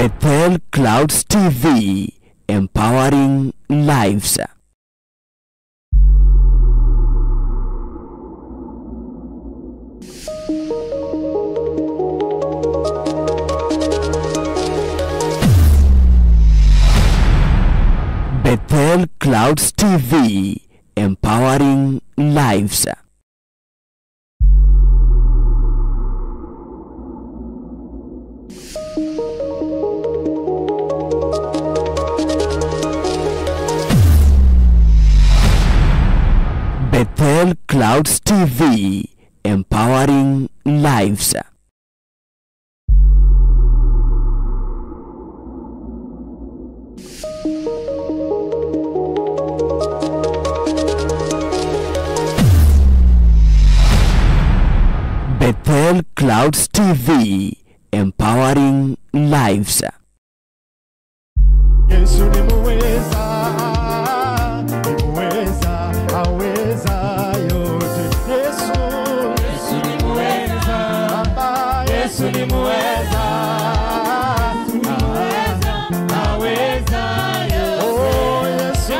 Bethel Clouds TV, empowering lives. Bethel Clouds TV, empowering lives. Bethel Clouds TV, empowering lives. Bethel Clouds TV, empowering lives. Yesu ni muweza, aweza yote. Yesu ni muweza, Baba. Yesu ni muweza, aweza yote. Oh, Yesu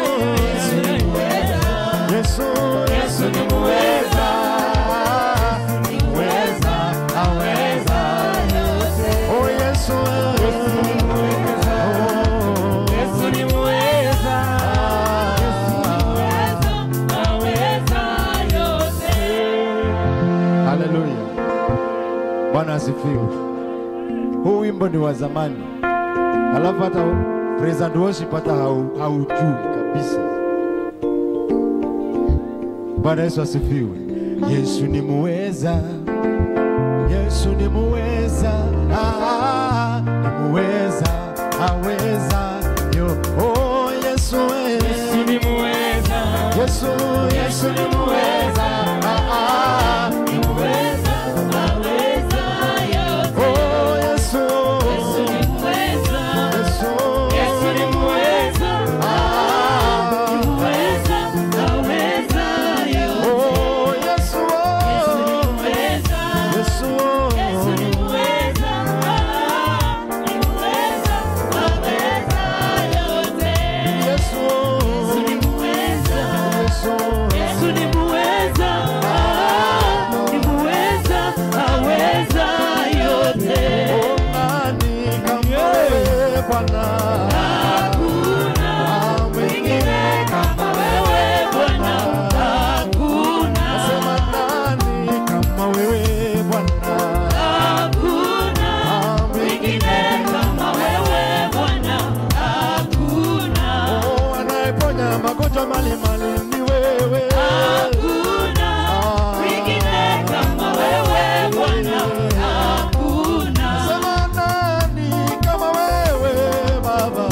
ni muweza, Yesu ni muweza, aweza yote. Oh, Yesu ni muweza. Hallelujah. Bwana asifiwe. Huu wimbo ni wa zamani. Alafu hata praise and worship hata haujui kabisa. Bwana Yesu asifiwe. Yesu ni muweza. Yesu ni muweza. Ni muweza. Aweza yo. Oh, Yesu ni muweza. Yesu ni muweza. Ni muweza. Aweza yote. Oh, Yesu ni muweza. Yesu ni muweza. Ni muweza. Aweza yote. Oh, Yesu ni muweza. Yesu ni muweza. Ni muweza. Aweza yote. Yesu ni muweza. Yesu ni muweza. Ni muweza. Aweza yote. Oh, nani kama wewe Bwana? Hakuna mwingine kama wewe Bwana. Hakuna. Nasema nani kama wewe Bwana? Hakuna mwingine kama wewe Bwana. Hakuna. Oh, anayeponya magonjwa mbalimbali ni wewe. Hakuna mwingine kama wewe Bwana. Hakuna. Nasema nani kama wewe Baba?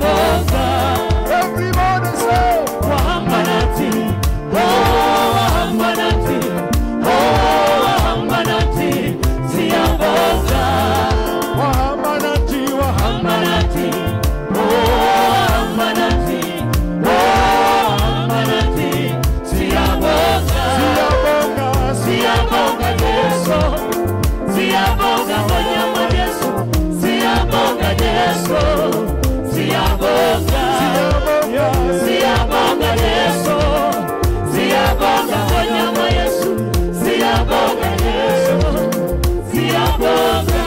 siyabonga. Everybody say, Wahamba nathi, oh wahamba nathi, oh wahamba nathi, siyabonga. wahamba nathi, Wahamba nathi, oh wahamba nathi, oh wahamba nathi, siyabonga. siyabonga, Siyabonga Yesu, siyabonga wanyama Yesu, siyabonga Yesu, siyabonga. Siyabonga Yesu, siyabonga wanyama Yesu, siyabonga Yesu, siyabonga.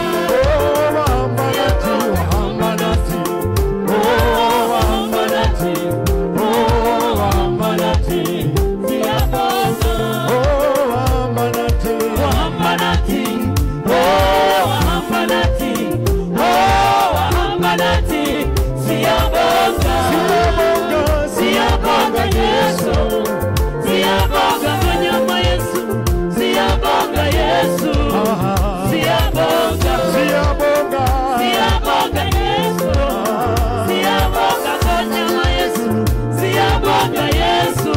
wahamba nathi, Oh wahamba nathi, oh wahamba nathi, siyabonga. wahamba nathi, Wahamba nathi, oh wahamba nathi, oh wahamba nathi, siyabonga. Siyabonga Yesu, siyabonga wanyama Yesu, siyabonga Yesu, siyabonga. siyabonga, Siyabonga Yesu, siyabonga wanyama Yesu, siyabonga Yesu,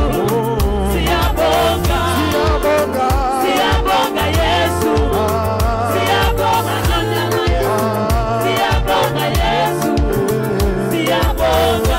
siyabonga. siyabonga, Siyabonga Yesu, siyabonga wanyama Yesu, siyabonga Yesu, siyabonga.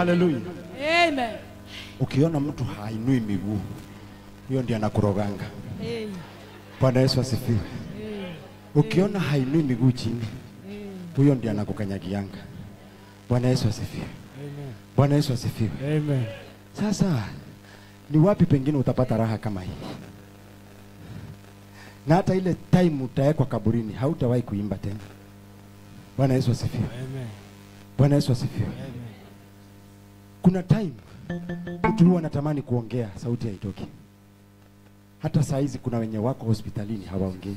Haleluya. Amen. Ukiona mtu hainui miguu, hiyo ndiye anakuroganga. Bwana Yesu asifiwe. Ukiona hainui miguu chini, huyo ndiye anakukanyagianga. Bwana Yesu asifiwe. Bwana Yesu asifiwe. Amen. Sasa ni wapi pengine utapata raha kama hii? Na hata ile time utawekwa kaburini hautawahi kuimba tena. Bwana Yesu asifiwe. Amen. Bwana Yesu asifiwe. Amen. Kuna time mtu huwa anatamani kuongea, sauti haitoki. Hata saa hizi kuna wenye wako hospitalini hawaongei.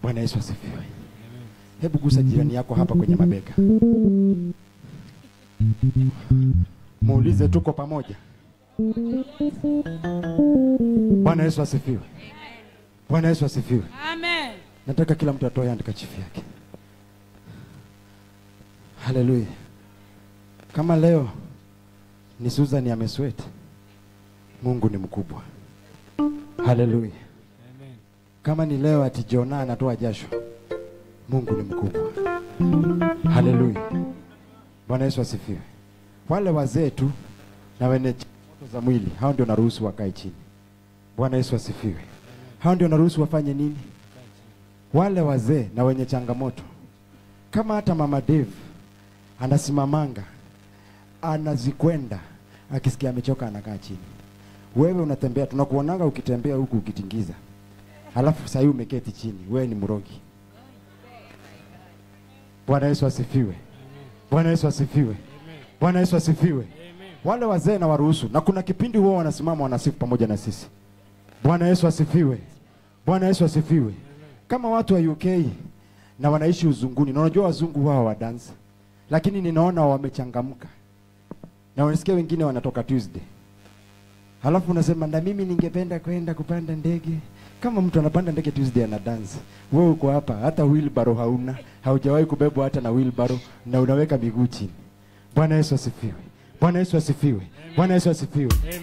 Bwana Yesu asifiwe. Hebu gusa jirani yako hapa kwenye mabega. Muulize tuko pamoja. Bwana Yesu asifiwe. Bwana Yesu asifiwe. Amen. Nataka kila mtu atoe handkerchief yake. Haleluya. Kama leo ni Susan amesweat, Mungu ni mkubwa. Haleluya. Amen. Kama ni leo ati Jona anatoa jasho, Mungu ni mkubwa. Haleluya. Bwana Yesu asifiwe. Wale wazee tu na wenye changamoto za mwili, hao ndio naruhusu wakae chini. Bwana Yesu asifiwe. Hao ndio naruhusu wafanye nini? Wale wazee na wenye changamoto. Kama hata Mama Dave anasimamanga, anazikwenda, akisikia amechoka anakaa chini. Wewe unatembea, tunakuonanga ukitembea huku ukitingiza. Halafu sasa umeketi chini, wewe ni mrogi. Bwana Yesu asifiwe. Bwana Yesu asifiwe. Bwana Yesu asifiwe. Wale wazee na waruhusu, na kuna kipindi huwa wanasimama wanasifu pamoja na sisi. Bwana Yesu asifiwe. Bwana Yesu asifiwe. Kama watu wa UK na wanaishi uzunguni, na unajua wazungu wao wa dance, lakini ninaona wamechangamka. Na unasikia wengine wanatoka Tuesday. Halafu unasema na mimi ningependa kwenda kupanda ndege. Kama mtu anapanda ndege Tuesday ana dance, wewe uko hapa hata wheelbarrow hauna, haujawahi kubebwa hata na wheelbarrow na unaweka miguu chini. Bwana Yesu asifiwe. Bwana Yesu asifiwe. Bwana Yesu asifiwe. Amen.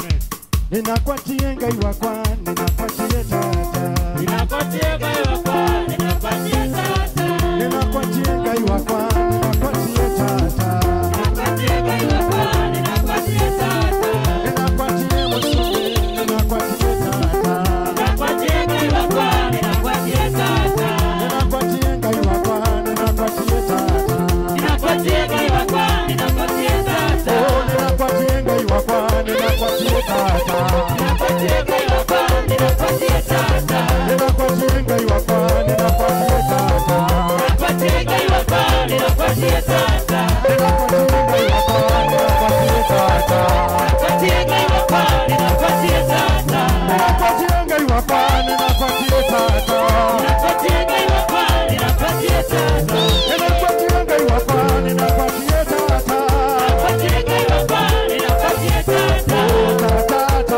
Ninakwatie ngai wakwa, ninakwatie tata. Ninakwatie ngai wakwa, ninakwatie tata. Ninakwatie ngai wakwa, ninakwatie tata. Ninakwatie ngai wakwa, ninakwatie tata. Ninakwatie mosuri, ninakwatie tata. Ninakwatie ngai wakwa, ninakwatie tata. Ninakwatie ngai wakwa, ninakwatie tata. Ninakwatie ngai wakwa, ninakwatie tata. Oh, ninakwatie ngai wakwa, ninakwatie tata. Ninakwatie ngai wakwa, ninakwatie tata. Ninakwatie ngai wakwa, ninakwatie tata. Ninakwatie ngai wakwa, ninakwatie tata. Ninakwatie ngai wakwa, ninakwatie tata. Ninakwatie ngai wakwa, ninakwatie tata. Ninakwatie ngai wakwa, ninakwatie tata. Ninakwatie ngai wakwa, ninakwatie tata. Ninakwatie ngai wakwa, ninakwatie tata. Ninakwatie ngai wakwa, ninakwatie tata. Tata,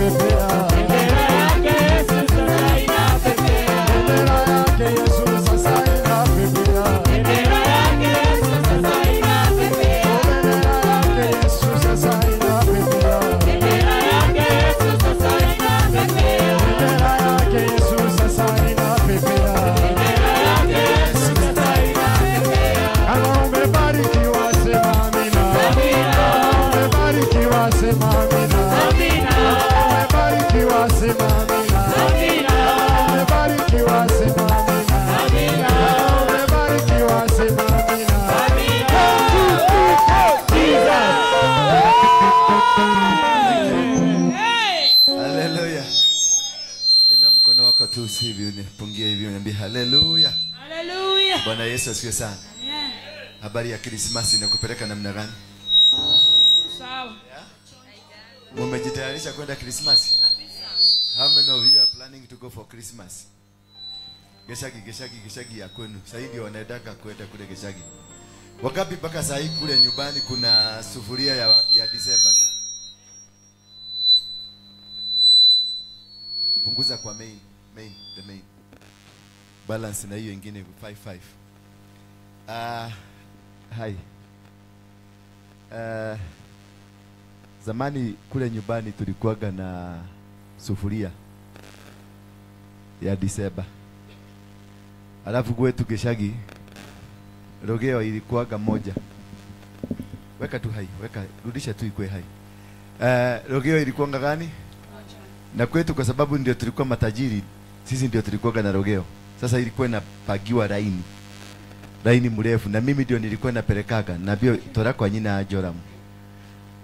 inapepea. Bendera yake Yesu sasa inapepea. Bendera yake Yesu sasa inapepea. Bendera yake Yesu sasa inapepea. Bendera yake Yesu sasa inapepea. Bendera yake Yesu sasa inapepea. Bendera yake Yesu sasa inapepea. Bendera yake Yesu sasa inapepea. Kama umebarikiwa sema amina. Amina. Umebarikiwa sema amina. Amina. Umebarikiwa sema amina. Amina. Umebarikiwa sema amina. Amina. Umebarikiwa sema amina. Haleluya. Ina mkono wako tu hivi unipungie hivi uniambie haleluya. Haleluya. Bwana Yesu asifiwe sana. Amen. Habari ya Krismasi inakupeleka namna gani? Sawa. Mmejitayarisha kwenda Krismasi? How many of you are planning to go for Christmas? Geshagi ya kwenu. Sasa ndio wanaendaka kwenda kule Geshagi. Wakapi mpaka saa hii kule nyumbani kuna sufuria ya Disemba na punguza kwa the main balance na hiyo ingine 55. Hai. Zamani kule nyumbani tulikuwaga na sufuria ya Disemba. Alafu kwetu Geshagi rogeo ilikuwaga moja. Weka tu hai, rudisha tu ikwe hai. Rogeo ilikuwa gani? Na kwetu kwa sababu ndio tulikuwa matajiri, sisi ndio tulikuwa na rogeo. Sasa ilikuwa inapagiwa laini mrefu na mimi ndio nilikuwa napelekaga na bio tora kwa nyina ya Joram.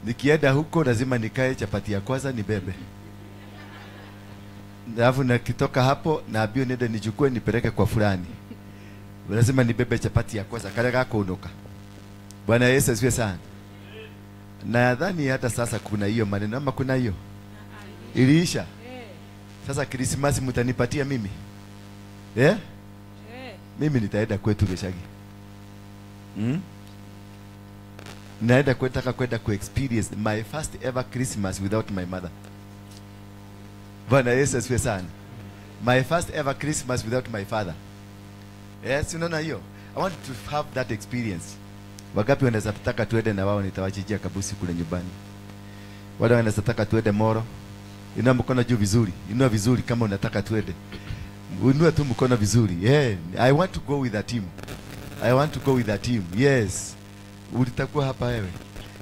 Nikienda huko lazima nikae chapati ya kwanza nibebe. Alafu nakitoka hapo na bio nenda nichukue nipeleke kwa fulani. Lazima nibebe chapati ya kwanza kale kako unoka. Bwana Yesu asifiwe sana. Nadhani hata sasa kuna hiyo maneno ama kuna hiyo. Iliisha. Sasa Krismasi mtanipatia mimi? Mimi nitaenda kwetu Geshagi. Naenda kwenda ku-experience my first ever Christmas without my mother. Bwana Yesu asifiwe sana. My first ever Christmas without my father. Yes, unaona hiyo? I want to have that experience. Wagapi wanaweza kutaka tuende na wao nitawachijia kabusi kule nyumbani. Wale wanaweza kutaka tuende Moro. Inua mkono juu vizuri. Inua vizuri kama unataka tuende. Inua tu mkono vizuri. I want to go with a team. I want to go with a team. Yes. Ulitakuwa hapa wewe.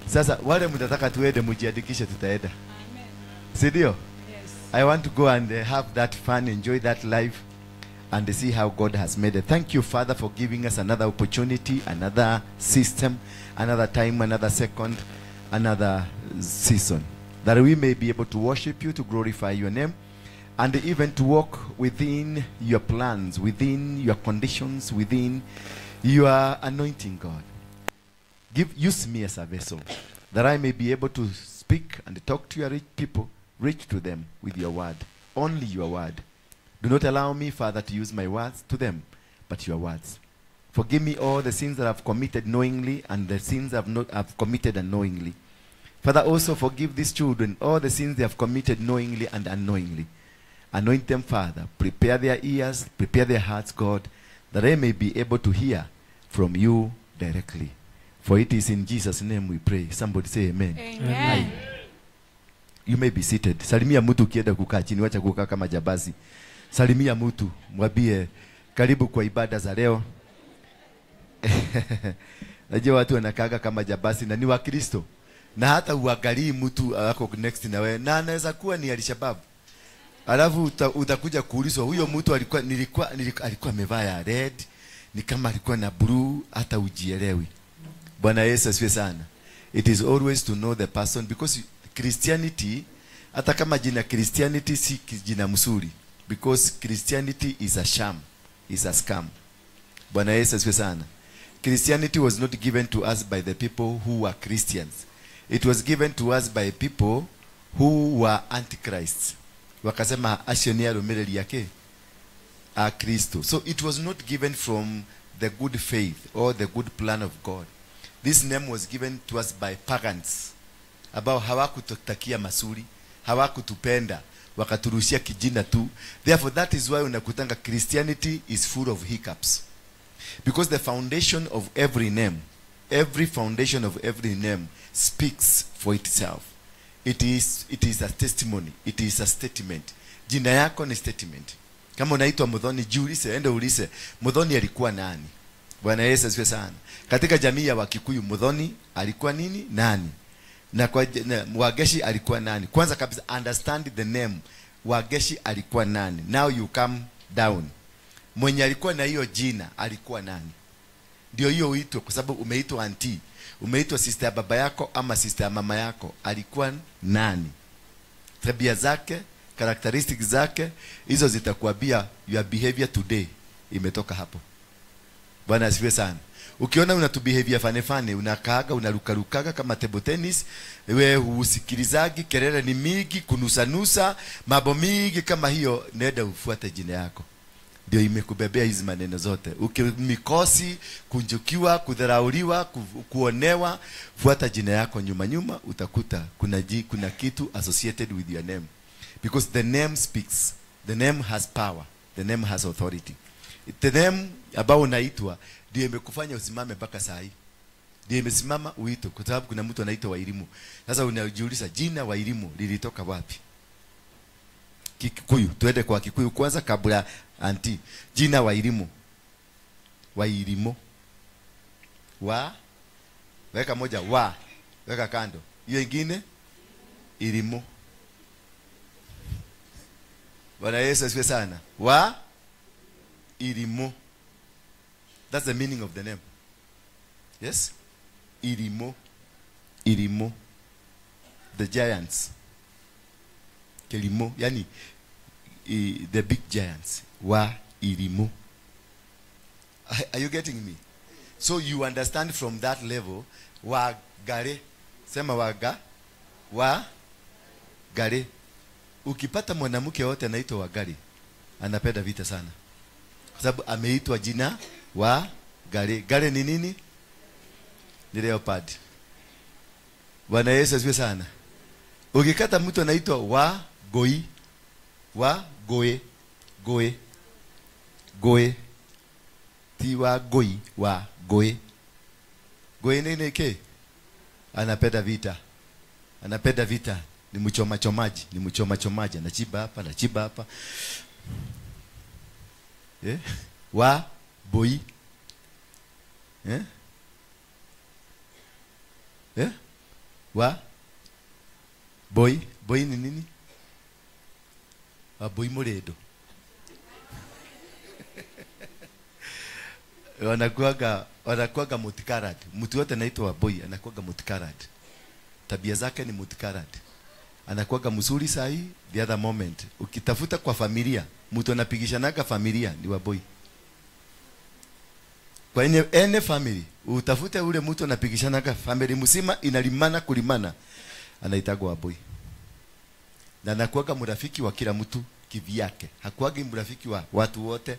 Sasa wale mtataka tuende mjiandikishe tutaenda. Amen. Si ndio? Yes. I want to go and have that fun, enjoy that life and see how God has made it. Thank you, Father, for giving us another opportunity, another system, another time, another second, another season, that we may be able to worship you, to glorify your name, and even to walk within your plans, within your conditions, within your anointing, God. Use me as a vessel, that I may be able to speak and talk to your rich people, reach to them with your word, only your word. Do not allow me, Father, to use my words to them, but your words. Forgive me all the sins that I've committed knowingly and the sins I've committed unknowingly. Father, also forgive these children all the sins they have committed knowingly and unknowingly. Anoint them, Father. Prepare their ears, prepare their hearts, God, that they may be able to hear from you directly. For it is in Jesus' name we pray. Somebody say amen. Amen. You may be seated. Salimia mtu ukienda kukaa chini, wacha kukaa kama jabazi. Salimia mtu, mwambie karibu kwa ibada za leo. Najua watu wanakaaga kama jabazi na ni wa Kristo. Na hata uangalie mtu ako next na wewe. Na anaweza kuwa ni Al-Shabaab. Alafu utakuja kuulizwa huyo mtu alikuwa amevaa ya red, ni kama alikuwa na blue, hata ujielewi. Bwana Yesu asifiwe sana. It is always to know the person, because Christianity, hata kama jina Christianity si jina mzuri, because Christianity is a sham, is a scam. Bwana Yesu asifiwe sana. Christianity was not given to us by the people who were Christians. It was given to us by people who were antichrists. Wakasema ashonia romereli yake a Kristo. So it was not given from the good faith or the good plan of God. This name was given to us by pagans, ambao hawakutakia mazuri, hawakutupenda, wakaturushia kijina tu. Therefore that is why unakutanga Christianity is full of hiccups, because the foundation of every name, every foundation of every name speaks for itself. It is a testimony, it is a statement. Jina yako ni statement. Kama unaitwa Muthoni, jiulize, ende ulize Muthoni alikuwa nani. Bwana Yesu asifiwe sana. Katika jamii ya Wakikuyu Muthoni alikuwa nini? Nani? Na kwa Wageshi alikuwa nani? Kwanza kabisa understand the name. Wageshi alikuwa nani? Now you come down. Mwenye alikuwa na hiyo jina alikuwa nani? Ndio hiyo uitwe, kwa sababu umeitwa auntie, umeitwa sister ya baba yako ama sister ya mama yako, alikuwa nani? Tabia zake, characteristics zake, hizo zitakuambia your behavior today imetoka hapo. Bwana asifiwe sana. Ukiona unatu behavior fane unakaaga unarukarukaga kama table tennis, wewe usikilizagi, kelele ni mingi, kunusanusa, mambo mingi kama hiyo, nenda ufuate jina yako. Ndio imekubebea hizi maneno zote. Ukimikosi, kunjukiwa, kudharauliwa, kuonewa, fuata jina yako nyuma utakuta kuna kitu associated with your name. Because the name speaks. The name has power. The name has authority. The name ambao unaitwa ndio imekufanya usimame mpaka saa hii. Ndio imesimama uito, kwa sababu kuna mtu anaitwa Wairimu. Sasa unajiuliza jina Wairimu lilitoka wapi? Kikuyu, tuende kwa Kikuyu kwanza kabla anti. Jina Wairimu. Wairimu. Weka moja weka kando. Hiyo ingine Irimu. Bwana Yesu asifiwe sana. Irimu. That's the meaning of the name. Yes? Irimu. Irimu. The giants. Kelimo, yani the big giants. Irimu. Are you getting me? So you understand from that level. Wagare. Sema Wagare. Ukipata mwanamke wote anaitwa Wagare, anapenda vita sana, kwa sababu ameitwa jina Wagare. Gare ni nini? Ni leopard. Bwana Yesu asifiwe sana. Ukikata mtu anaitwa Wagoi. Goe. Ti Wagoi, Wagoe. Goe nini ke? Anapenda vita. Ni mchoma-chomaji, anachiba hapa. Boi. Boi ni nini? Boi Moredo. Wanakuaga multicarad. Mtu yote anaitwa Boi anakuaga multicarad. Tabia zake ni multicarad. Anakuaga mzuri sahi, the other moment. Ukitafuta kwa familia, mtu anapigishanaga familia ni Waboi. Kwa any family, utafute ule mtu anapigishanaga family mzima inalimana kulimana, anaitagwa Waboi. Na anakuaga mrafiki wa kila mtu kivyake. Hakuagi mrafiki wa watu wote,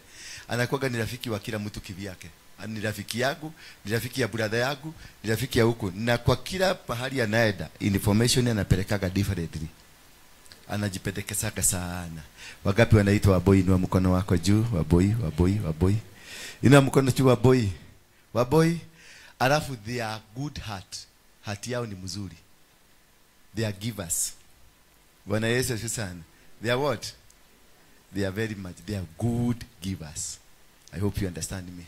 anakuaga ni rafiki wa kila mtu kivyake. Ni rafiki yangu, ni rafiki ya brother yangu, ni rafiki ya huko. Na kwa kila pahali anaenda, information anapelekaga differently. Anajipedekesaga sana. Wangapi wanaitwa Waboi? Inua mkono wako juu. Waboi. Inua mkono juu. Waboi. Alafu they are good heart. Hati yao ni mzuri. They are givers. Bwana Yesu asifiwe sana. They are what? They are very much. They are good givers. I hope you understand me.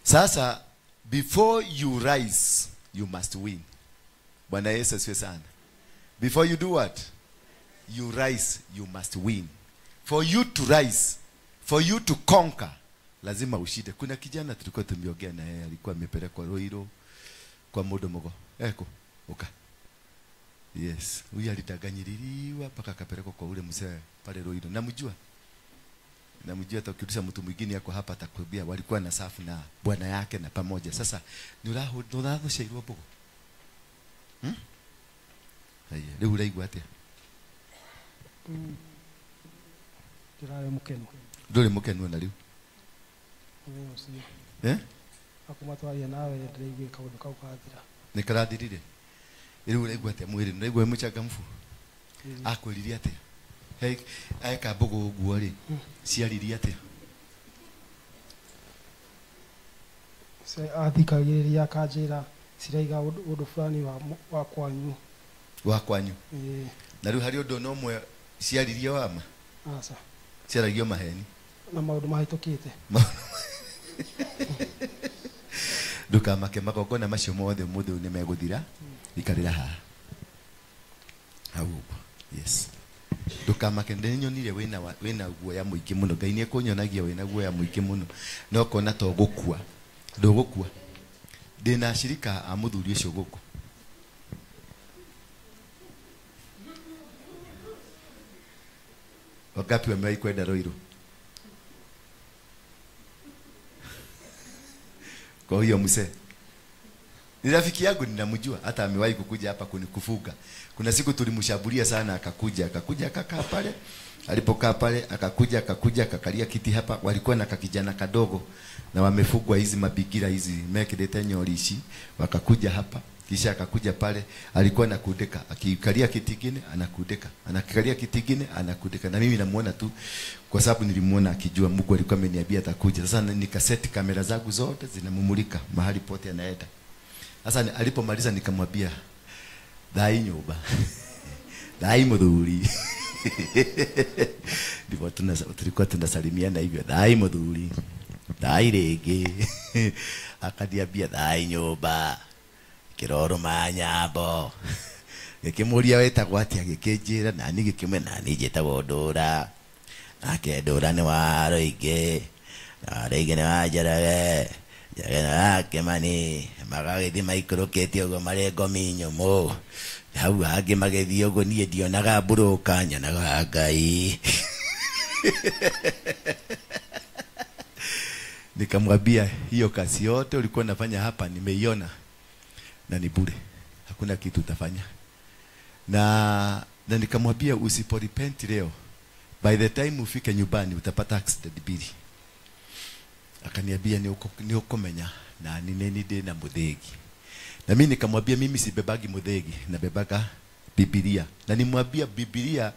Sasa, before you rise, you must win. Bwana Yesu asifiwe sana. Before you do what? You rise, you must win. For you to rise, for you to conquer, lazima ushinde. Kuna kijana tulikuwa tumeongea na yeye, alikuwa amepelekwa Roiro kwa Modomogo. Oka. Yes, huyu alidanganyiriwa mpaka akapelekwa kwa ule mzee pale Roiro. Namjua hata ukiuliza mtu mwingine yako hapa atakwambia walikuwa na safu na bwana yake na pamoja. Sasa nuraho shairwa bogo. Haya, leo uraigwa atia. Dole mukenu na leo. Akumatwaria nawe ndĩraigua kaũndũ kau kathira. Nĩ karathirire. Leo uraigwa atia mwĩrĩ, nĩraigwa mũchagamfu. akwiriria ate hey aika bogo guori ciariria ate se athikagiriria kanjira ciraiga undu fulani wa kwanyu na riu hari undu no mwe ciariria wama asa ciaragio maheni na maundu mahitukite duka make magongona macio mothe muthu ni meguthira ikarira haha hau yes duka make ndinyonire wina guoya muingi muno Ngai ni ekunyonagia wina guoya muingi muno no kona to gukua ndugukua ndina shirika a muthuri ucio guku wakapi wamewahi kwenda Roiro kwa hiyo mzee ni rafiki yangu ninamjua hata amewahi kukuja hapa kunikufuga kuna siku tulimshabulia sana akakuja akakaa pale alipokaa pale akakuja akakalia kiti hapa walikuwa na kakijana kadogo na wamefugwa hizi mabigira hizi mekedete nyorishi wakakuja hapa kisha akakuja pale alikuwa anakudeka akikalia kiti kingine anakudeka anakalia kiti kingine anakudeka na mimi namuona tu kwa sababu nilimuona akijua Mungu alikuwa ameniambia atakuja sasa nikaseti kamera zangu zote zinamumulika mahali pote anaenda sasa alipomaliza nikamwambia dai nyumba dai muthuri ndipo tulikuwa tunasalimiana hivyo dai muthuri dai rege akaniambia dai nyumba kiroro manyambo gikimuria wetagwo atia gikinjira na ni gikimwe na ni njitagwo Ndura nake Ndura ni wa Roige na Roige ni wa Njoroge Njoroge na Kimani magagithi maikurukite ugo marengo minyomo hau hangi magethi ugo nie ndionaga mburuka nyonaga Ngai nikamwambia hiyo kazi yote ulikuwa unafanya hapa nimeiona na ni bure hakuna kitu utafanya na nikamwambia usiporepent leo by the time ufike nyumbani utapata accident bill akaniambia ni ukomenya na nini na muthegi na mimi nikamwambia mimi sibebagi muthegi na bebaga Biblia na nimwambia Biblia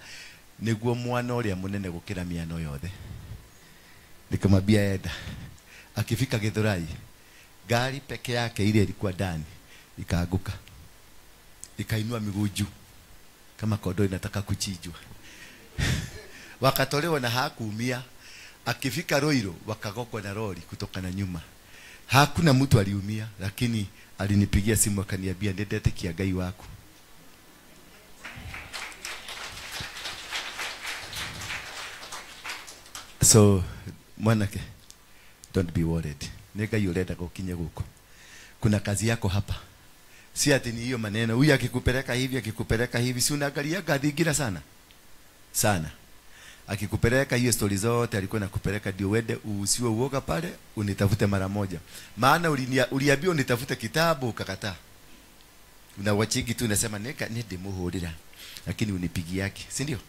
niguo mwana uria munene gukira miano yothe nikamwambia enda akifika Githurai gari peke yake ile ilikuwa ndani ikaanguka ikainua miguu juu kama kondoo inataka kuchinjwa wakatolewa na hakuumia akifika Roiro wakagokwa na lori kutoka na nyuma hakuna mtu aliumia lakini alinipigia simu akaniambia ndete kia Ngai wako so mwanake don't be worried nega yuleta kukinya guko kuna kazi yako hapa si ati ni hiyo maneno huyu akikupeleka hivi si unaangalia gadhigira sana akikupeleka hiyo story zote alikuwa nakupeleka ndio wende usiwe uoga pale unitafute mara moja maana uliambiwa unitafute kitabu ukakataa unawachiki tu unasema ni demuhurira lakini unipigi yake si ndio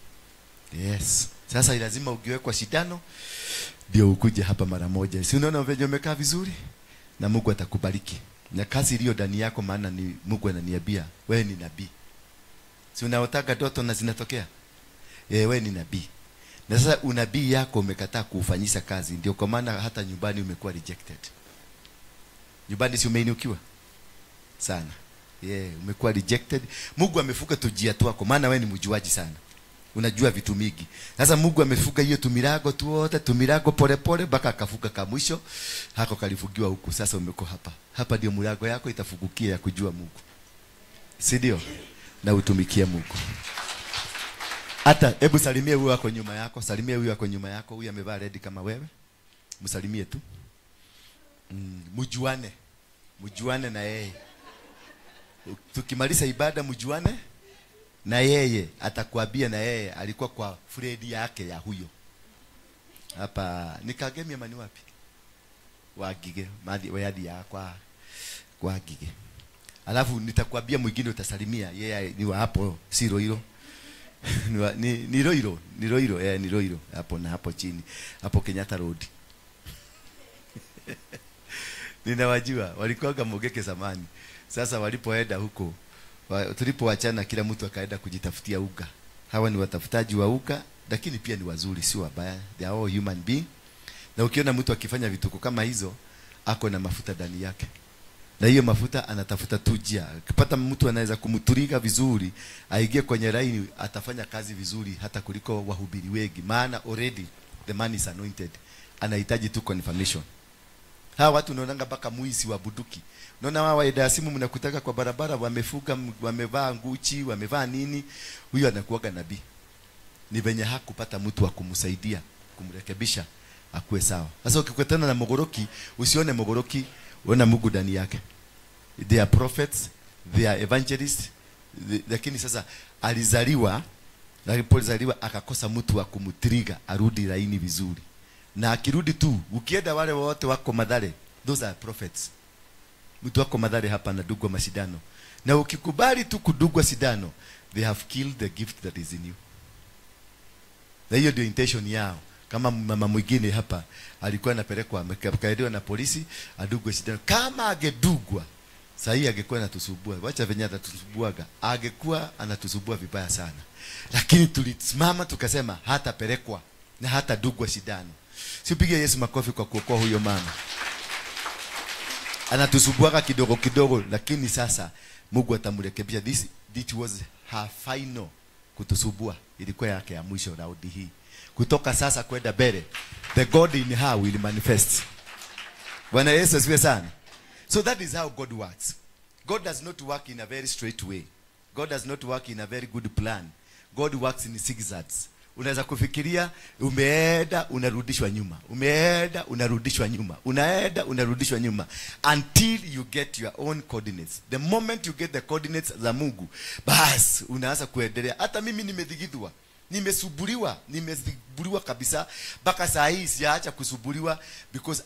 yes sasa lazima ugiwekwa shindano ndio ukuje hapa mara moja si unaona venye umekaa vizuri na Mungu atakubariki na kazi iliyo ndani yako maana ni Mungu ananiambia wewe ni nabii si unaotaka ndoto na zinatokea wewe ni nabii na sasa unabii yako umekataa kufanyisha kazi ndio kwa maana hata nyumbani umekuwa rejected nyumbani si umeinukiwa sana umekuwa rejected Mungu amefuka tujia twako maana wewe ni mjuaji sana unajua vitu mingi sasa Mungu amefuka hiyo tumirago tu wote tumirago pole baka akafuka ka mwisho hako kalifugiwa huku sasa umeko hapa ndio murago yako itafukukia ya kujua Mungu si ndio na utumikie Mungu hata hebu salimie huyu wako nyuma yako huyu amevaa red kama wewe msalimie tu mjuane na yeye tukimaliza ibada mjuane na yeye atakwambia na yeye alikuwa kwa friend yake ya huyo hapa nikagemia mani wapi wagige wadi ya kwa gige alafu nitakwambia mwingine utasalimia yeye ni wa hapo si Roiro ni Roiro ni Roiro hapo na hapo chini hapo Kenyatta Road ninawajua walikuwa Mogeke zamani sasa walipoenda huko tulipoachana kila mtu akaenda kujitafutia uga Hawa ni watafutaji wa uka, lakini pia ni wazuri, si wabaya. They are all human being. Na ukiona mtu akifanya vituko kama hizo, ako na mafuta ndani yake. Na hiyo mafuta anatafuta tu njia. Akipata mtu anaweza kumturika vizuri, aingie kwenye line, atafanya kazi vizuri hata kuliko wahubiri wengi. Maana already the man is anointed. Anahitaji tu confirmation. Hawa watu unaonanga mpaka muisi wa buduki. Unaona wao waida simu mnakutaka kwa barabara, wamefuga, wamevaa nguchi, wamevaa nini, huyo anakuaga nabii. Ni venye hakupata mtu wa kumsaidia, kumrekebisha akue sawa. Sasa ukikutana na mogoroki, usione mogoroki, uona Mungu ndani yake. They are prophets, they are evangelists, lakini sasa alizaliwa, na alipozaliwa akakosa mtu wa kumtriga arudi laini vizuri. Na akirudi tu, ukienda wale wote wako Mathare, those are prophets. Mtu wako Mathare hapa anadugwa mashindano. Na ukikubali tu kudugwa sindano, they have killed the gift that is in you. Na hiyo ndio intention yao. Kama mama mwingine hapa alikuwa anapelekwa akaediwa na polisi adugwe sindano. Kama agedugwa, sahi angekuwa anatusubua. Wacha venye atatusubuaga. Angekuwa anatusubua vibaya sana. Lakini tulisimama tukasema hata pelekwa na hata dugwa sindano. Sipige Yesu makofi kwa kuokoa huyo mama. Anatusubuaga kidogo kidogo, lakini sasa Mungu atamrekebisha. This was her final kutusubua. Ilikuwa yake ya mwisho raundi hii. Kutoka sasa kwenda mbele, the God in her will manifest. Bwana Yesu asifiwe sana. So that is how God works. God does not work in a very straight way. God does not work in a very good plan. God works in zigzags. Unaweza kufikiria umeenda unarudishwa nyuma, umeenda unarudishwa nyuma, unaenda unarudishwa nyuma, until you get your own coordinates. The moment you get the coordinates za Mungu, bas unaanza kuendelea. Hata mimi nimedhigidwa, nimesuburiwa kabisa, mpaka saa hii siacha kusuburiwa, because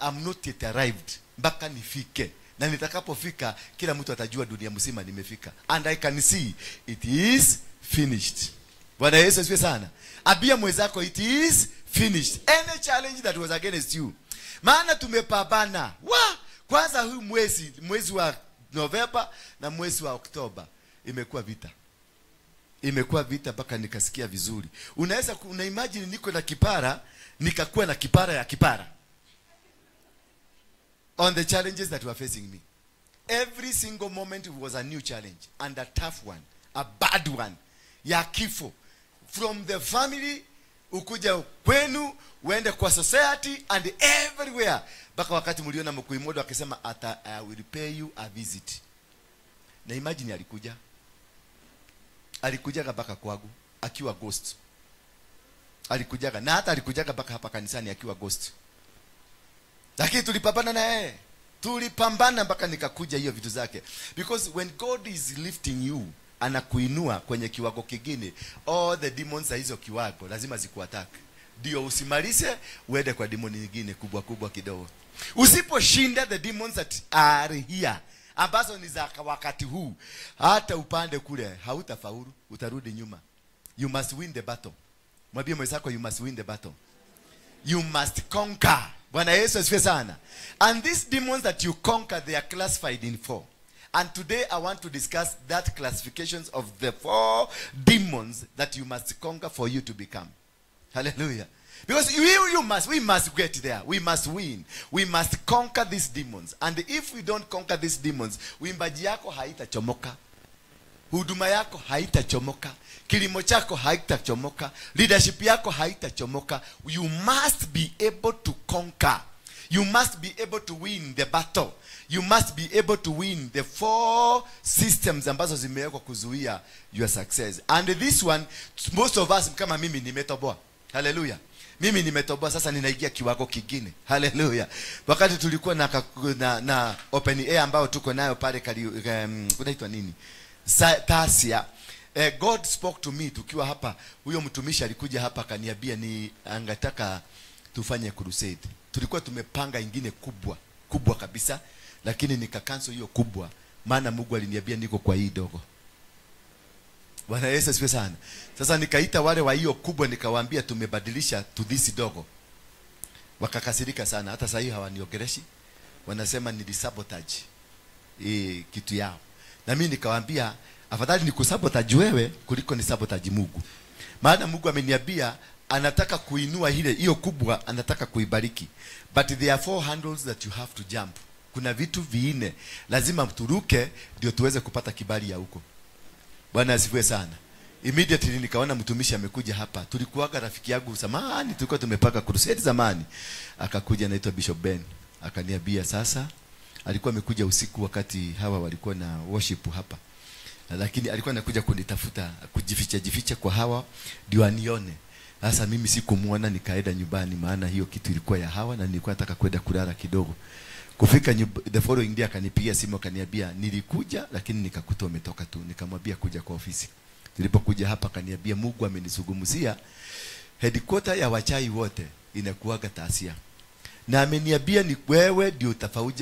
I'm not yet arrived. Mpaka nifike, na nitakapofika kila mtu atajua dunia mzima nimefika, and I can see it is finished. Bwana Yesu asifiwe sana. Abia mwenzako, it is finished. Any challenge that was against you. Maana tumepambana. Kwanza huu mwezi wa November na mwezi wa Oktoba imekuwa vita. Imekuwa vita mpaka nikasikia vizuri. Unaweza imagine niko na kipara, nikakuwa na kipara ya kipara. On the challenges that were facing me. Every single moment was a new challenge, and a tough one, a bad one. Ya kifo. From the family, ukuja kwenu, uende kwa society, and everywhere. Baka wakati mliona Mkuimodo akisema, I will pay you a visit. Na imagine alikujaga baka kwangu akiwa ghost. Alikujaga, na hata alikujaga baka hapa kanisani akiwa ghost. Lakini tulipambana na yeye. Tulipambana mpaka nikakuja hiyo vitu zake. Because when God is lifting you, anakuinua kwenye kiwango kingine, all the demons za hizo kiwango lazima zikuattack. Ndio usimalize uende kwa demoni nyingine kubwa kubwa kidogo. Usiposhinda the demons that are here, ambazo ni za wakati huu, hata upande kule hautafaulu, utarudi nyuma. You must win the battle. Mwambie mwenzako, you must win the battle. You must conquer. Bwana Yesu asifiwe sana. And these demons that you conquer, they are classified in 4. And today I want to discuss that classifications of the 4 demons that you must conquer for you to become. Hallelujah. Because we must get there. We must win. We must conquer these demons. And if we don't conquer these demons, uimbaji yako haitachomoka. Huduma yako haitachomoka. Kilimo chako haitachomoka. Leadership yako haitachomoka. You must be able to conquer. You must be able to win the battle. You must be able to win the 4 systems ambazo zimewekwa kuzuia your success. And this one, most of us kama mimi nimetoboa. Hallelujah. Mimi nimetoboa, sasa ninaingia kiwango kingine. Hallelujah. Wakati tulikuwa na open air ambao tuko nayo pale kunaitwa nini? Tasia. God spoke to me tukiwa hapa. Huyo mtumishi alikuja hapa akaniambia ni angetaka tufanye crusade. Tulikuwa tumepanga ingine kubwa kabisa, lakini nikakansel hiyo kubwa, maana Mungu aliniambia niko kwa hii dogo. Bwana Yesu asifiwe sana. Sasa nikaita wale wa hiyo kubwa, nikawaambia tumebadilisha to this dogo. Wakakasirika sana, hata sasa hawaniongereshi. Wanasema ni sabotage kitu yao. Na mimi nikawaambia Afadhali ni kusabotage wewe kuliko ni sabotage Mungu. Maana Mungu ameniambia anataka kuinua ile hiyo kubwa, anataka kuibariki. But there are 4 handles that you have to jump. Kuna vitu viine lazima mturuke ndio tuweze kupata kibali ya huko. Bwana asifiwe sana. Immediately nikaona mtumishi amekuja hapa. Tulikuwaga rafiki yangu zamani, tulikuwa tumepaka crusade zamani. Akakuja anaitwa Bishop Ben. Akaniambia sasa, alikuwa amekuja usiku wakati hawa walikuwa na worship hapa. Lakini alikuwa anakuja kunitafuta, kujificha kwa hawa ndio anione. Sasa mimi sikumuona, nikaenda nyumbani maana hiyo kitu ilikuwa ya hawa na nilikuwa nataka kwenda kulala kidogo. Kufika the following day akanipigia simu akaniambia nilikuja lakini nikakuta umetoka tu. Nikamwambia kuja kwa ofisi. Nilipokuja hapa akaniambia Mungu amenisugumzia headquarter ya wachai wote inakuaga Tasia. Na ameniambia ni wewe ndio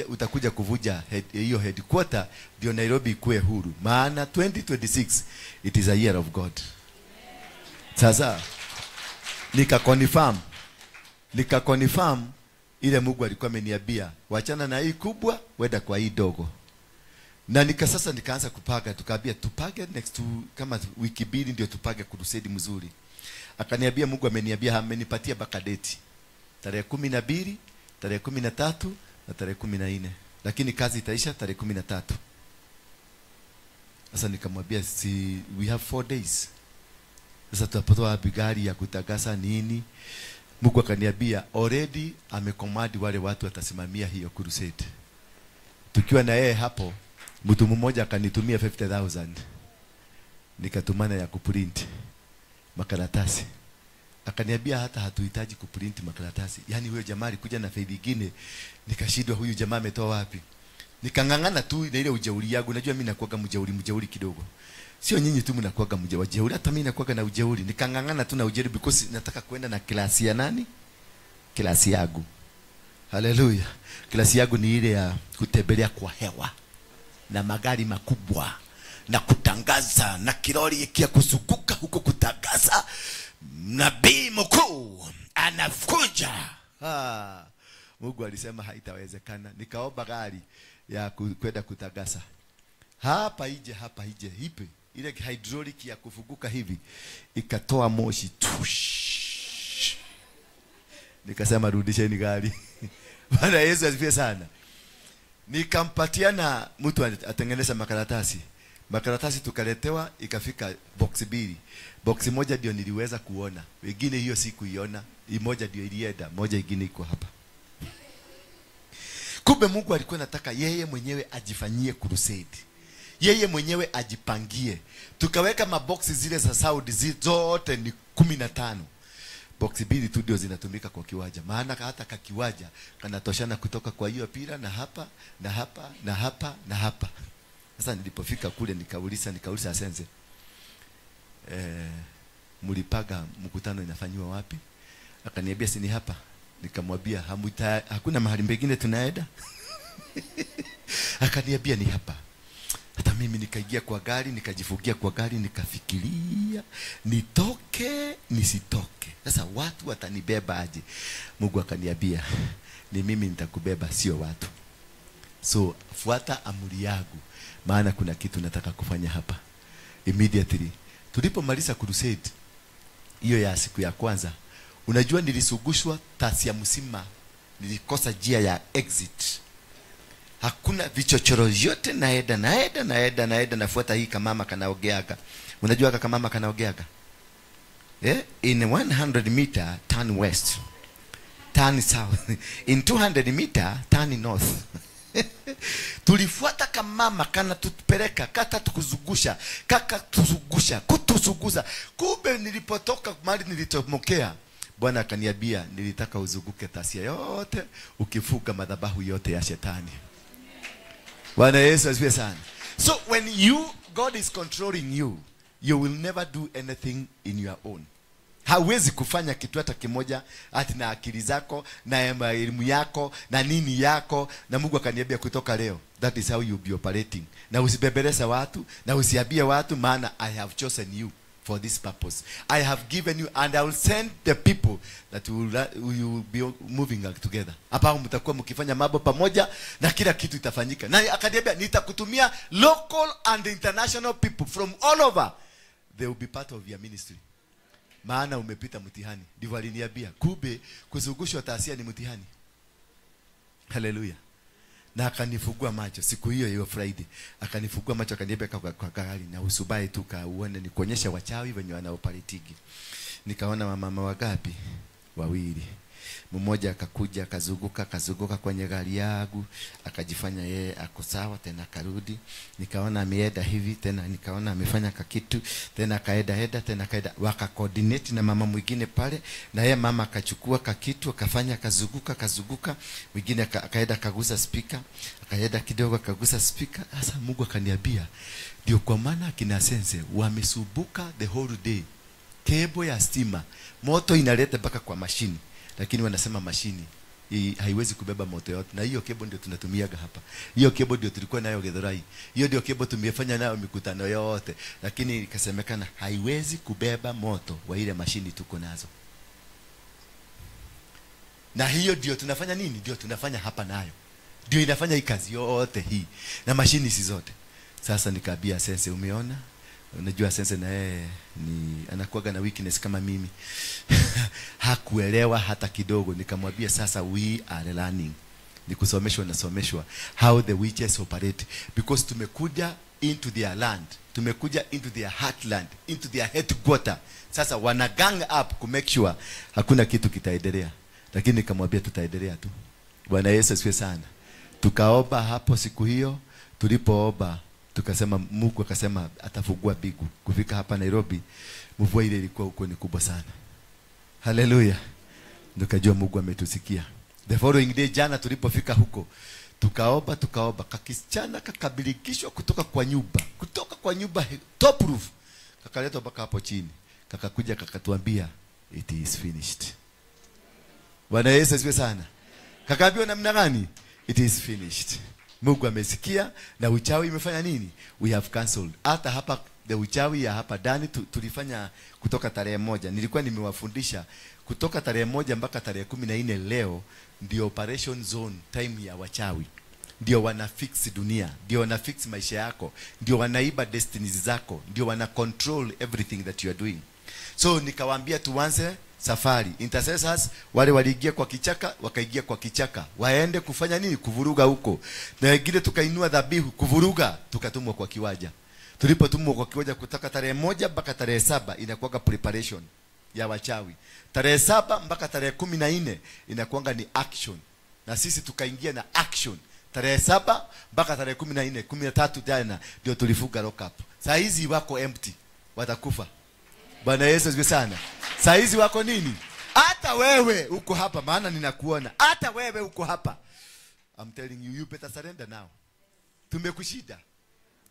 utakuja kuvuja hiyo headquarter ndio Nairobi ikuwe huru. Maana 2026 it is a year of God. Sasa nika-confirm ile Mungu alikuwa ameniambia wachana na hii kubwa wenda kwa hii dogo. Na sasa nikaanza kupaga, tukaambia tupage next kama wiki mbili ndio tupage crusade mzuri. Akaniambia Mungu ameniambia amenipatia baka date. Tarehe 12, tarehe 13 na tarehe 14. Lakini kazi itaisha tarehe 13. Sasa nikamwambia we have 4 days. Sasa tutapata gari ya kutagasa nini? Mungu akaniambia already amekomandi wale watu watasimamia hiyo crusade. Tukiwa na yeye hapo, mtu mmoja akanitumia 50,000. Nikatumana ya kuprint makaratasi. Akaniambia hata hatuhitaji kuprint makaratasi. Yaani huyo jamaa alikuja na faida nyingine, nikashindwa huyu jamaa ametoa wapi. Nikangangana tu na ile ujeuri yangu. Unajua mimi nakuaga mjeuri kidogo. Sio nyinyi tu mnakuaga mjeuri, hata mimi nakuaga na ujeuri. Nikangangana tu na ujeuri because nataka kwenda na klasi ya nani? Klasi yangu. Haleluya. Klasi yangu ni ile ya kutembelea kwa hewa na magari makubwa na kutangaza na kiroli kia kusukuka huko kutangaza nabii mkuu anakuja. Mungu alisema haitawezekana. Nikaomba gari ya kwenda kutangaza. Hapa ije hipi ile hydraulic ya kufuguka hivi ikatoa moshi tush. Nikasema rudisheni gari. Bwana Yesu asifiwe sana. Nikampatia na mtu atengeneza makaratasi. Makaratasi tukaletewa ikafika box 2. Box moja ndio niliweza kuona. Wengine hiyo sikuiona. Moja ndio ilienda, moja ingine iko hapa. Kumbe Mungu alikuwa anataka yeye mwenyewe ajifanyie crusade. Yeye mwenyewe ajipangie. Tukaweka maboxi zile za Saudi zote ni 15. Boxi 2 tu ndio zinatumika kwa kiwaja. Maana hata kakiwaja kanatoshana kutoka kwa hiyo pira na hapa na hapa na hapa na hapa. Sasa nilipofika kule nikauliza sense. Mlipaga mkutano inafanywa wapi? Akaniambia si ni hapa. Nikamwambia hakuna mahali pengine tunaenda. Akaniambia ni hapa. Hata mimi nikaingia kwa gari, nikajifungia kwa gari, nikafikiria nitoke nisitoke. Sasa watu watanibeba aje? Mungu akaniambia ni mimi nitakubeba, sio watu. So fuata amri yangu, maana kuna kitu nataka kufanya hapa. Immediately tulipomaliza crusade hiyo ya siku ya kwanza, unajua nilisugushwa Tasia msima, nilikosa njia ya exit. Hakuna vichochoro yote naenda nafuata hii kamama kanaogeaga. Unajua kamama kanaogeaga? In 100 meter turn west, turn south. In 200 meter turn north. Tulifuata kamama kana tutupeleka kata tukuzungusha, kaka tuzungusha, kutuzuguza. Kumbe nilipotoka mahali nilitomokea, Bwana akaniambia nilitaka uzunguke Tasia yote ukifuga madhabahu yote ya shetani. Bwana Yesu asifiwe sana. So when God is controlling you, you will never do anything in your own. Hawezi kufanya kitu hata kimoja ati na akili zako na elimu yako na nini yako. Na Mungu akaniambia kutoka leo, that is how you be operating. Na usibebeleza watu na usiambie watu, maana I have chosen you for this purpose. I have given you, and I will send the people that will be moving together. Hapa mtakuwa mkifanya mambo pamoja na kila kitu itafanyika. Na akaniambia nitakutumia local and international people from all over. They will be part of your ministry. Maana umepita mtihani. Ndivyo aliniambia. Kumbe kuzungushwa tasia ni mtihani. Hallelujah. Na akanifungua macho siku hiyo Friday. Akanifungua macho akaniambia kwa gari na usubai tu uone ni kuonyesha wachawi wenye wanaoparitigi. Nikaona mama wagapi? Wawili. Mmoja akakuja akazunguka kwenye gari yangu, akajifanya yeye ako sawa, tena akarudi. Nikaona ameenda hivi, tena nikaona amefanya kitu, tena akaenda tena akaenda, waka coordinate na mama mwingine pale, na yeye mama akachukua kitu akafanya kazunguka, mwingine akaenda kagusa speaker, akaenda kidogo akagusa speaker. Sasa Mungu akaniambia ndio kwa maana kina sense wamesubuka the whole day. Kebo ya stima moto inaleta mpaka kwa mashini, lakini wanasema mashini haiwezi kubeba moto yote. Na hiyo kebo ndio tunatumiaga hapa. Hiyo kebo ndio tulikuwa nayo Githurai. Hiyo ndio kebo tumefanya nayo mikutano yote, lakini ikasemekana haiwezi kubeba moto wa ile mashini tuko nazo. Na hiyo ndio tunafanya nini? Ndio tunafanya hapa nayo. Ndio inafanya hii kazi yote hii na mashini si zote. Sasa nikaambia sense, umeona? Unajua sense na yeye ni anakuwa na weakness kama mimi. Hakuelewa hata kidogo. Nikamwambia sasa we are learning. Nikusomeshwa how the witches operate, because tumekuja into their land. Tumekuja into their heartland, into their headquarter. Sasa wana gang up to make sure hakuna kitu kitaendelea. Lakini nikamwambia tutaendelea tu. Bwana Yesu asifiwe sana. Tukaomba hapo siku hiyo, tulipoomba tukasema Mungu akasema atafungua bigu. Kufika hapa Nairobi mvua ile ilikuwa huko ni kubwa sana. Hallelujah. Nikajua Mungu ametusikia. The following day jana tulipofika huko tukaomba kakisichana kakabilikishwa kutoka kwa nyumba top roof, kakaletwa mpaka hapo chini, kakakuja kakatuambia it is finished. Bwana Yesu asifiwe sana. Kakaambiwa namna gani? It is finished. Mungu amesikia na uchawi imefanya nini? We have cancelled. Hata hapa the uchawi ya hapa ndani tulifanya kutoka tarehe 1. Nilikuwa nimewafundisha kutoka tarehe 1 mpaka tarehe 14 leo ndio operation zone time ya wachawi. Ndio wana fix dunia, ndio wana fix maisha yako, ndio wanaiba destinies zako, ndio wana control everything that you are doing. So nikawaambia tuanze safari. Intercessors wale waliingia kwa kichaka, wakaingia kwa kichaka. Waende kufanya nini? Kuvuruga huko. Na wengine tukainua dhabihu kuvuruga, tukatumwa kwa kiwaja. Tulipotumwa kwa kiwaja kutoka tarehe 1 mpaka tarehe 7 inakuwa preparation ya wachawi. Tarehe 7 mpaka tarehe 14 inakuwa ni action. Na sisi tukaingia na action. Tarehe 7 mpaka tarehe 14, 13 tena ndio tulifunga lock up. Saa hizi wako empty, watakufa. Bwana Yesu asifiwe sana. Saa hizi wako nini? Hata wewe uko hapa, maana ninakuona. Hata wewe uko hapa. I'm telling you, you better surrender now. Tumekushida.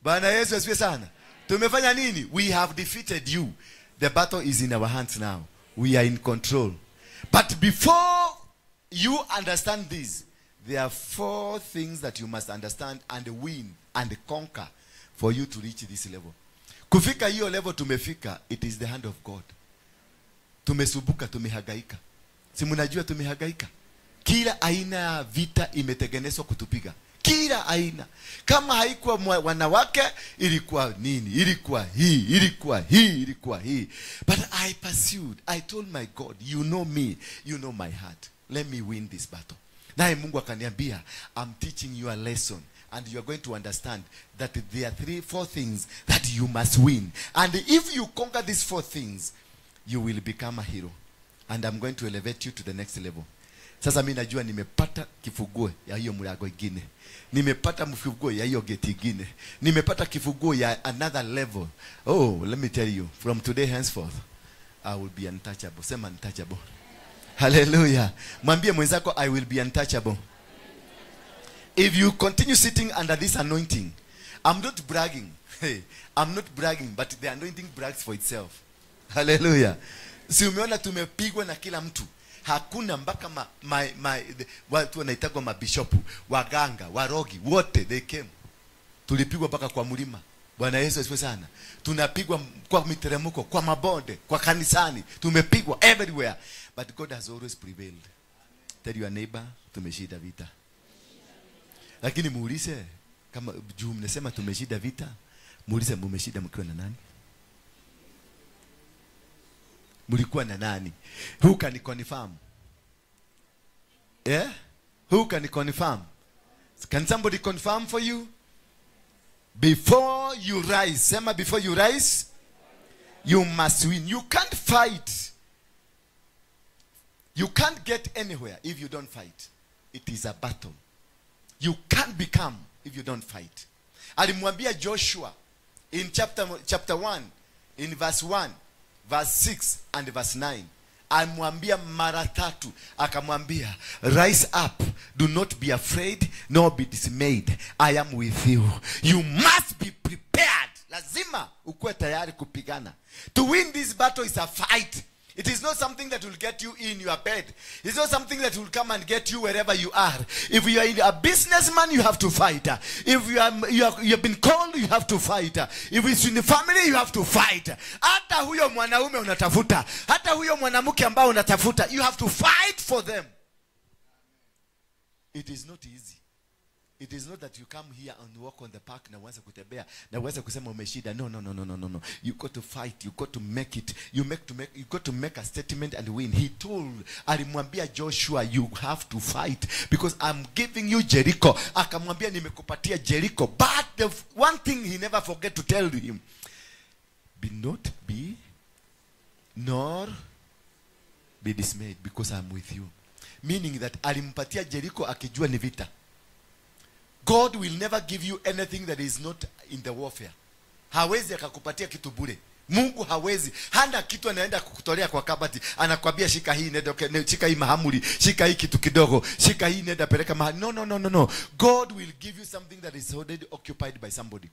Bwana Yesu asifiwe sana. Tumefanya nini? We have defeated you. The battle is in our hands now. We are in control. But before you understand this, there are 4 things that you must understand and win and conquer for you to reach this level. Kufika hiyo level tumefika, it is the hand of God. Tumesubuka, tumehangaika. Si mnajua tumehangaika? Kila aina ya vita imetengenezwa kutupiga. Kila aina. Kama haikuwa wanawake, ilikuwa nini? Ilikuwa hii. But I pursued. I told my God, you know me, you know my heart. Let me win this battle. Naye Mungu akaniambia, I'm teaching you a lesson. And you are going to understand that there are 4 things that you must win. And if you conquer these 4 things, you will become a hero. And I'm going to elevate you to the next level. Sasa mimi najua nimepata kifunguo ya hiyo mlango ingine. Nimepata mfunguo ya hiyo gate ingine. Nimepata kifunguo ya another level. Oh, let me tell you, from today henceforth, I will be untouchable. Sema untouchable. Hallelujah. Mwambie mwenzako, I will be untouchable. If you continue sitting under this anointing, I'm not bragging. Hey, I'm not bragging, but the anointing brags for itself. Hallelujah. Si umeona tumepigwa na kila mtu. Hakuna mpaka watu wanaitagwa mabishopu, waganga, warogi, wote they came. Tulipigwa mpaka kwa mlima. Bwana Yesu asifiwe sana. Tunapigwa kwa miteremko, kwa mabonde, kwa kanisani, tumepigwa everywhere, but God has always prevailed. Tell your neighbor, tumeshinda vita. Lakini muulize, kama juu mnasema tumeshinda vita, muulize mmeshinda mkiwa na nani? Mlikuwa na nani? Who can confirm? Yeah? Who can confirm? Can somebody confirm for you? Before you rise, sema before you rise, you must win. You can't fight. You can't get anywhere if you don't fight. It is a battle. You can't become if you don't fight. Alimwambia Joshua in chapter 1, in verse 1, verse 6 and verse 9. Alimwambia mara tatu, akamwambia, rise up, do not be afraid nor be dismayed, I am with you. You must be prepared. Lazima ukuwe tayari kupigana. To win this battle is a fight. It is not something that will get you in your bed. It's not something that will come and get you wherever you are. If you are a businessman, you have to fight. If you have been called, you have to fight. If it's in the family, you have to fight. Hata huyo mwanaume unatafuta, hata huyo mwanamke ambao unatafuta, you have to fight for them. It is not easy. It is not that you come here and walk on the park na uanze kutembea na uanze kusema umeshinda. No. You got to fight. You got to make it. You got to make a statement and win. He told, alimwambia Joshua, you have to fight because I'm giving you Jericho. Akamwambia nimekupatia Jericho. But the one thing he never forget to tell him, nor be dismayed because I'm with you. Meaning that alimpatia Jericho akijua ni vita. God will never give you anything that is not in the warfare. Hawezi akakupatia kitu bure. Mungu hawezi. Hana kitu anaenda kukutolea kwa kabati. Anakuambia shika hii nenda, shika hii mahamuri, shika hii kitu kidogo, shika hii nenda peleka mahali. No. God will give you something that is already occupied by somebody.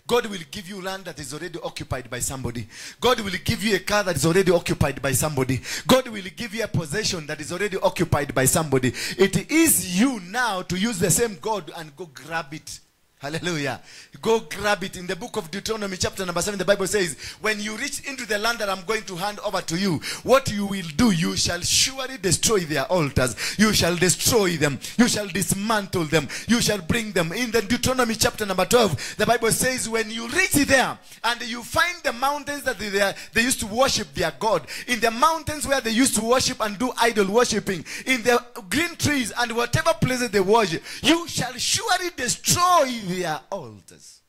God will give you land that is already occupied by somebody. God will give you a car that is already occupied by somebody. God will give you a possession that is already occupied by somebody. It is you now to use the same God and go grab it. Hallelujah. Go grab it. In the book of Deuteronomy chapter number 7, the Bible says, when you reach into the land that I'm going to hand over to you, what you will do, you shall surely destroy their altars. You shall destroy them. You shall dismantle them. You shall bring them. In the Deuteronomy chapter number 12, the Bible says, when you reach there and you find the mountains that they used to worship their God, in the mountains where they used to worship and do idol worshiping, in the green trees and whatever places they worship, you shall surely destroy their altars.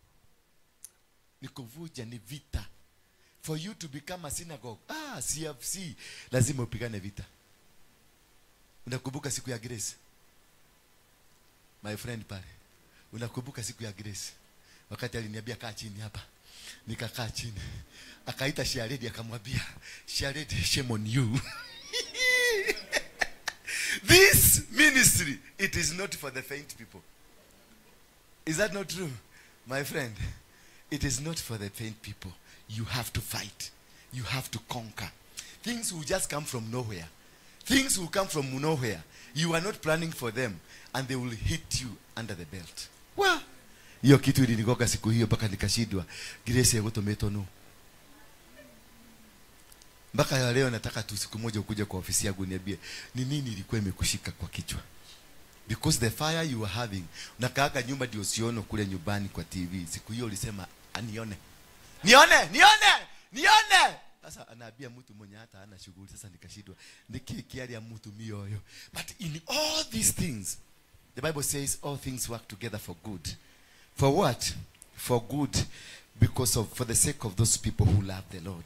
Nikuvuja ni vita. For you to become a synagogue, CFC, lazima upigane vita. Unakumbuka siku ya Grace? My friend pale. Unakumbuka siku ya Grace? Wakati aliniambia kaa chini hapa. Nikakaa chini. Akaita Sharedi akamwambia, Sharedi, shame on you. This ministry, it is not for the faint people. Is that not true? My friend, it is not for the faint people. You have to fight. You have to conquer. Things will just come from nowhere. Things will come from nowhere. You are not planning for them. And they will hit you under the belt. Well, hiyo kitu ilinigoga siku hiyo mpaka nikashindwa. Grace yako tometono. Mpaka leo nataka tu siku moja ukuje kwa ofisi yangu niambie ni nini ilikuwa imekushika kwa kichwa. Because the fire you were having, unakaaga nyumba ndio usione kule nyumbani kwa TV. Siku hiyo ulisema anione. Nione. Sasa anaambia mtu mwenye hata hana shughuli. Sasa nikashindwa nikiari ya mtu mioyo. But in all these things, the Bible says all things work together for good. For what? For good, for the sake of those people who love the Lord.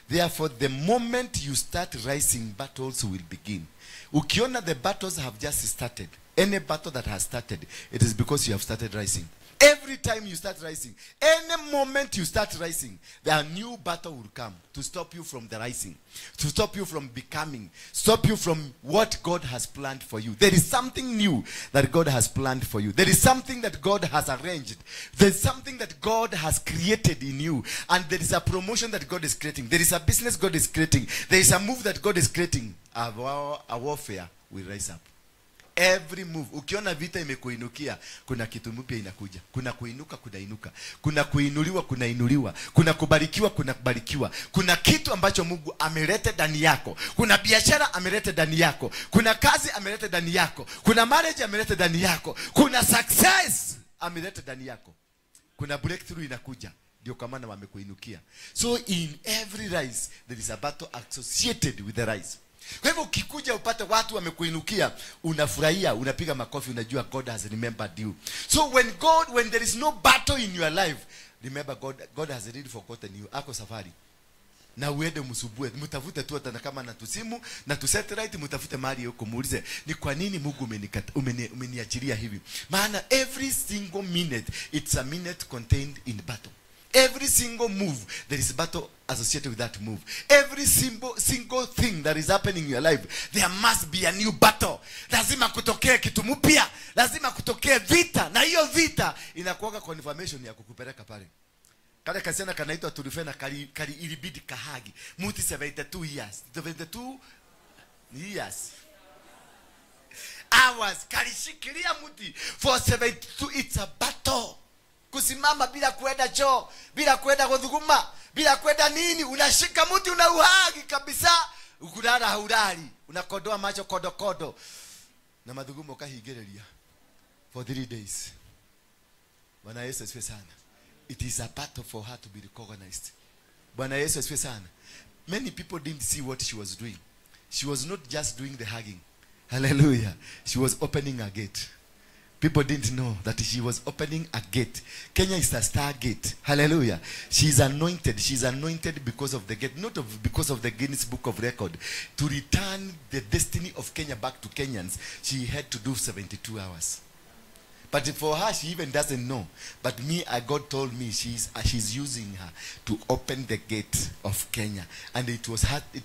Therefore, the moment you start rising, battles will begin. Ukiona the battles have just started. Any battle that has started, it is because you have started rising. Every time you start rising, any moment you start rising, a new battle will come to stop you from the rising, to stop you from becoming, stop you from what God has planned for you. There is something new that God has planned for you. There is something that God has arranged. There is something that God has created in you. And there is a promotion that God is creating. There is a business God is creating. There is a move that God is creating. A warfare will rise up. every move. Ukiona vita imekuinukia, kuna kitu mpya inakuja. Kuna kuinuka, kuna inuka. Kuna kuinuliwa, kuna inuliwa. Kuna kubarikiwa, kuna kubarikiwa. Kuna kitu ambacho Mungu ameleta ndani yako. Kuna biashara ameleta ndani yako. Kuna kazi ameleta ndani yako. Kuna marriage ameleta ndani yako. Kuna success ameleta ndani yako. Kuna breakthrough inakuja. Ndio kwa maana wamekuinukia. So in every rise there is a battle associated with the rise. Kwa hivyo ukikuja upate watu wamekuinukia, unafurahia, unapiga makofi, unajua God has remembered you. So when there is no battle in your life, remember God has already forgotten you. Ako safari. Na uende msubue, mtafute tu hata kama na tusimu na tu satellite, mtafute mahali huko, muulize ni kwa nini Mungu umeniachilia hivi. Maana every single minute it's a minute contained in battle. Every single move, there is battle associated with that move. Every single thing that is happening in your life, there must be a new battle. Lazima kutokea kitu mpya, lazima kutokea vita, na hiyo vita inakuwa confirmation ya kukupeleka pale. Kale kasiana kanaitwa Turufena kali ilibidi kahagi. Muti 72 years. 72 years. Hours kalishikilia muti for 72. It's a battle. Kusimama bila kwenda choo, bila kwenda kudhuguma, bila kwenda nini, unashika muti unauhagi kabisa, ukulala haulali, unakodoa macho kodo na madhugumo kahigereria for 3 days. Bwana Yesu asifiwe sana. It is a battle for her to be recognized. Bwana Yesu asifiwe sana. Many people didn't see what she was doing. She was not just doing the hugging. Hallelujah. She was opening a gate. People didn't know that she was opening a gate. Kenya is a star gate. Hallelujah. She is anointed. She is anointed because of the gate, not because of the Guinness Book of Record. To return the destiny of Kenya back to Kenyans, she had to do 72 hours. But for her, she even doesn't know. But God told me she's using her to open the gate of Kenya. And it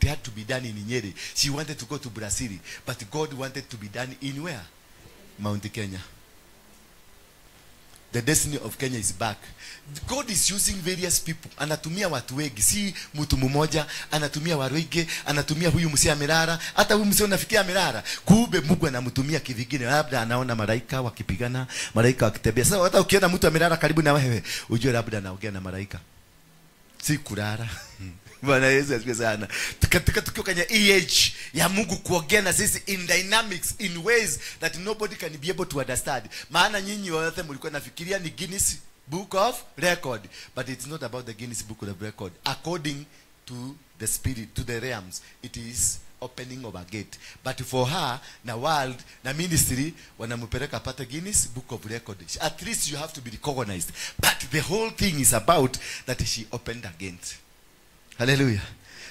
had to be done in Nyeri. She wanted to go to Brazil. But God wanted to be done in where? Mount Kenya. The destiny of Kenya is back. God is using various people. Anatumia watu wengi, si mtu mmoja. Anatumia Waruige, anatumia huyu msia Mirara. Hata huyu msia unafikia Mirara. Kumbe Mungu anamtumia kivingine. Labda anaona malaika wakipigana, malaika wakitembea. Sasa hata ukiona mtu wa Mirara karibu na wewe, ujue labda anaongea na malaika. Si kulala. Bwana Yesu asifiwe sana. Tukiwa kwenye age ya Mungu kuongea na sisi in dynamics, in ways that nobody can be able to understand. Maana nyinyi wote mlikuwa nafikiria ni Guinness Book of Record, but it's not about the Guinness Book of Record. According to the spirit, to the realms, it is opening of a gate. But for her, na world, na ministry, wanamupeleka pata Guinness Book of Record. At least you have to be recognized. But the whole thing is about that she opened a gate. Hallelujah.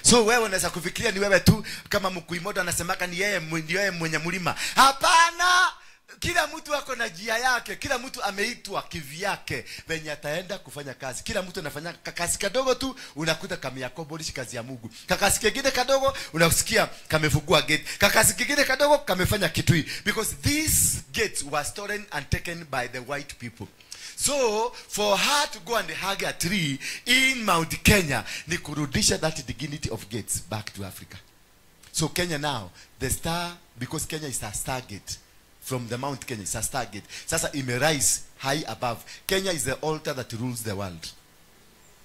So wewe unaweza kufikiria ni wewe tu, kama Mkuimodo anasemaka ni yeye mwenye mlima. Hapana. Kila mtu wako na njia yake. Kila mtu ameitwa kivyake venye ataenda kufanya kazi. Kila mtu anafanya kazi kadogo tu, unakuta kama Yakobo kazi ya Mungu. Kakasi kingine kadogo unasikia kamefungua gate. Kakasi kingine kadogo kamefanya kitu hii. Because these gates were stolen and taken by the white people. So for her to go and hug a tree in Mount Kenya ni kurudisha that dignity of gates back to Africa. So Kenya now, the star, because Kenya is a star gate. From the Mount Kenya, it's a star gate. Sasa rise high above. Kenya is the altar that rules the world.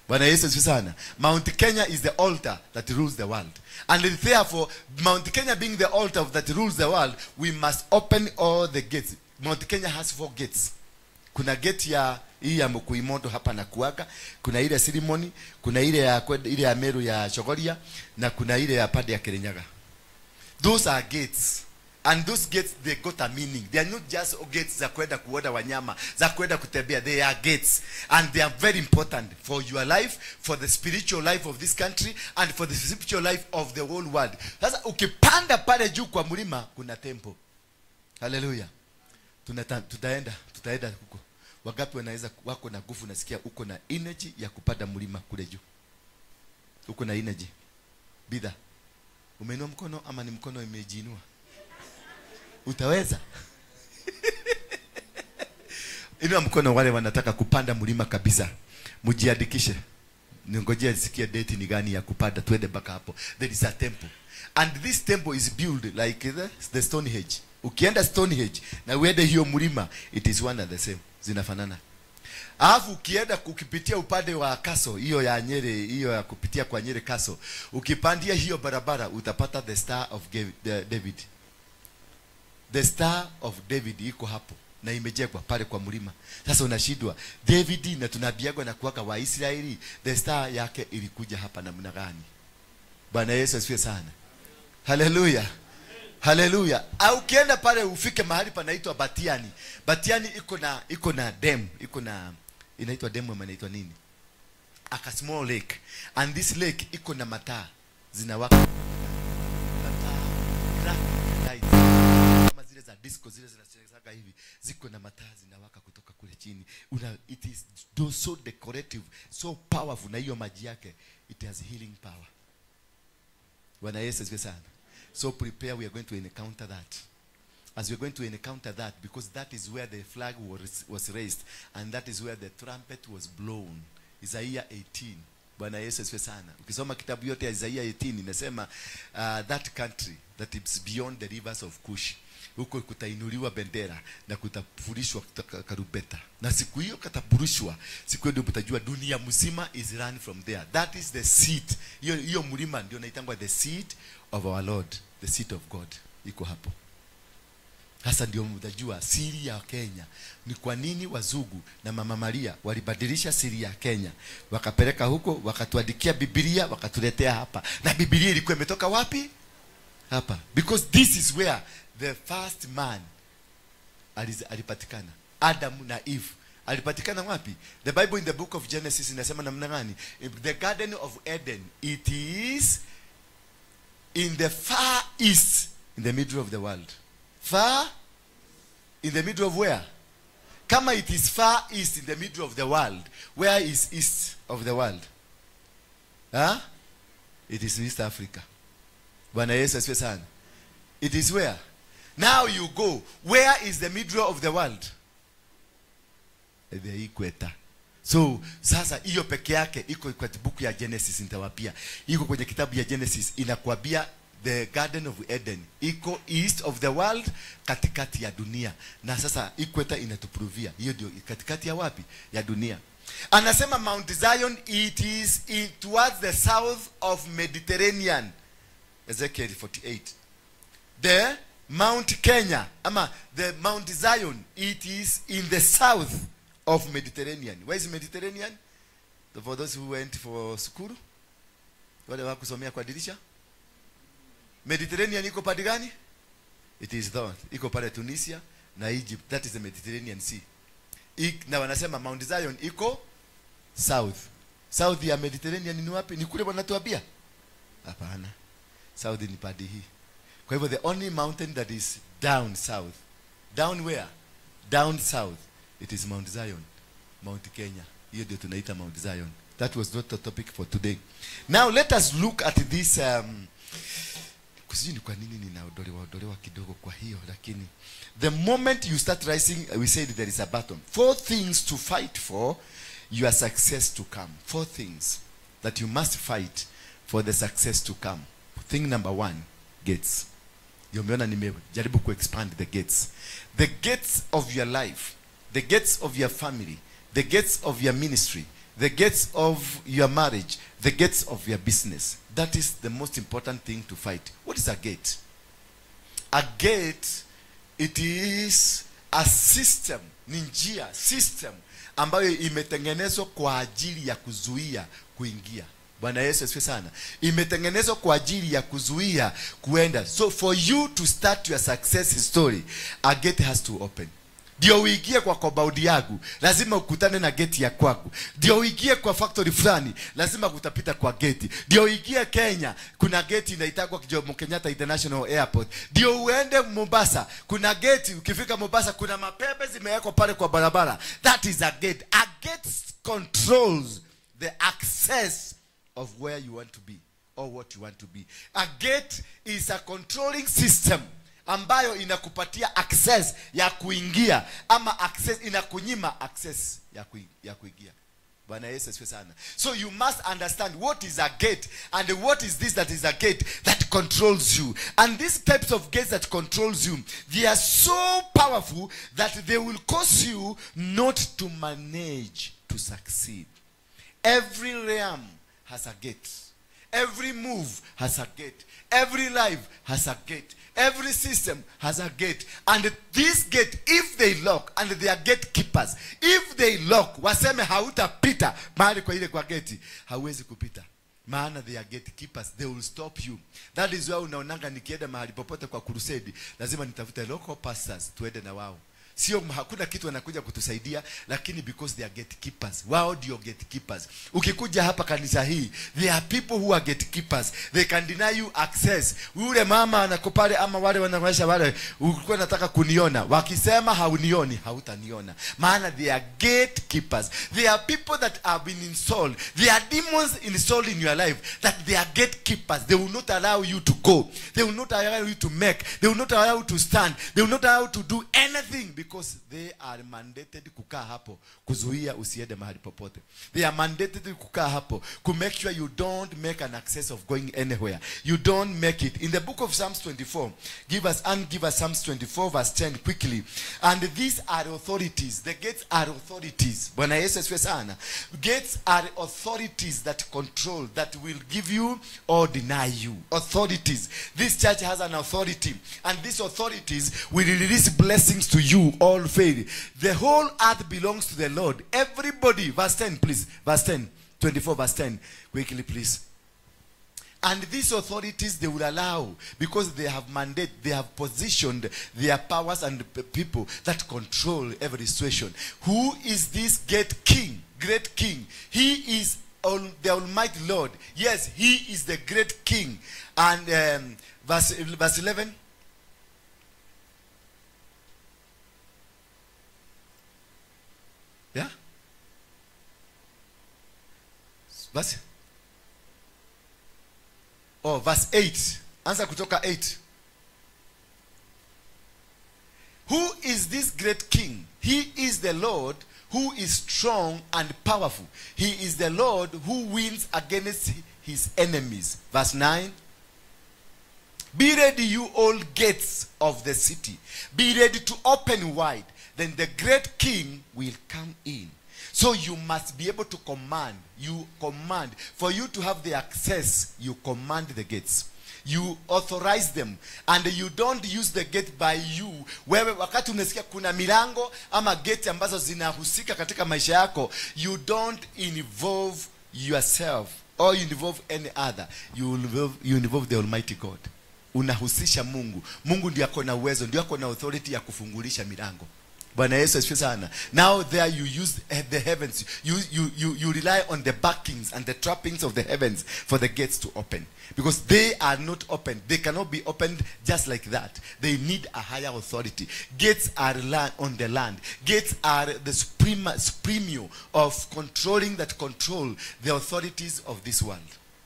Bwana Yesu asifiwe sana. Mount Kenya is the altar that rules the world. And therefore, Mount Kenya being the altar that rules the world, we must open all the gates. Mount Kenya has 4 gates. Kuna gate ya hii ya Mkuimodo hapa na Kuaga, kuna ile ceremony, kuna ile ya Meru ya Chogoria, na kuna ile ya Pade ya Kirinyaga. Those are gates. And those gates, they got a meaning. They are not just gates za kwenda kuoda wanyama, za kwenda kutembea. They are gates. And they are very important for your life, for the spiritual life of this country, and for the spiritual life of the whole world. Sasa ukipanda pale juu kwa mlima, kuna temple. Hallelujah. Tutaenda huko. Wagapi wanaweza wako na nguvu, nasikia uko na energy ya kupanda mlima kule juu. Uko na energy. Bidha. Umeinua mkono ama ni mkono imejiinua? Utaweza? Inua mkono wale wanataka kupanda mlima kabisa. Mujiandikishe. Ningojea nisikie date ni gani ya kupanda, tuende mpaka hapo. There is a temple. And this temple is built like the Stonehenge. Ukienda Stonehenge na uende hiyo mlima, it is one and the same, zinafanana. Alafu ukienda ukipitia upande wa Kaso, hiyo ya Nyeri, hiyo ya kupitia kwa Nyeri Kaso, ukipandia hiyo barabara utapata the Star of David. The Star of David iko hapo na imejengwa pale kwa mlima. Sasa unashindwa, David na tunabiagwa na kuwaka wa Israeli, the star yake ilikuja hapa namna gani? Bwana Yesu asifiwe sana. Haleluya. Haleluya. Au ukienda pale ufike mahali panaitwa Batiani. Batiani iko na dam, inaitwa dam ama inaitwa nini? A small lake. And this lake iko na mataa zinawaka. Mataa lights. Kama zile za disco zile zinacheza hivi, ziko na mataa zinawaka kutoka kule chini. It is so decorative, so powerful, na hiyo maji yake it has healing power. Bwana Yesu asifiwe sana. So prepare, we are going to encounter that. As we are going to encounter that, because that is where the flag was raised, and that is where the trumpet was blown. Isaiah 18. Bwana Yesu asifiwe sana. Ukisoma kitabu yote ya Isaiah 18 inasema that country that is beyond the rivers of Cush, huko kutainuliwa bendera na kutapurishwa karubeta. Na siku hiyo katapurushwa, siku hiyo ndio mtajua dunia mzima is run from there. That is the seat. Hiyo mlima ndio inaitangwa the seat of our Lord, the seat of God. Iko hapo. Sasa ndio mtajua siri ya Kenya. Ni kwa nini wazungu na Mama Maria walibadilisha siri ya Kenya. Wakapeleka huko, wakatuandikia Biblia, wakatuletea hapa. Na Biblia ilikuwa imetoka wapi? Hapa. Because this is where the first man alipatikana. Adam na Eve. Alipatikana wapi? The Bible in the book of Genesis inasema namna gani? The Garden of Eden, it is in the far east, in the middle of the world. Far in the middle of where? Kama it is far east in the middle of the world, where is east of the world? Huh? It is East Africa. Bwana Yesu asifiwe sana. It is where? Now you go. Where is the middle of the world? The equator. So sasa hiyo peke yake iko kwa book ya Genesis nitawapia. Iko kwenye kitabu ya Genesis inakuambia the Garden of Eden iko east of the world, katikati ya dunia. Na sasa equator inatuprovia hiyo ndio katikati ya wapi? Ya dunia. Anasema Mount Zion, it is towards the south of Mediterranean. Ezekiel 48. The Mount Kenya, the Mount Zion, it is in the south of Mediterranean. Where is Mediterranean? For those who went for school, wale wa kusomea kwa dirisha. Mediterranean iko pande gani? It is there. Iko pale Tunisia na Egypt. That is the Mediterranean Sea. Na wanasema Mount Zion iko south. South ya Mediterranean ni wapi? Ni kule wanatuambia? Hapana. South ni pande hii. Kwa hivyo the only mountain that is down south. Down where? Down south. It is Mount Zion. Mount Kenya. Hiyo ndio tunaita Mount Zion. That was not the topic for today. Now let us look at this kusini kwa nini ninaodolewa kidogo kwa hiyo, lakini the moment you start rising, we said there is a button. 4 things to fight for your success to come. 4 things that you must fight for the success to come. Thing number 1, gates. Umeona nimejaribu ku-expand the gates. The gates of your life, the gates of your family, the gates of your ministry, the gates of your marriage, the gates of your business. That is the most important thing to fight. What is a gate? A gate, it is a system, ninjia, system ambayo imetengenezwa kwa ajili ya kuzuia kuingia. Bwana Yesu asifiwe sana. Imetengenezwa kwa ajili ya kuzuia kuenda. So for you to start your success story, a gate has to open. Ndio uingie kwa compound yangu, lazima ukutane na gate ya kwako. Ndio uingie kwa factory fulani, lazima kutapita kwa gate. Ndio uingie Kenya, kuna gate inaitwa Jomo Kenyatta International Airport. Ndio uende Mombasa, kuna gate. Ukifika Mombasa kuna mapepe zimewekwa pale kwa barabara. That is a gate. A gate controls the access of where you want to be or what you want to be. A gate is a controlling system ambayo inakupatia access ya kuingia, ama access inakunyima access ya kuingia. Bwana Yesu asifiwe sana. So you must understand what is a gate and what is this that is a gate that controls you. And these types of gates that controls you, they are so powerful that they will cause you not to manage to succeed. Every realm has a gate. Every move has a gate. Every life has a gate. Every system has a gate. And this gate, if they lock, and they are gatekeepers, if they lock, waseme hautapita mahali kwa ile kwa gate, hauwezi kupita. Maana they are gatekeepers, they will stop you. That is why unaonanga nikienda mahali popote kwa crusade, lazima nitafute local pastors tuende na wao. Sio hakuna kitu wanakuja kutusaidia, lakini because they are gatekeepers. Wao ndio gatekeepers. Ukikuja hapa kanisa hii, there are people who are gatekeepers. They can deny you access. Yule mama anakupale ama wale wanawasha wale ulikuwa nataka kuniona, wakisema haunioni, hautaniona. Maana they are gatekeepers. There are people that have been installed. There are demons installed in your life that they are gatekeepers. They will not allow you to go. They will not allow you to make. They will not allow you to stand. They will not allow you to do anything. Because they are mandated kukaa hapo kuzuia usiende mahali popote. They are mandated kukaa hapo to make sure you don't make an access of going anywhere. You don't make it. In the book of Psalms 24, give us Psalms 24 verse 10 quickly. And these are authorities. The gates are authorities. Bwana Yesu asifiwe sana. Gates are authorities that control, that will give you or deny you. Authorities. This church has an authority, and these authorities will release blessings to you. All fail. The whole earth belongs to the Lord. Everybody. Verse 10, please. Verse 10. 24, verse 10. Quickly, please. And these authorities, they will allow, because they have mandate, they have positioned their powers and people that control every situation. Who is this great king? Great king. He is the Almighty Lord. Yes, he is the great king. And verse 11. Yeah? Verse 8. Answer kutoka 8. Who is this great king? He is the Lord who is strong and powerful. He is the Lord who wins against his enemies. Verse 9. Be ready, you all gates of the city. Be ready to open wide. Then the great king will come in. So you must be able to command. You command. For you to have the access, you command the gates. You authorize them. And you don't use the gate by you. Wewe wakati unasikia kuna milango ama gate ambazo zinahusika katika maisha yako, you don't involve yourself or involve any other. You involve the Almighty God. Unahusisha Mungu. Mungu ndiye ako na uwezo, ndiye ako na authority ya kufungulisha milango. Bwana Yesu asifiwe sana. Now there you use the heavens. You rely on the backings and the trappings of the heavens for the gates to open. Because they are not open. They cannot be opened just like that. They need a higher authority. Gates are on the land. Gates are the supremio of controlling that control the authorities of this world.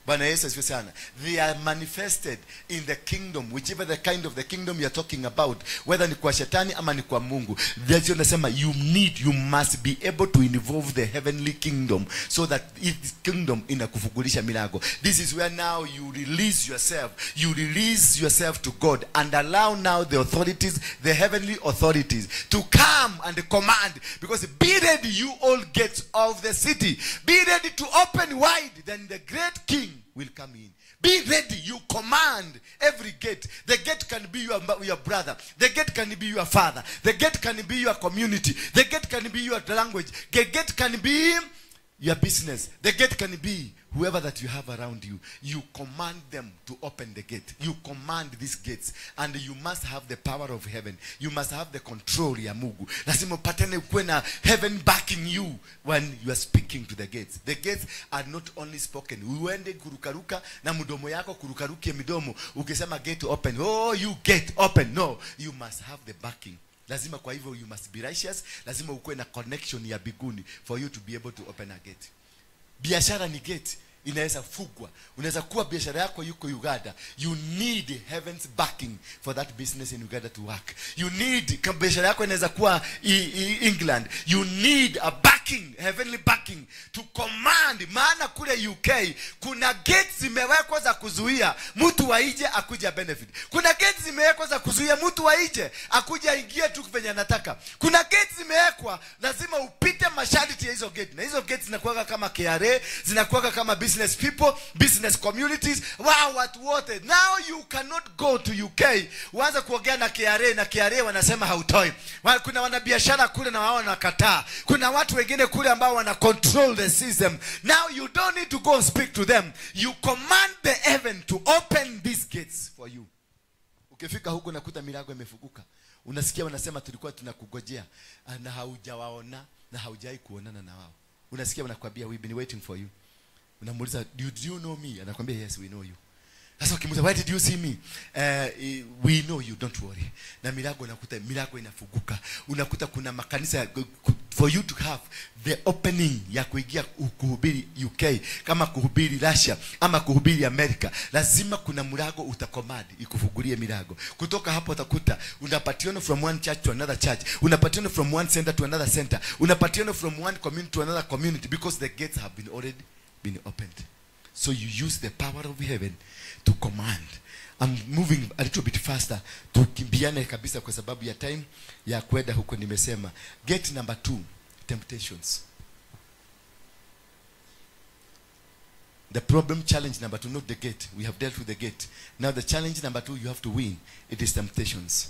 Bwana Yesu asifiwe sana. They are manifested in the kingdom, whichever the kind of the kingdom you are talking about, whether ni kwa shetani ama ni kwa Mungu. That's what nasema, you must be able to involve the heavenly kingdom so that its kingdom inakufungulisha milango. This is where now you release yourself to God and allow now the authorities, the heavenly authorities, to come and command. Because be ready, you all gates of the city. Be ready to open wide. Then the great king will come in. Be ready. You command every gate. The gate can be your brother. The gate can be your father. The gate can be your community. The gate can be your language. The gate can be your business. The gate can be whoever that you have around you. You command them to open the gate. You command these gates. And you must have the power of heaven. You must have the control ya Mungu. Lazima upatane kuwe na heaven backing you when you are speaking to the gates. The gates are not only spoken. Uende kurukaruka na mdomo yako kurukarukie midomo. Ukisema gate open. Oh, you gate open. No, you must have the backing. Lazima kwa hivyo you must be righteous. Lazima ukuwe na connection ya biguni for you to be able to open a gate. Biashara ni gate. inaweza fugwa. Unaweza kuwa biashara yako yuko Uganda, you need heaven's backing for that business in Uganda to work. You need, kama biashara yako inaweza kuwa England, you need a backing, heavenly backing to command. Maana kule UK kuna gates zimewekwa za kuzuia mtu waije akuja benefit. Kuna gates zimewekwa za kuzuia mtu waije akuja ingie tu venye anataka. Kuna gates zimewekwa lazima upite masharti ya hizo gates. Na hizo gates zinakuwa kama KRA, zinakuwa kama business people, business communities, watu wote. Now you cannot go to UK uanze kuongea na KRA na KRA wanasema hautoi. Kuna wanabiashara kule na wao wanakataa. Kuna watu wengine kule ambao wana control the system. Now you don't need to go and speak to them. You command the heaven to open these gates for you. Ukifika huko nakuta milango imefunguka. Unasikia wanasema tulikuwa tunakugojea na haujawaona na haujai kuonana na wao. Unasikia wanakuambia we've been waiting for you. Unamuuliza do you know me? Anakuambia yes we know you. Sasa ukimuuliza why did you see me? We know you, don't worry. Na milango unakuta milango inafunguka. Unakuta kuna makanisa for you to have the opening ya kuingia kuhubiri UK, kama kuhubiri Russia ama kuhubiri America, lazima kuna mlango utakomadi ikufungulie milango. Kutoka hapo utakuta unapatiana from one church to another church, unapatiana from one center to another center, unapatiana from one community to another community, because the gates have been already been opened. So you use the power of heaven to command. I'm moving a little bit faster tukimbiane kabisa kwa sababu ya time ya kwenda huko. Nimesema gate number 2, temptations. The problem, challenge number 2, not the gate. We have dealt with the gate. Now the challenge number 2 you have to win. It is temptations.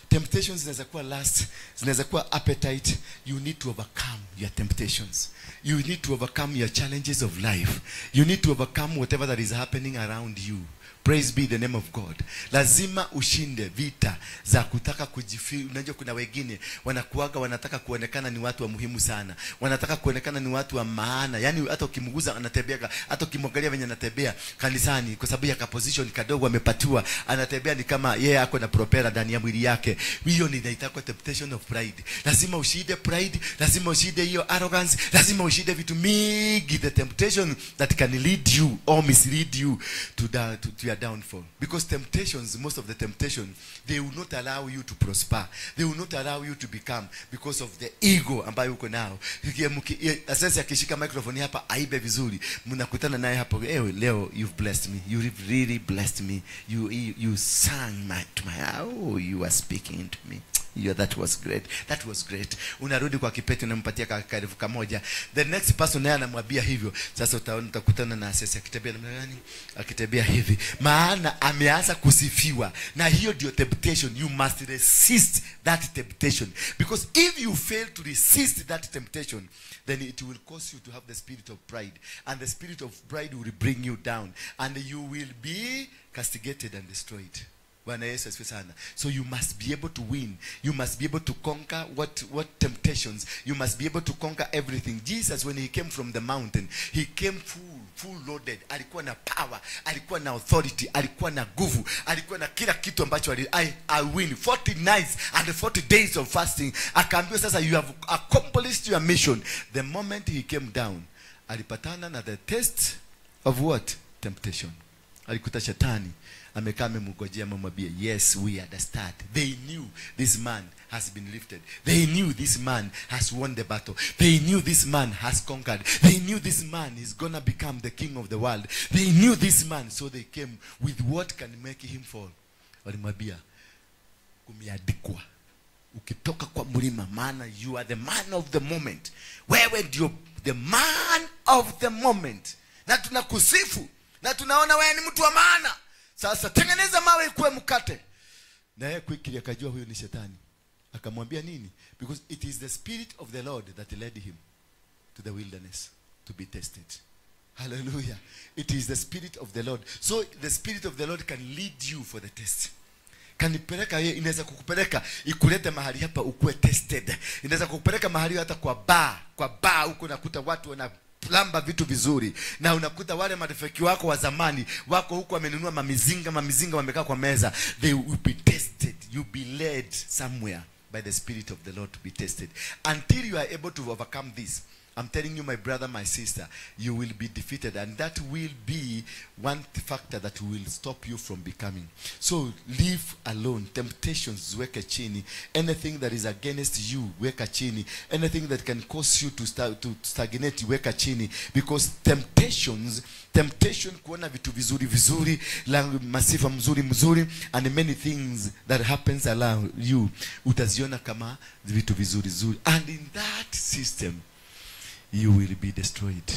Temptations zinaweza kuwa lust, zinaweza kuwa appetite. You need to overcome your temptations. You need to overcome your challenges of life. You need to overcome whatever that is happening around you. Praise be the name of God. Lazima ushinde vita za kutaka kujifeel. Unajua kuna wengine wanakuaga wanataka kuonekana ni watu wa muhimu sana. Wanataka kuonekana ni watu wa maana. Yaani hata ukimguza anatembea, hata ukimwangalia venye anatembea kanisani kwa sababu ya ka position kadogo amepatiwa, anatembea ni kama yeye ako na propela ndani ya mwili yake. Hiyo ni inaitwa temptation of pride. Lazima ushinde pride, lazima ushinde hiyo arrogance, lazima ushinde vitu mingi, the temptation that can lead you or mislead you to your downfall. Because temptations, most of the temptation, they will not allow you to prosper. They will not allow you to become, because of the ego ambayo uko nao. Sasa akishika microphone hapa aibe vizuri, mnakutana naye hapo, leo you've blessed me, you really blessed me, you sang to my, oh, you are speaking to me. That was great. That was great. Unarudi kwa kipeti unampatia karifu kamoja. The next person naye anamwambia hivyo. Sasa utakutana na asesi akitembea namna gani? Akitembea hivi. Maana ameanza kusifiwa. Na hiyo ndio temptation. You must resist that temptation. Because if you fail to resist that temptation, then it will cause you to have the spirit of pride. And the spirit of pride will bring you down. And you will be castigated and destroyed. So you must be able to win. You must be able to conquer what temptations. You must be able to conquer everything. Jesus, when he came from the mountain, he came full loaded. Alikuwa na power, alikuwa na authority, alikuwa na nguvu, alikuwa na kila kitu ambacho I win. 40 nights and 40 days of fasting. Akaambiwa sasa, you have accomplished your mission. The moment he came down, alipatana na the test of what? Temptation. Alikuta shetani amekaa amemngojea mamwambie, yes, we understand. They knew this man has been lifted. They knew this man has won the battle. They knew this man has conquered. They knew this man is gonna become the king of the world. They knew this man, so they came with what can make him fall. Walimwambia, kumeandikwa, ukitoka kwa mlima, maana you are the man of the moment. Wewe ndio the man of the moment. Na tunakusifu, na tunaona wewe ni mtu wa maana. Sasa tengeneza mawe ikuwe mkate. Na yeye quickly akajua huyo ni shetani. Akamwambia nini? Because it is the spirit of the Lord that led him to the wilderness to be tested. Hallelujah. It is the spirit of the Lord. So the spirit of the Lord can lead you for the test. Kanipeleka yeye, inaweza kukupeleka ikulete mahali hapa ukuwe tested. Inaweza kukupeleka mahali hata kwa bar huko nakuta watu wana lamba vitu vizuri, na unakuta wale marafiki wako wa zamani wako huko wamenunua mamizinga wamekaa kwa meza. They will be tested. You be led somewhere by the spirit of the Lord to be tested until you are able to overcome this. I'm telling you, my brother, my sister, you will be defeated, and that will be one factor that will stop you from becoming. So leave alone. Temptations, weka chini. Anything that is against you, weka chini. Anything that can cause you to stagnate, weka chini. Because temptation kuona vitu vizuri vizuri, masifa mzuri mzuri, and many things that happens around you, utaziona kama vitu vizuri zuri, and in that system you will be destroyed.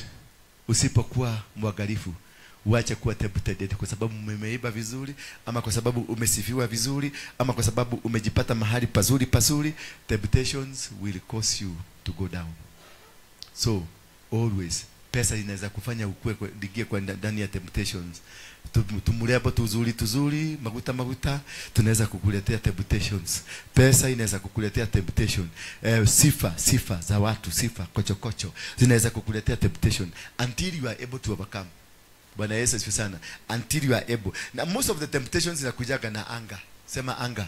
Usipokuwa mwangalifu, uache kuwa tempted kwa sababu umeiba vizuri, ama kwa sababu umesifiwa vizuri, ama kwa sababu umejipata mahali pazuri, temptations will cause you to go down. So always, pesa inaweza kufanya ukue digie kwa ndani ya temptations. Tumurebo tuzuri, maguta, tunaweza kukuletea temptations. Pesa inaweza kukuletea temptation. Sifa za watu, kocho zinaweza kukuletea temptation until you are able to overcome. Bwana Yesu asifiwe sana. Until you are able. Na most of the temptations zinakujaga na anger. Sema anger.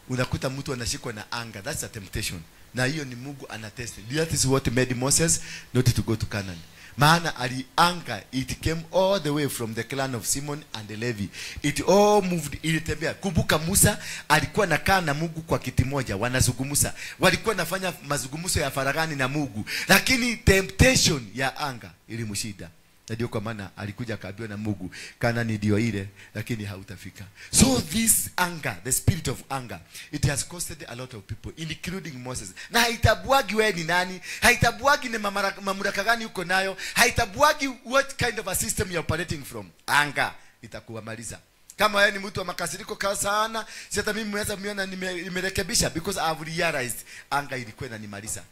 Unakuta mtu anashikwa na anger. That's a temptation. Na hiyo ni Mungu anatest. That is what made Moses not to go to Canaan. Maana anger, it came all the way from the clan of Simon and Levi. It all moved, ilitembea. Kumbuka Musa alikuwa nakaa na Mungu kwa kiti moja, wanazungumza. Walikuwa nafanya mazungumzo ya faragani na Mungu, lakini temptation ya anger ilimshida. Ndio kwa maana alikuja akaambiwa na Mungu, Kanaani ndio ile, lakini hautafika. So this anger, the spirit of anger, it has costed a lot of people, including Moses. Na haitabuagi wewe ni nani, haitabuagi ni mamlaka gani uko nayo, haitabuagi what kind of a system you're operating from. Anger itakuamaliza. Kama wewe ni mtu wa makasiriko kwa sana, si hata mimi mweza miona nimerekebisha, because I have realized anger ilikuwa inanimaliza.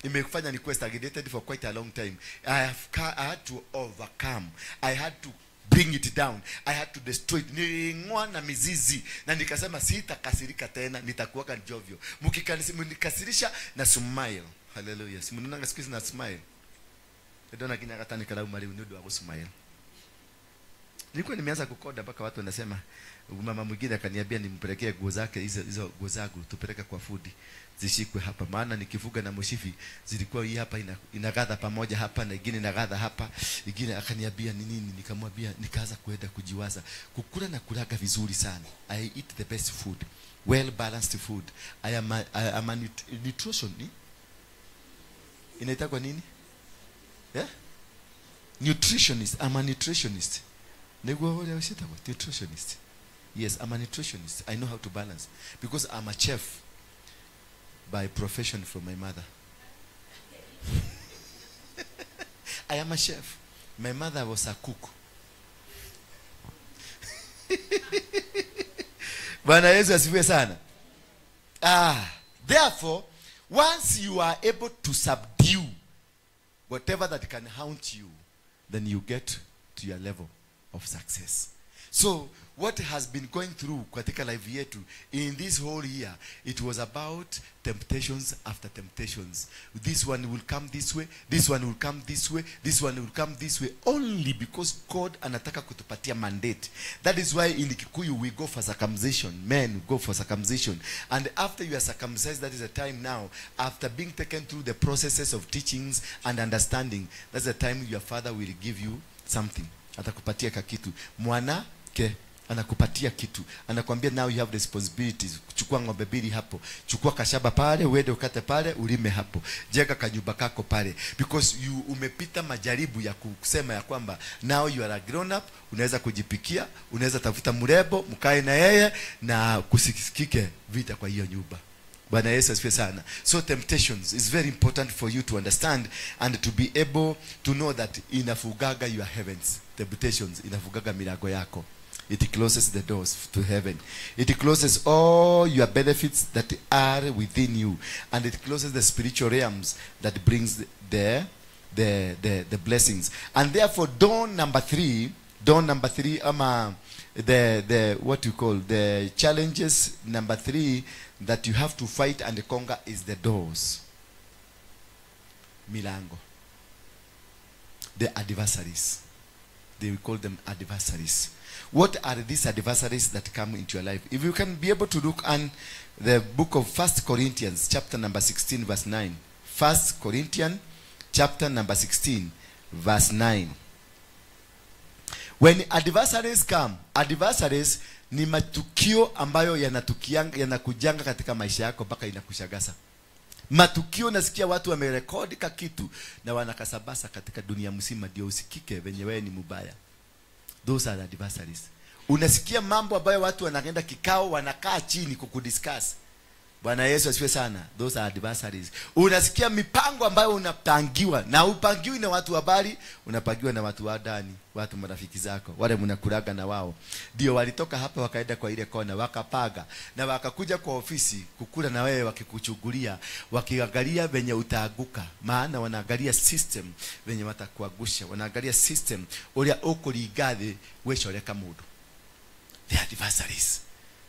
Imefanya ni quest stagnated for quite a long time. I had to overcome. I had to bring it down. I had to destroy it. Niling'oa na mizizi na nikasema sitakasirika tena, nitakuwa jovyo. Mkikasirisha na smile. Hallelujah. Simunanga siku na smile. Ndio kinyakata nikala mali unudu wa smile. Nilikuwa nimeanza kukoda mpaka watu wanasema, mama mwingine akaniambia nimpelekee nguo zake, hizo nguo zangu tupeleke kwa food zishikwe hapa, maana nikifuga na mshifi zilikuwa hii hapa inagadha pamoja hapa na nyingine inagadha hapa nyingine. Akaniambia ni nini, nikamwambia, nikaanza kuenda kujiwaza kukula na kulaga vizuri sana. I eat the best food, well balanced food. I am a nutrition inaitwa nini, nutritionist. I'm a nutritionist. Nutritionist. Yes, I'm a nutritionist. I know how to balance because I'm a chef by profession from my mother. I am a chef. My mother was a cook. Bwana Yesu asifiwe sana. Therefore, once you are able to subdue whatever that can haunt you, then you get to your level of success. So what has been going through katika life yetu in this whole year, it was about temptations after temptations. This one will come this way, this one will come this way, this one will come this way, only because God anataka kutupatia mandate. That is why in Kikuyu we go for circumcision. Men go for circumcision, and after you are circumcised, that is the time now, after being taken through the processes of teachings and understanding, that's the time your father will give you something. Atakupatia kakitu. Mwanake anakupatia kitu, anakuambia now you have responsibilities. Chukua ng'ombe mbili hapo, chukua kashaba pale, uende ukate pale, ulime hapo, jenga kanyumba kako pale, because you umepita majaribu ya kusema ya kwamba now you are a grown up. Unaweza kujipikia, unaweza tafuta mrebo, mkae na yeye na kusikike vita kwa hiyo nyumba. Bwana Yesu asifiwe sana. So temptations is very important for you to understand and to be able to know that inafugaga your heavens. Temptations inafugaga milango yako. It closes the doors to heaven. It closes all your benefits that are within you, and it closes the spiritual realms that brings the blessings. And therefore, dawn number three, the what you call the challenges number 3 that you have to fight and conquer is the doors. Milango. The adversaries. They will call them adversaries. What are these adversaries that come into your life? If you can be able to look on the book of 1 Corinthians chapter number 16 verse 9. 1 Corinthians chapter number 16 verse 9. When adversaries come, adversaries ni matukio ambayo yanakujanga katika maisha yako mpaka inakushagasa. Matukio nasikia watu wamerekodi kitu na wanakasabasa katika dunia mzima ndio usikike venye wewe ni mubaya. Those are adversaries. Unasikia mambo ambayo watu wanaenda kikao, wanakaa chini kukudiscuss. Bwana Yesu asifiwe sana. Those are adversaries. Unasikia mipango ambayo unapangiwa, na upangiwi na watu habari, unapangiwa na watu wa ndani, watu marafiki zako, wale mnakulaga na wao. Ndio walitoka hapa wakaenda kwa ile kona, wakapaga na wakakuja kwa ofisi kukula na wewe, wakikuchugulia, wakiangalia venye utaanguka. Maana wanaangalia system venye watakuagusha, wanaangalia system ulia ukurigathi weshoreka mundu. The adversaries.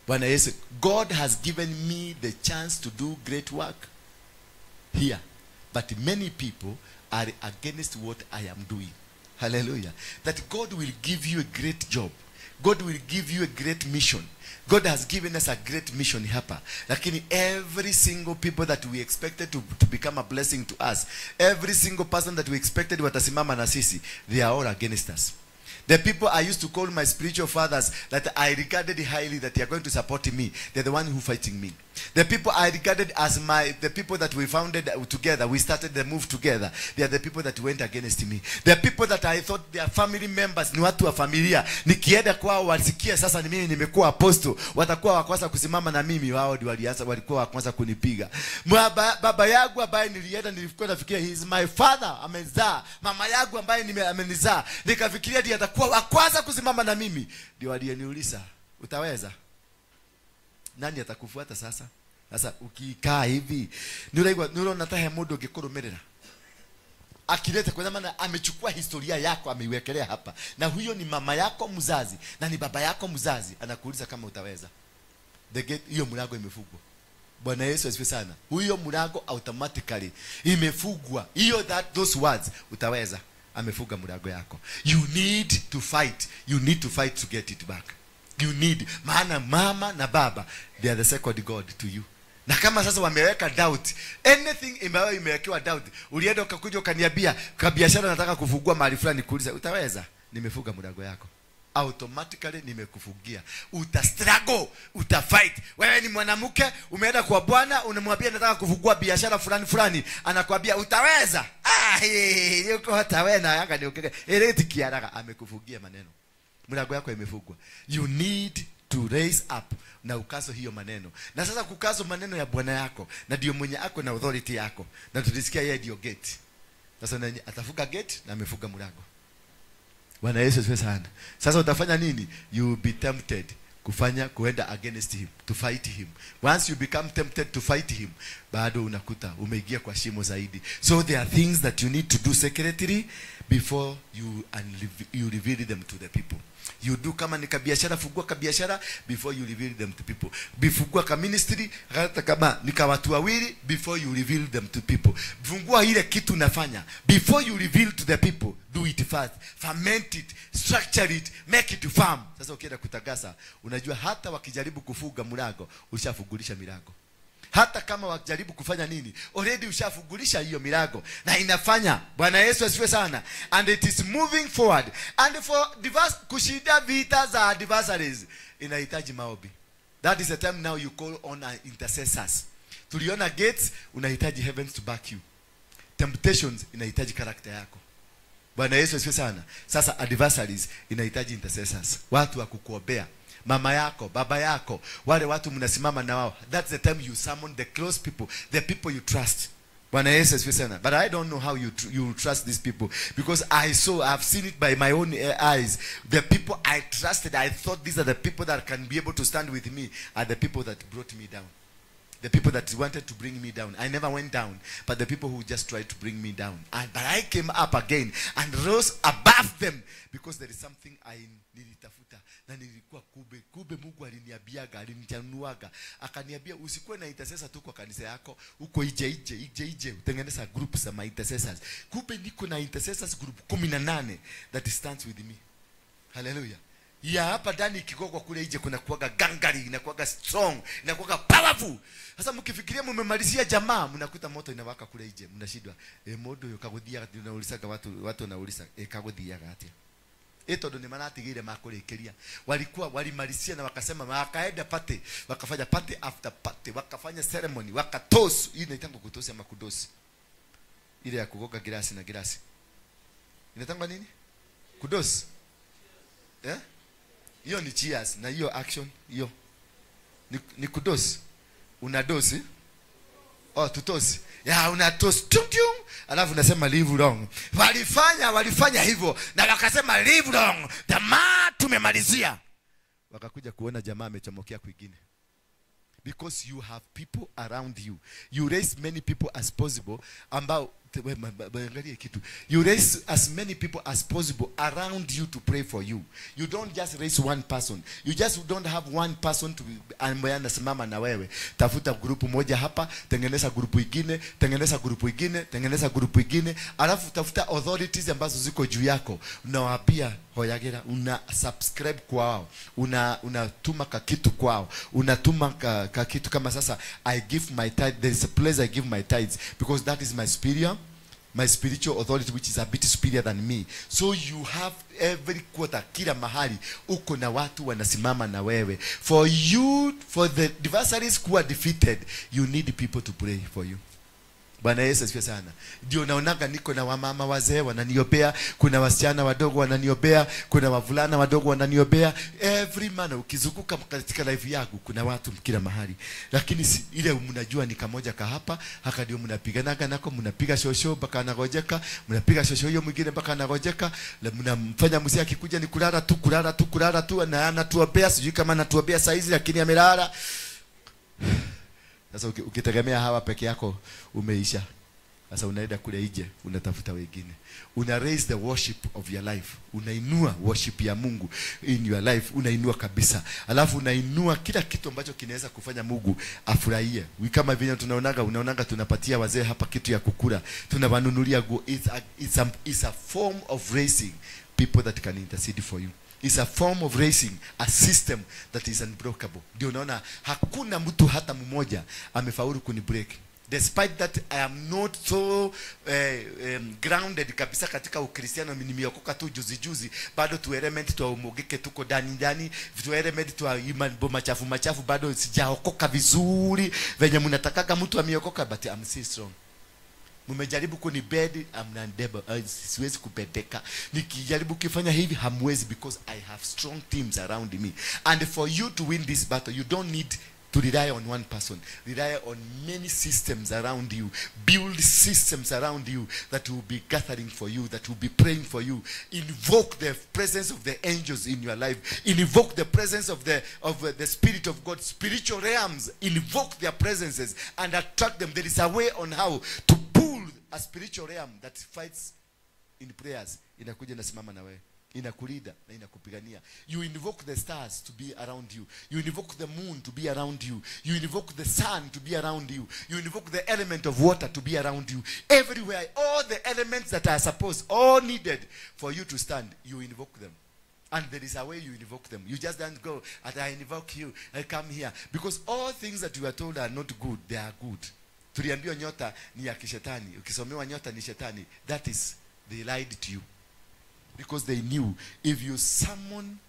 Bwana Yesu, God has given me the chance to do great work here, but many people are against what I am doing. Hallelujah. That God will give you a great job. God will give you a great mission. God has given us a great mission hapa. Lakini every single people that we expected to become a blessing to us, every single person that we expected watasimama na sisi, they are all against us. The people I used to call my spiritual fathers that I regarded highly, that they are going to support me, they're the one who fighting me. The people I regarded as the people that we founded together, we started the move together, they are the people that went against me. The people that I thought they are family members, ni watu wa familia, nikienda kwao wasikia sasa ni mimi nimekuwa apostle, watakuwa wa kwanza kusimama na mimi, wao ndio walikuwa wa kwanza kunipiga. Baba yangu ambaye nilienda nilikuwa nafikiria he is my father, amezaa. Mama yangu ambaye amenizaa, nikafikiria ndiye atakuwa wa kwanza kusimama na mimi. Ndio aliyeniuliza, utaweza? Nani atakufuata sasa? Sasa ukikaa hivi, nuro natahe mundu ngikurumirira. Akileta kwa maana amechukua historia yako ameiwekelea hapa. Na huyo ni mama yako mzazi na ni baba yako mzazi, anakuuliza kama utaweza. The gate, hiyo mlango imefungwa. Bwana Yesu asifiwe sana. Huyo mlango automatically imefungwa. Hiyo those words, utaweza, amefunga mlango yako. You need to fight. You need to fight to get it back. You need. Maana mama na baba, they are the second God to you. Na kama sasa wameweka doubt, anything ambayo imewekewa doubt, ulienda ukakuja ukaniambia kwa biashara nataka kufungua mahali fulani, kuuliza utaweza? Nimefunga mlango yako. Automatically nimekufungia. Uta-struggle, uta-fight. Wewe ni mwanamke, umeenda kwa Bwana, unamwambia nataka kufungua biashara fulani, anakuambia utaweza? Yuko hata wewe na yanga ndio eleti kiaraga, amekufungia maneno. Mlango yako imefungwa. You need to raise up na ukazo hiyo maneno. Na sasa kukazo maneno ya Bwana yako, na ndio mwenye ako na authority yako. Na tulisikia yeye ndio gate. Sasa atafunga gate na amefunga mlango. Bwana Yesu asifiwe sana. Sasa utafanya nini? You will be tempted kuenda against him, to fight him. Once you become tempted to fight him, bado unakuta umeingia kwa shimo zaidi. So there are things that you need to do secretly before you reveal them to the people. You do kama ni kabiashara, fungua kabiashara before you reveal them to people. Bifungua ka ministry, hata kama ni kwa watu wawili, before you reveal them to people. Fungua ile kitu unafanya before you reveal to the people. Do it fast, ferment it, structure it, make it firm. Sasa ukienda kutagasa, unajua hata wakijaribu kufunga mlango, ushafungulisha milango. Hata kama wakijaribu kufanya nini, already ushafungulisha hiyo milango na inafanya. Bwana Yesu asifiwe sana. And it is moving forward. And for kushinda vita za adversaries inahitaji maombi. That is the time now you call on intercessors. Tuliona gates, unahitaji heavens to back you. Temptations inahitaji character yako. Bwana Yesu asifiwe sana. Sasa adversaries inahitaji intercessors, watu wa kukuombea. Mama yako, baba yako, wale watu mnasimama na wao. That's the time you summon the close people, the people you trust. Bwana Yesu asifiwe sana. But I don't know how you trust these people, because I've seen it by my own eyes. The people I trusted, I thought these are the people that can be able to stand with me, are the people that brought me down. The people that wanted to bring me down. I never went down, but the people who just tried to bring me down. But I came up again and rose above them, because there is something I nilitafuta. Na nilikuwa kube Mungu aliniambiaga, alinichanuaga, akaniambia usikuwe na intercessor tu kwa kanisa yako, uko ije utengeneza groups za intercessors. Kube niko na intercessors group 18 that stands with me. Hallelujah. ya hapa ndani ikigogwa kule nje kuna kuaga gangari, inakuaga strong, inakuaga powerful. Sasa mkifikiria mmemalizia jamaa, mnakuta moto inawaka kule nje, mnashindwa modo yokaguthia, tunaulisaga watu wanauliza kaguthiaga atia. Etondo ni manatigire makurekeria. Walikuwa walimalizia na wakasema wakaenda pate, wakafanya pate after pate, wakafanya ceremony, wakatoss. Hii inaitangwa kutosi ama kudosi. Ile ya kugoga gilasi na gilasi. Inatangwa nini? Kudosi. Hiyo ni cheers na hiyo action hiyo. Ni kudosi. Una dosi? Tutosi. Ya una tosi. Alafu nasema live long. Walifanya hivyo na wakasema live long. Jamaa tumemalizia. Wakakuja kuona jamaa amechomokea kwingine. Because you have people around you. You raise many people as possible ambao you raise as many people as possible around you to pray for you. You don't just raise one person. You just don't have one person to ambaye anasimama na wewe. Tafuta grupu moja hapa, tengeneza grupu ingine, tengeneza grupu ingine, tengeneza grupu ingine, alafu tafuta authorities ambazo ziko juu yako. Unawaambia hoyagera, una subscribe kwao, unatuma kitu kwao, unatuma kitu kama sasa I give my tithe. There is a place I give my tithes because that is my spiritual authority which is a bit superior than me. So you have every quarter, kila mahali uko na watu wanasimama na wewe. For the adversaries who are defeated, you need people to pray for you. Bwana Yesu asifiwe sana. Ndio naonaga niko na wamama wazee wananiobea, kuna wasichana wadogo wananiobea, kuna wavulana wadogo wananiobea. Every man ukizunguka katika life yangu kuna watu kila mahali. Lakini ile mnajua ni kamoja ka hapa, haka ndio mnapiganaga nako, mnapiga shosho mpaka anagojeka, mnapiga shosho hiyo mwingine mpaka anagojeka, mnamfanya mzee akikuja ni kulala tu na anatuobea, sijui kama anatuobea saizi lakini amelala. Sasa ukitegemea hawa peke yako umeisha. Sasa unaenda kule nje, unatafuta wengine. Una raise the worship of your life. Unainua worship ya Mungu in your life, unainua kabisa. Alafu unainua kila kitu ambacho kinaweza kufanya Mungu afurahie. Kama vile unaonaga tunapatia wazee hapa kitu ya kukula, tunawanunulia go. It's a form of raising people that can intercede for you. It's a form of raising a system that is unbreakable. Ndio unaona hakuna mtu hata mmoja amefaulu kunibreak. Despite that I am not so grounded kabisa katika Ukristiano, nimeokoka tu juzi bado tu element tu umogeke tuko ndani vitu element tu imani machafu bado sijaokoka vizuri venye mnatakaga mtu ameokoka, but I'm still strong. Mumejaribu kunibed, I'm non-debel, siwezi kupendeka. Nikijaribu kufanya hivi hamwezi, because I have strong teams around me. And for you to win this battle, you don't need to rely on one person. Rely on many systems around you. Build systems around you that will be gathering for you, that will be praying for you. Invoke the presence of the angels in your life. Invoke the presence of the Spirit of God. Spiritual realms, invoke their presences and attract them. There is a way on how to pull a spiritual realm that fights in prayers. Inakuja nasimama na wewe. Inakulida na inakupigania. You invoke the stars to be around you. You invoke the moon to be around you. You invoke the sun to be around you. You invoke the element of water to be around you. Everywhere, all the elements that are supposed, all needed for you to stand, you invoke them. And there is a way you invoke them. You just don't go, I invoke you, I come here. Because all things that you are told are not good, they are good. Tuliambiwa nyota ni ya kishetani. Ukisomewa nyota ni shetani. That is, they lied to you. Because they knew if you summon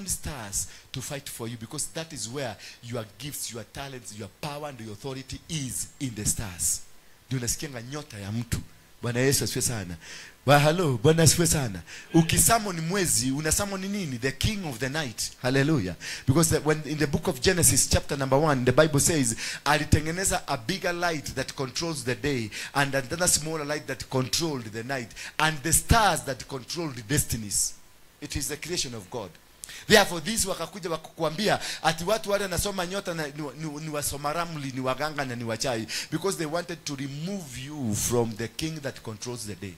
stars to fight for you, because that is where your gifts, your talents, your power and your authority is, in the stars. Ndio unasikia nyota ya mtu. Bwana Yesu asifiwe sana. Hello, Bwana asifiwe sana. Ukisummon mwezi, unasummon nini? The king of the night. Hallelujah. Because when in the book of Genesis chapter number 1, the Bible says, alitengeneza a bigger light that controls the day, and another smaller light that controlled the night, and the stars that controlled the destinies. It is the creation of God. Therefore these wakakuja wakakuambia ati watu wale nasoma nyota na ni wasoma ramli, ni waganga na ni wachai, because they wanted to remove you from the king that controls the day.